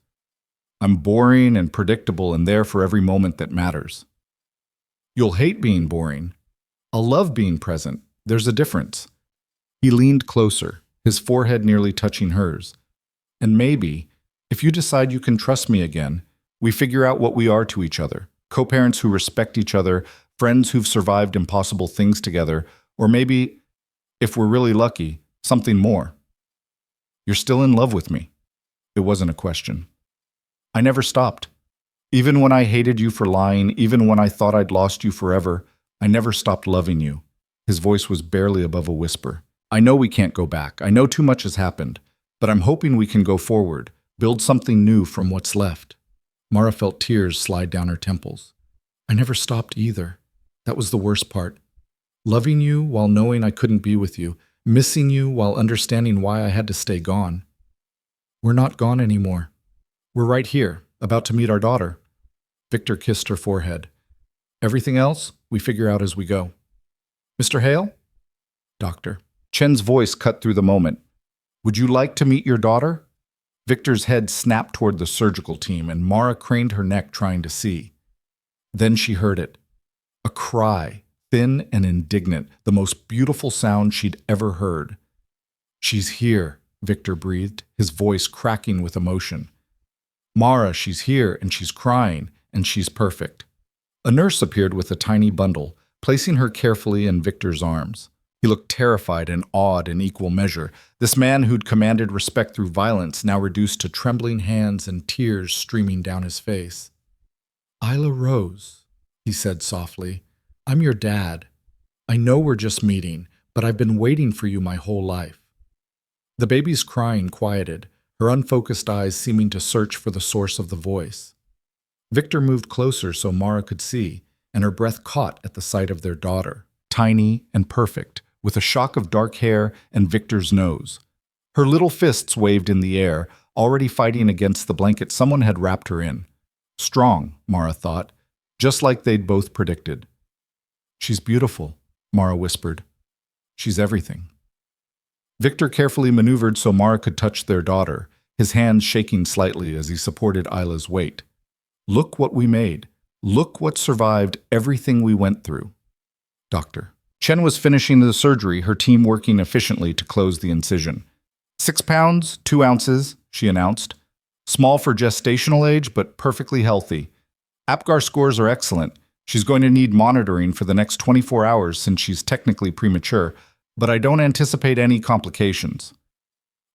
I'm boring and predictable and there for every moment that matters. You'll hate being boring. I'll love being present. There's a difference. He leaned closer, his forehead nearly touching hers. And maybe, if you decide you can trust me again, we figure out what we are to each other. Co-parents who respect each other, friends who've survived impossible things together, or maybe, if we're really lucky, something more. You're still in love with me. It wasn't a question. I never stopped. Even when I hated you for lying, even when I thought I'd lost you forever, I never stopped loving you. His voice was barely above a whisper. I know we can't go back. I know too much has happened, but I'm hoping we can go forward, build something new from what's left. Mara felt tears slide down her temples. I never stopped either. That was the worst part. Loving you while knowing I couldn't be with you, missing you while understanding why I had to stay gone. We're not gone anymore. We're right here, about to meet our daughter. Victor kissed her forehead. Everything else, we figure out as we go. Mr. Hale? Doctor. Chen's voice cut through the moment. Would you like to meet your daughter? Victor's head snapped toward the surgical team, and Mara craned her neck trying to see. Then she heard it. A cry, thin and indignant, the most beautiful sound she'd ever heard. She's here, Victor breathed, his voice cracking with emotion. Mara, she's here, and she's crying, and she's perfect. A nurse appeared with a tiny bundle, placing her carefully in Victor's arms. He looked terrified and awed in equal measure. This man who'd commanded respect through violence, now reduced to trembling hands and tears streaming down his face. Isla Rose, he said softly, I'm your dad. I know we're just meeting, but I've been waiting for you my whole life. The baby's crying quieted, her unfocused eyes seeming to search for the source of the voice. Victor moved closer so Mara could see, and her breath caught at the sight of their daughter, tiny and perfect, with a shock of dark hair and Victor's nose. Her little fists waved in the air, already fighting against the blanket someone had wrapped her in. Strong, Mara thought, just like they'd both predicted. She's beautiful, Mara whispered. She's everything. Victor carefully maneuvered so Mara could touch their daughter, his hands shaking slightly as he supported Isla's weight. Look what we made. Look what survived everything we went through. Doctor. Chen was finishing the surgery, her team working efficiently to close the incision. 6 pounds, 2 ounces, she announced. Small for gestational age, but perfectly healthy. APGAR scores are excellent. She's going to need monitoring for the next 24 hours since she's technically premature, but I don't anticipate any complications.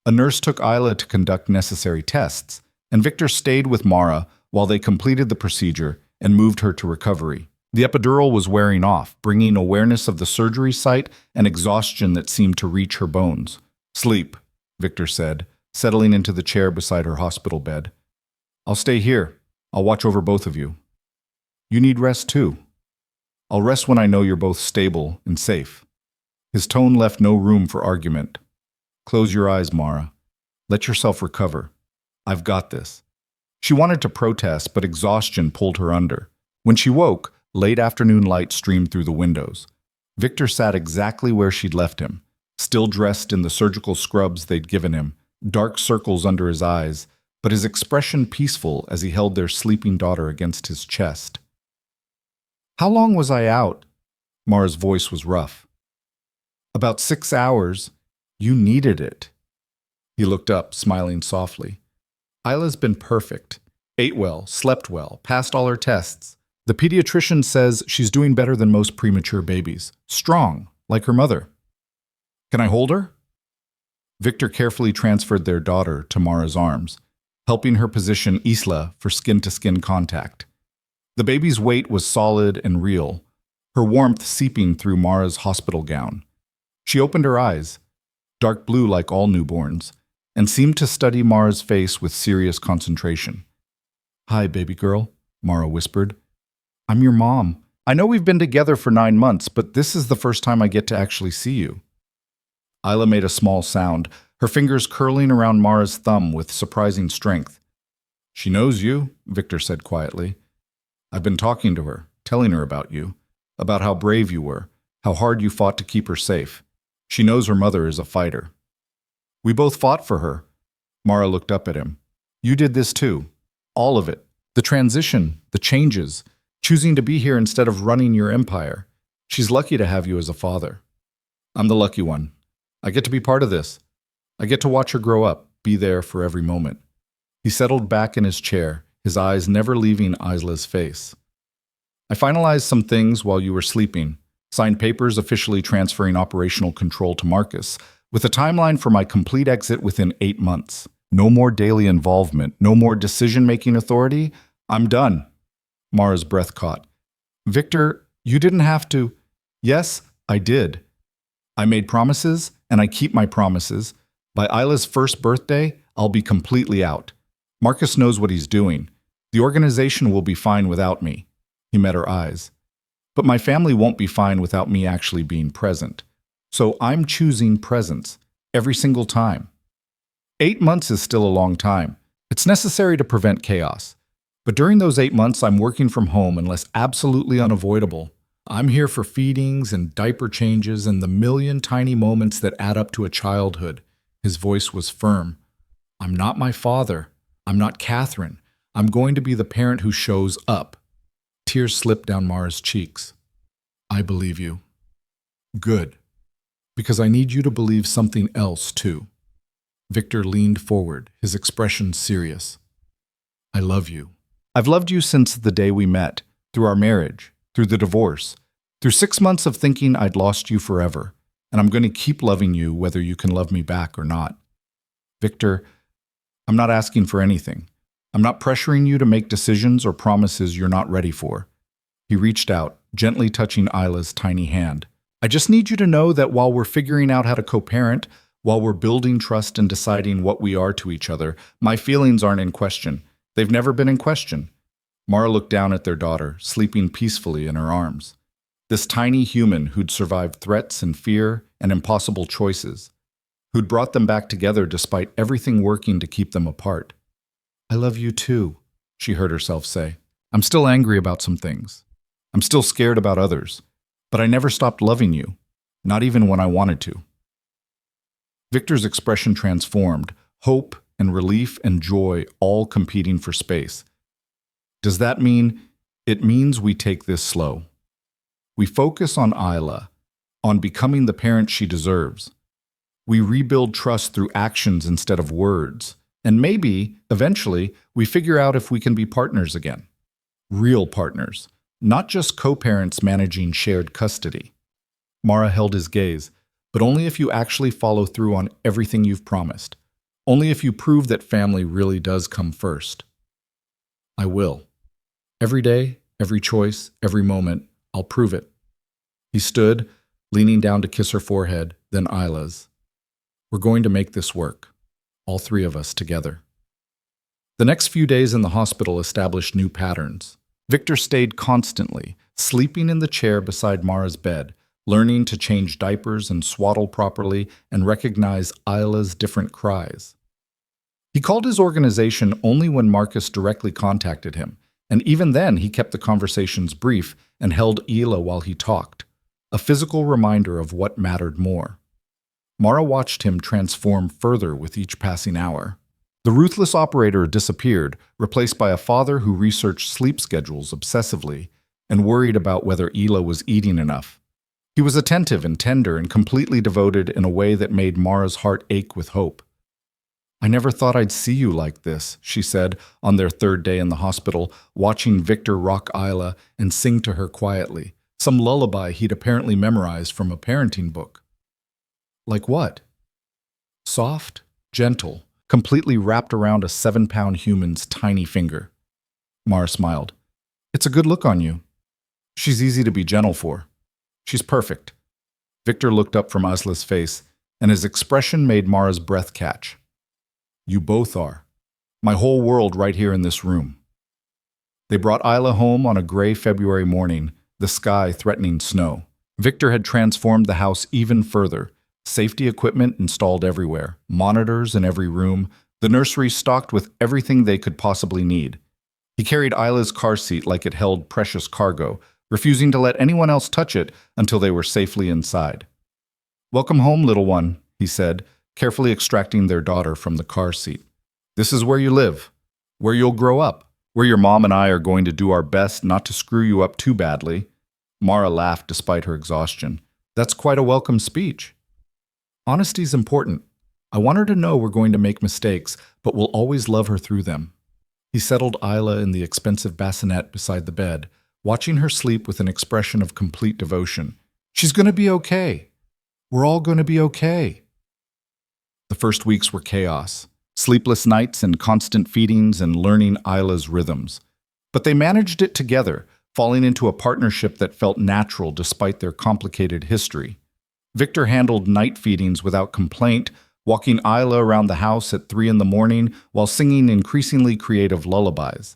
A nurse took Isla to conduct necessary tests, and Victor stayed with Mara while they completed the procedure and moved her to recovery. The epidural was wearing off, bringing awareness of the surgery site and exhaustion that seemed to reach her bones. Sleep, Victor said, settling into the chair beside her hospital bed. I'll stay here. I'll watch over both of you. You need rest too. I'll rest when I know you're both stable and safe. His tone left no room for argument. Close your eyes, Mara. Let yourself recover. I've got this. She wanted to protest, but exhaustion pulled her under. When she woke, late afternoon light streamed through the windows. Victor sat exactly where she'd left him, still dressed in the surgical scrubs they'd given him, dark circles under his eyes, but his expression peaceful as he held their sleeping daughter against his chest. How long was I out? Mara's voice was rough. About 6 hours. You needed it. He looked up, smiling softly. Isla's been perfect. Ate well, slept well, passed all her tests. The pediatrician says she's doing better than most premature babies. Strong, like her mother. Can I hold her? Victor carefully transferred their daughter to Mara's arms, helping her position Isla for skin-to-skin contact. The baby's weight was solid and real, her warmth seeping through Mara's hospital gown. She opened her eyes, dark blue like all newborns, and seemed to study Mara's face with serious concentration. Hi, baby girl, Mara whispered. I'm your mom. I know we've been together for 9 months, but this is the first time I get to actually see you. Isla made a small sound, her fingers curling around Mara's thumb with surprising strength. She knows you, Victor said quietly. I've been talking to her, telling her about you, about how brave you were, how hard you fought to keep her safe. She knows her mother is a fighter. We both fought for her. Mara looked up at him. You did this too. All of it. The transition, the changes, choosing to be here instead of running your empire. She's lucky to have you as a father. I'm the lucky one. I get to be part of this. I get to watch her grow up, be there for every moment. He settled back in his chair, his eyes never leaving Isla's face. I finalized some things while you were sleeping, signed papers officially transferring operational control to Marcus, with a timeline for my complete exit within 8 months. No more daily involvement, no more decision-making authority. I'm done. Mara's breath caught. Victor, you didn't have to. Yes, I did. I made promises, and I keep my promises. By Isla's first birthday, I'll be completely out. Marcus knows what he's doing. The organization will be fine without me. He met her eyes. But my family won't be fine without me actually being present. So I'm choosing presence every single time. 8 months is still a long time. It's necessary to prevent chaos. But during those 8 months, I'm working from home unless absolutely unavoidable. I'm here for feedings and diaper changes and the million tiny moments that add up to a childhood. His voice was firm. I'm not my father. I'm not Catherine. I'm going to be the parent who shows up. Tears slipped down Mara's cheeks. I believe you. Good. Because I need you to believe something else, too. Victor leaned forward, his expression serious. I love you. I've loved you since the day we met, through our marriage, through the divorce, through 6 months of thinking I'd lost you forever, and I'm going to keep loving you whether you can love me back or not. Victor, I'm not asking for anything. I'm not pressuring you to make decisions or promises you're not ready for. He reached out, gently touching Isla's tiny hand. I just need you to know that while we're figuring out how to co-parent, while we're building trust and deciding what we are to each other, my feelings aren't in question. They've never been in question. Mara looked down at their daughter, sleeping peacefully in her arms. This tiny human who'd survived threats and fear and impossible choices, who'd brought them back together despite everything working to keep them apart. I love you too, she heard herself say. I'm still angry about some things. I'm still scared about others. But I never stopped loving you, not even when I wanted to. Victor's expression transformed, hope and relief and joy all competing for space. Does that mean? It means we take this slow. We focus on Isla, on becoming the parent she deserves. We rebuild trust through actions instead of words. And maybe, eventually, we figure out if we can be partners again. Real partners, not just co-parents managing shared custody. Mara held his gaze, but only if you actually follow through on everything you've promised. Only if you prove that family really does come first. I will. Every day, every choice, every moment, I'll prove it. He stood, leaning down to kiss her forehead, then Isla's. We're going to make this work, all three of us together. The next few days in the hospital established new patterns. Victor stayed constantly, sleeping in the chair beside Mara's bed, learning to change diapers and swaddle properly and recognize Isla's different cries. He called his organization only when Marcus directly contacted him, and even then he kept the conversations brief and held Isla while he talked, a physical reminder of what mattered more. Mara watched him transform further with each passing hour. The ruthless operator disappeared, replaced by a father who researched sleep schedules obsessively and worried about whether Isla was eating enough. He was attentive and tender and completely devoted in a way that made Mara's heart ache with hope. I never thought I'd see you like this, she said on their third day in the hospital, watching Victor rock Isla and sing to her quietly, some lullaby he'd apparently memorized from a parenting book. Like what? Soft, gentle, completely wrapped around a 7-pound human's tiny finger. Mara smiled. It's a good look on you. She's easy to be gentle for. She's perfect. Victor looked up from Isla's face, and his expression made Mara's breath catch. You both are. My whole world right here in this room. They brought Isla home on a gray February morning, the sky threatening snow. Victor had transformed the house even further. Safety equipment installed everywhere, monitors in every room, the nursery stocked with everything they could possibly need. He carried Isla's car seat like it held precious cargo, refusing to let anyone else touch it until they were safely inside. Welcome home, little one, he said, carefully extracting their daughter from the car seat. This is where you live, where you'll grow up, where your mom and I are going to do our best not to screw you up too badly. Mara laughed despite her exhaustion. That's quite a welcome speech. Honesty's important. I want her to know we're going to make mistakes, but we'll always love her through them. He settled Isla in the expensive bassinet beside the bed, watching her sleep with an expression of complete devotion. She's going to be okay. We're all going to be okay. The first weeks were chaos, sleepless nights and constant feedings and learning Isla's rhythms. But they managed it together, falling into a partnership that felt natural despite their complicated history. Victor handled night feedings without complaint, walking Isla around the house at 3 in the morning while singing increasingly creative lullabies.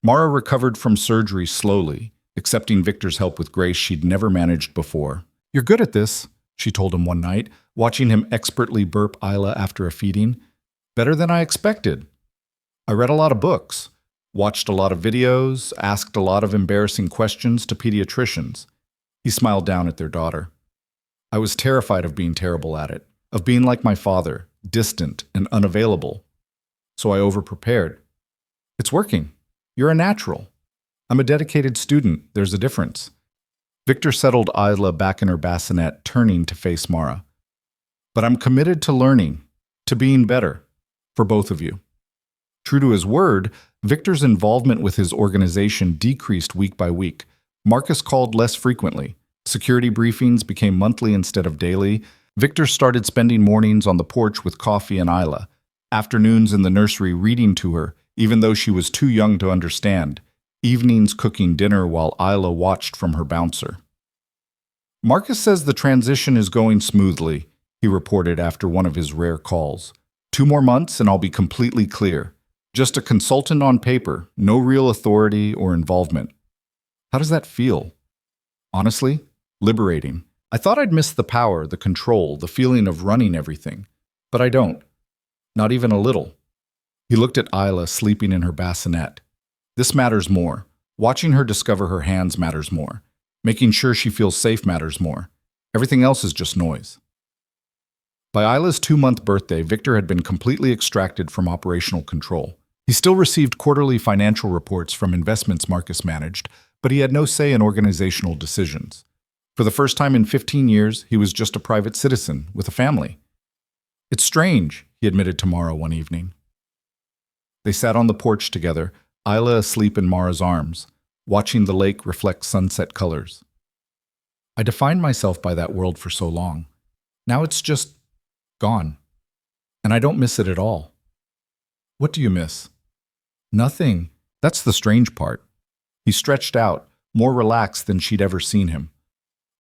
Mara recovered from surgery slowly, accepting Victor's help with grace she'd never managed before. "You're good at this," she told him one night, watching him expertly burp Isla after a feeding. "Better than I expected. I read a lot of books, watched a lot of videos, asked a lot of embarrassing questions to pediatricians." He smiled down at their daughter. "I was terrified of being terrible at it, of being like my father, distant and unavailable. So I overprepared. It's working. You're a natural. I'm a dedicated student. There's a difference." Victor settled Isla back in her bassinet, turning to face Mara. "But I'm committed to learning, to being better, for both of you." True to his word, Victor's involvement with his organization decreased week by week. Marcus called less frequently. Security briefings became monthly instead of daily. Victor started spending mornings on the porch with coffee and Isla, afternoons in the nursery reading to her, even though she was too young to understand, evenings cooking dinner while Isla watched from her bouncer. "Marcus says the transition is going smoothly," he reported after one of his rare calls. "2 more months and I'll be completely clear. Just a consultant on paper, no real authority or involvement." How does that feel? Honestly, liberating. I thought I'd miss the power, the control, the feeling of running everything. But I don't. Not even a little. He looked at Isla sleeping in her bassinet. This matters more. Watching her discover her hands matters more. Making sure she feels safe matters more. Everything else is just noise. By Isla's 2-month birthday, Victor had been completely extracted from operational control. He still received quarterly financial reports from investments Marcus managed, but he had no say in organizational decisions. For the first time in 15 years, he was just a private citizen with a family. "It's strange," he admitted to Mara one evening. They sat on the porch together, Isla asleep in Mara's arms, watching the lake reflect sunset colors. "I defined myself by that world for so long. Now it's just gone. And I don't miss it at all." "What do you miss?" "Nothing. That's the strange part." He stretched out, more relaxed than she'd ever seen him.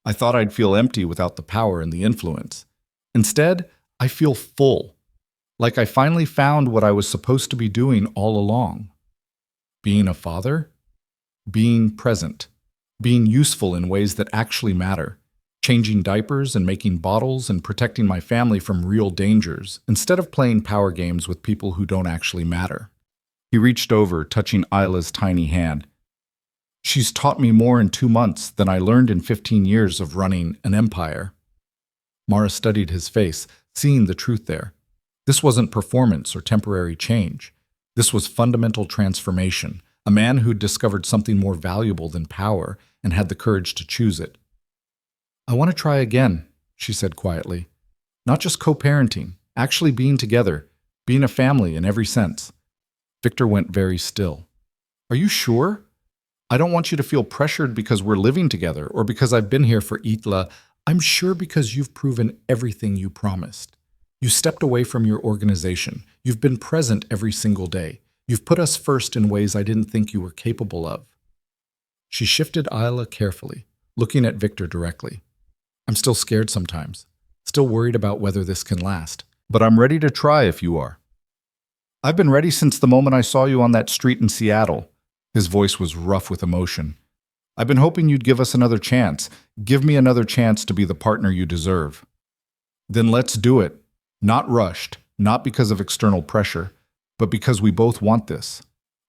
"I thought I'd feel empty without the power and the influence. Instead, I feel full. Like I finally found what I was supposed to be doing all along. Being a father? Being present. Being useful in ways that actually matter. Changing diapers and making bottles and protecting my family from real dangers, instead of playing power games with people who don't actually matter." He reached over, touching Isla's tiny hand. "She's taught me more in 2 months than I learned in 15 years of running an empire." Mara studied his face, seeing the truth there. This wasn't performance or temporary change. This was fundamental transformation, a man who'd discovered something more valuable than power and had the courage to choose it. "I want to try again," she said quietly. "Not just co-parenting, actually being together, being a family in every sense." Victor went very still. "Are you sure? I don't want you to feel pressured because we're living together or because I've been here for Itla. I'm sure because you've proven everything you promised. You stepped away from your organization. You've been present every single day. You've put us first in ways I didn't think you were capable of." She shifted Isla carefully, looking at Victor directly. "I'm still scared sometimes, still worried about whether this can last. But I'm ready to try if you are." "I've been ready since the moment I saw you on that street in Seattle." His voice was rough with emotion. "I've been hoping you'd give us another chance. Give me another chance to be the partner you deserve." "Then let's do it. Not rushed, not because of external pressure, but because we both want this.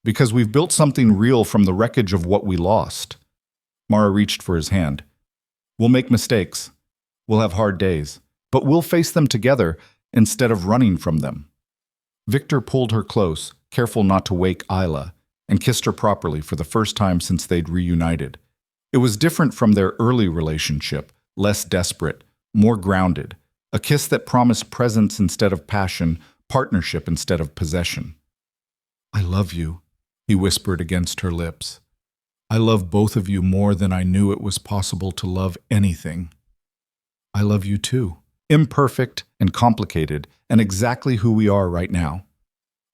Because we've built something real from the wreckage of what we lost." Mara reached for his hand. "We'll make mistakes. We'll have hard days. But we'll face them together instead of running from them." Victor pulled her close, careful not to wake Isla, and kissed her properly for the first time since they'd reunited. It was different from their early relationship, less desperate, more grounded, a kiss that promised presence instead of passion, partnership instead of possession. "I love you," he whispered against her lips. I love both of you more than I knew it was possible to love anything. I love you too. Imperfect and complicated, and exactly who we are right now.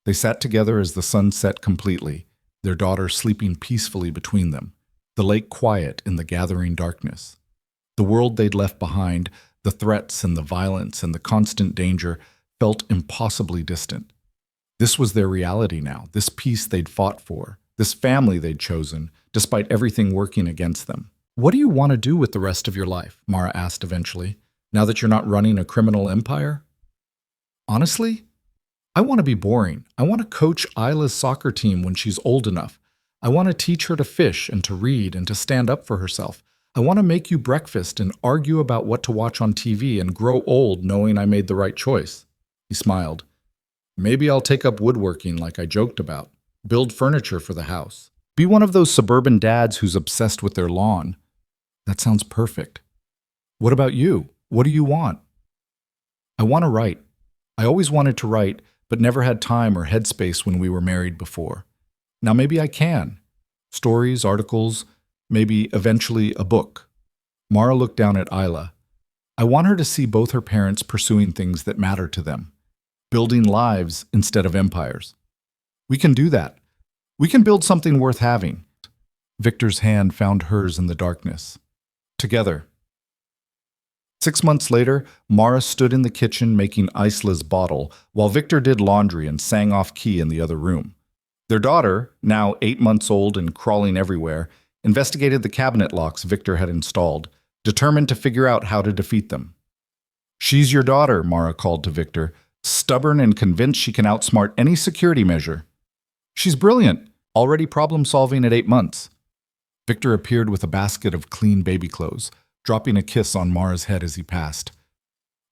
They sat together as the sun set completely, their daughter sleeping peacefully between them, the lake quiet in the gathering darkness. The world they'd left behind, the threats and the violence and the constant danger, felt impossibly distant. This was their reality now, this peace they'd fought for, this family they'd chosen, despite everything working against them. "What do you want to do with the rest of your life?" Mara asked eventually, "now that you're not running a criminal empire?" "Honestly, I want to be boring. I want to coach Isla's soccer team when she's old enough. I want to teach her to fish and to read and to stand up for herself. I want to make you breakfast and argue about what to watch on TV and grow old knowing I made the right choice." He smiled. "Maybe I'll take up woodworking like I joked about. Build furniture for the house. Be one of those suburban dads who's obsessed with their lawn." "That sounds perfect." "What about you? What do you want?" "I want to write. I always wanted to write, but never had time or headspace when we were married before. Now maybe I can. Stories, articles, maybe eventually a book." Mara looked down at Isla. "I want her to see both her parents pursuing things that matter to them, building lives instead of empires. We can do that. We can build something worth having." Victor's hand found hers in the darkness. Together. 6 months later, Mara stood in the kitchen making Isla's bottle, while Victor did laundry and sang off key in the other room. Their daughter, now 8 months old and crawling everywhere, investigated the cabinet locks Victor had installed, determined to figure out how to defeat them. "She's your daughter," Mara called to Victor, stubborn and convinced she can outsmart any security measure. "She's brilliant, already problem-solving at 8 months. Victor appeared with a basket of clean baby clothes, dropping a kiss on Mara's head as he passed.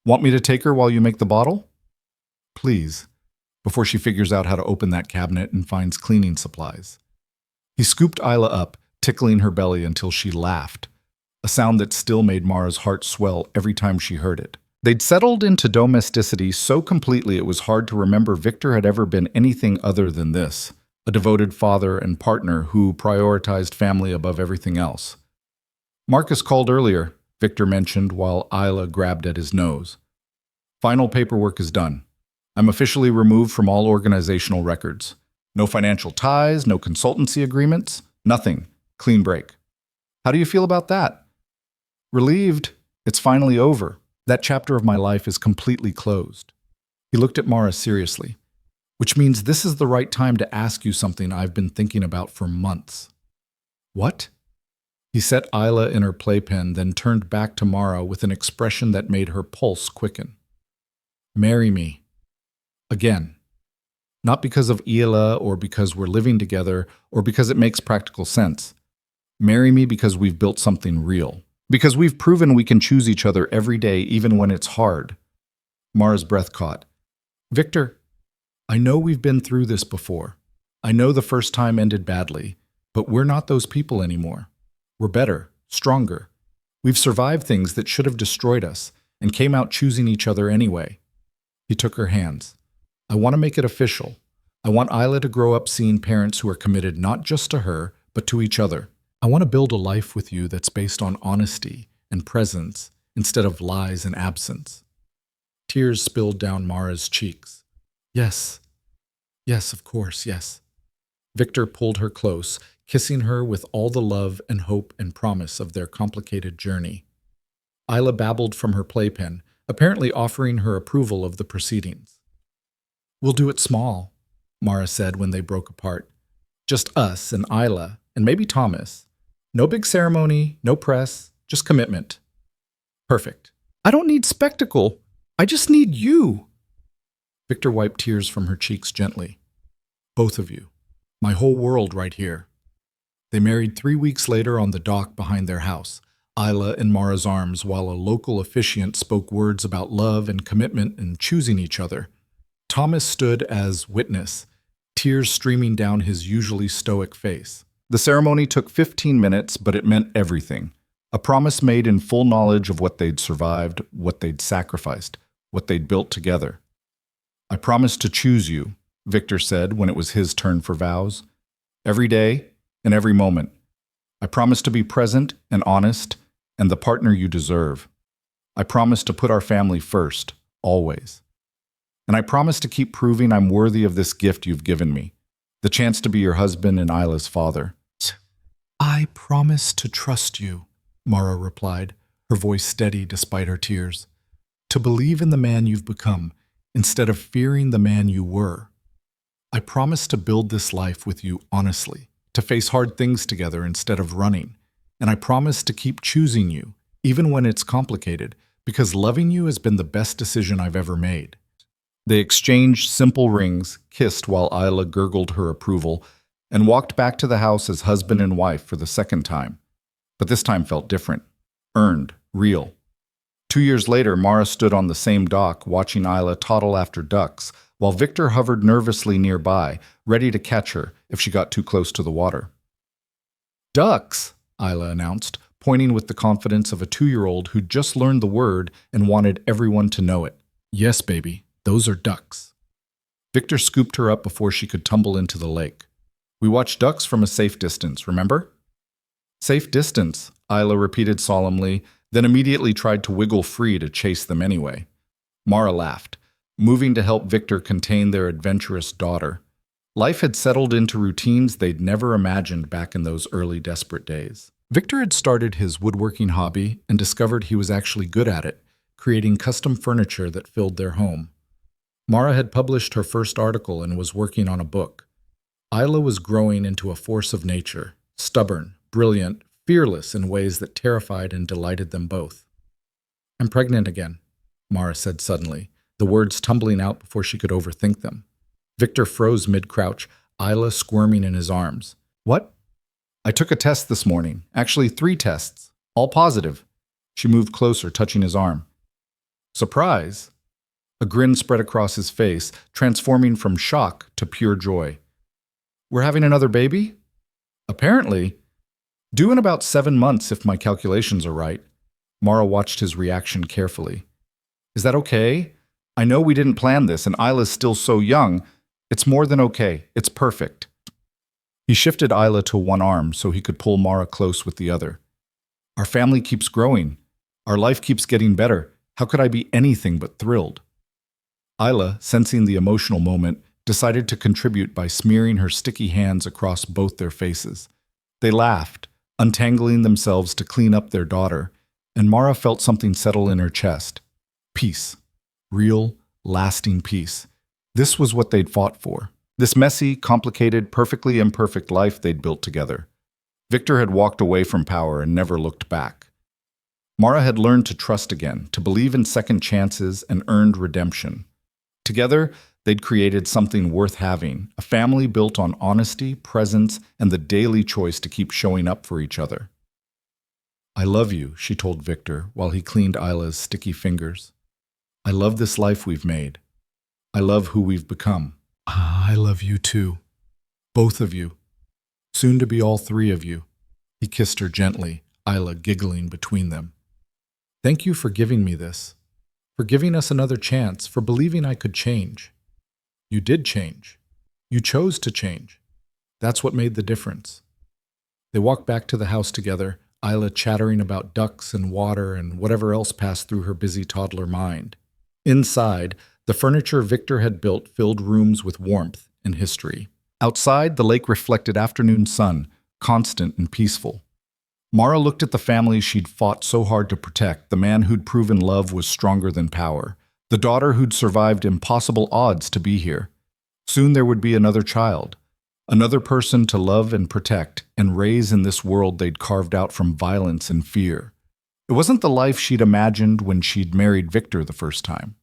"Want me to take her while you make the bottle?" "Please," before she figures out how to open that cabinet and finds cleaning supplies. He scooped Isla up, tickling her belly until she laughed, a sound that still made Mara's heart swell every time she heard it. They'd settled into domesticity so completely it was hard to remember Victor had ever been anything other than this, a devoted father and partner who prioritized family above everything else. "Marcus called earlier," Victor mentioned while Isla grabbed at his nose. "Final paperwork is done. I'm officially removed from all organizational records. No financial ties, no consultancy agreements, nothing. Clean break." "How do you feel about that?" "Relieved. It's finally over. That chapter of my life is completely closed." He looked at Mara seriously. "Which means this is the right time to ask you something I've been thinking about for months." "What?" He set Isla in her playpen, then turned back to Mara with an expression that made her pulse quicken. "Marry me. Again. Not because of Isla or because we're living together or because it makes practical sense. Marry me because we've built something real. Because we've proven we can choose each other every day even when it's hard." Mara's breath caught. "Victor, I know we've been through this before. I know the first time ended badly, but we're not those people anymore. We're better, stronger. We've survived things that should have destroyed us and came out choosing each other anyway." He took her hands. "I want to make it official. I want Isla to grow up seeing parents who are committed not just to her, but to each other. I want to build a life with you that's based on honesty and presence instead of lies and absence." Tears spilled down Mara's cheeks. "Yes. Yes, of course, yes." Victor pulled her close, kissing her with all the love and hope and promise of their complicated journey. Isla babbled from her playpen, apparently offering her approval of the proceedings. "We'll do it small," Mara said when they broke apart. "Just us and Isla, and maybe Thomas. No big ceremony, no press, just commitment." "Perfect. I don't need spectacle. I just need you." Victor wiped tears from her cheeks gently. "Both of you. My whole world right here." They married 3 weeks later on the dock behind their house, Isla in Mara's arms, while a local officiant spoke words about love and commitment and choosing each other. Thomas stood as witness, tears streaming down his usually stoic face. The ceremony took 15 minutes, but it meant everything. A promise made in full knowledge of what they'd survived, what they'd sacrificed, what they'd built together. "I promise to choose you," Victor said when it was his turn for vows. "Every day and every moment. I promise to be present and honest and the partner you deserve. I promise to put our family first, always. And I promise to keep proving I'm worthy of this gift you've given me, the chance to be your husband and Isla's father." "I promise to trust you," Mara replied, her voice steady despite her tears. "To believe in the man you've become, instead of fearing the man you were. I promise to build this life with you honestly, to face hard things together instead of running. And I promise to keep choosing you, even when it's complicated, because loving you has been the best decision I've ever made." They exchanged simple rings, kissed while Isla gurgled her approval, and walked back to the house as husband and wife for the second time. But this time felt different. Earned, real. 2 years later, Mara stood on the same dock, watching Isla toddle after ducks, while Victor hovered nervously nearby, ready to catch her if she got too close to the water. "Ducks," Isla announced, pointing with the confidence of a 2-year-old who'd just learned the word and wanted everyone to know it. "Yes, baby, those are ducks." Victor scooped her up before she could tumble into the lake. "We watch ducks from a safe distance, remember?" "Safe distance," Isla repeated solemnly, then immediately tried to wiggle free to chase them anyway. Mara laughed, moving to help Victor contain their adventurous daughter. Life had settled into routines they'd never imagined back in those early desperate days. Victor had started his woodworking hobby and discovered he was actually good at it, creating custom furniture that filled their home. Mara had published her first article and was working on a book. Isla was growing into a force of nature, stubborn, brilliant, fearless in ways that terrified and delighted them both. "I'm pregnant again," Mara said suddenly, the words tumbling out before she could overthink them. Victor froze mid-crouch, Isla squirming in his arms. "What?" "I took a test this morning. Actually, 3 tests. All positive." She moved closer, touching his arm. "Surprise!" A grin spread across his face, transforming from shock to pure joy. "We're having another baby?" "Apparently. Due in about 7 months, if my calculations are right." Mara watched his reaction carefully. "Is that okay? I know we didn't plan this, and Isla's still so young. It's more than okay. It's perfect." He shifted Isla to one arm so he could pull Mara close with the other. "Our family keeps growing. Our life keeps getting better. How could I be anything but thrilled?" Isla, sensing the emotional moment, decided to contribute by smearing her sticky hands across both their faces. They laughed, untangling themselves to clean up their daughter, and Mara felt something settle in her chest. Peace. Real, lasting peace. This was what they'd fought for. This messy, complicated, perfectly imperfect life they'd built together. Victor had walked away from power and never looked back. Mara had learned to trust again, to believe in second chances and earned redemption. Together, they'd created something worth having, a family built on honesty, presence, and the daily choice to keep showing up for each other. "I love you," she told Victor while he cleaned Isla's sticky fingers. "I love this life we've made. I love who we've become." "I love you too. Both of you. Soon to be all 3 of you." He kissed her gently, Isla giggling between them. "Thank you for giving me this, for giving us another chance, for believing I could change. You did change. You chose to change. That's what made the difference." They walked back to the house together, Isla chattering about ducks and water and whatever else passed through her busy toddler mind. Inside, the furniture Victor had built filled rooms with warmth and history. Outside, the lake reflected afternoon sun, constant and peaceful. Mara looked at the family she'd fought so hard to protect, the man who'd proven love was stronger than power, the daughter who'd survived impossible odds to be here. Soon there would be another child, another person to love and protect and raise in this world they'd carved out from violence and fear. It wasn't the life she'd imagined when she'd married Victor the first time.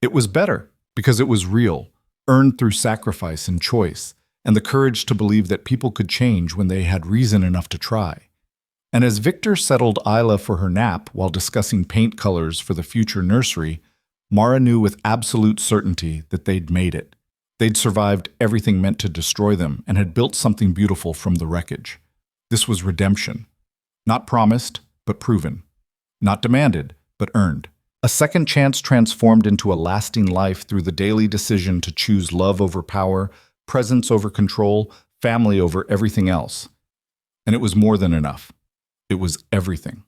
It was better because it was real, earned through sacrifice and choice, and the courage to believe that people could change when they had reason enough to try. And as Victor settled Isla for her nap while discussing paint colors for the future nursery, Mara knew with absolute certainty that they'd made it. They'd survived everything meant to destroy them and had built something beautiful from the wreckage. This was redemption. Not promised, but proven. Not demanded, but earned. A second chance transformed into a lasting life through the daily decision to choose love over power, presence over control, family over everything else. And it was more than enough. It was everything.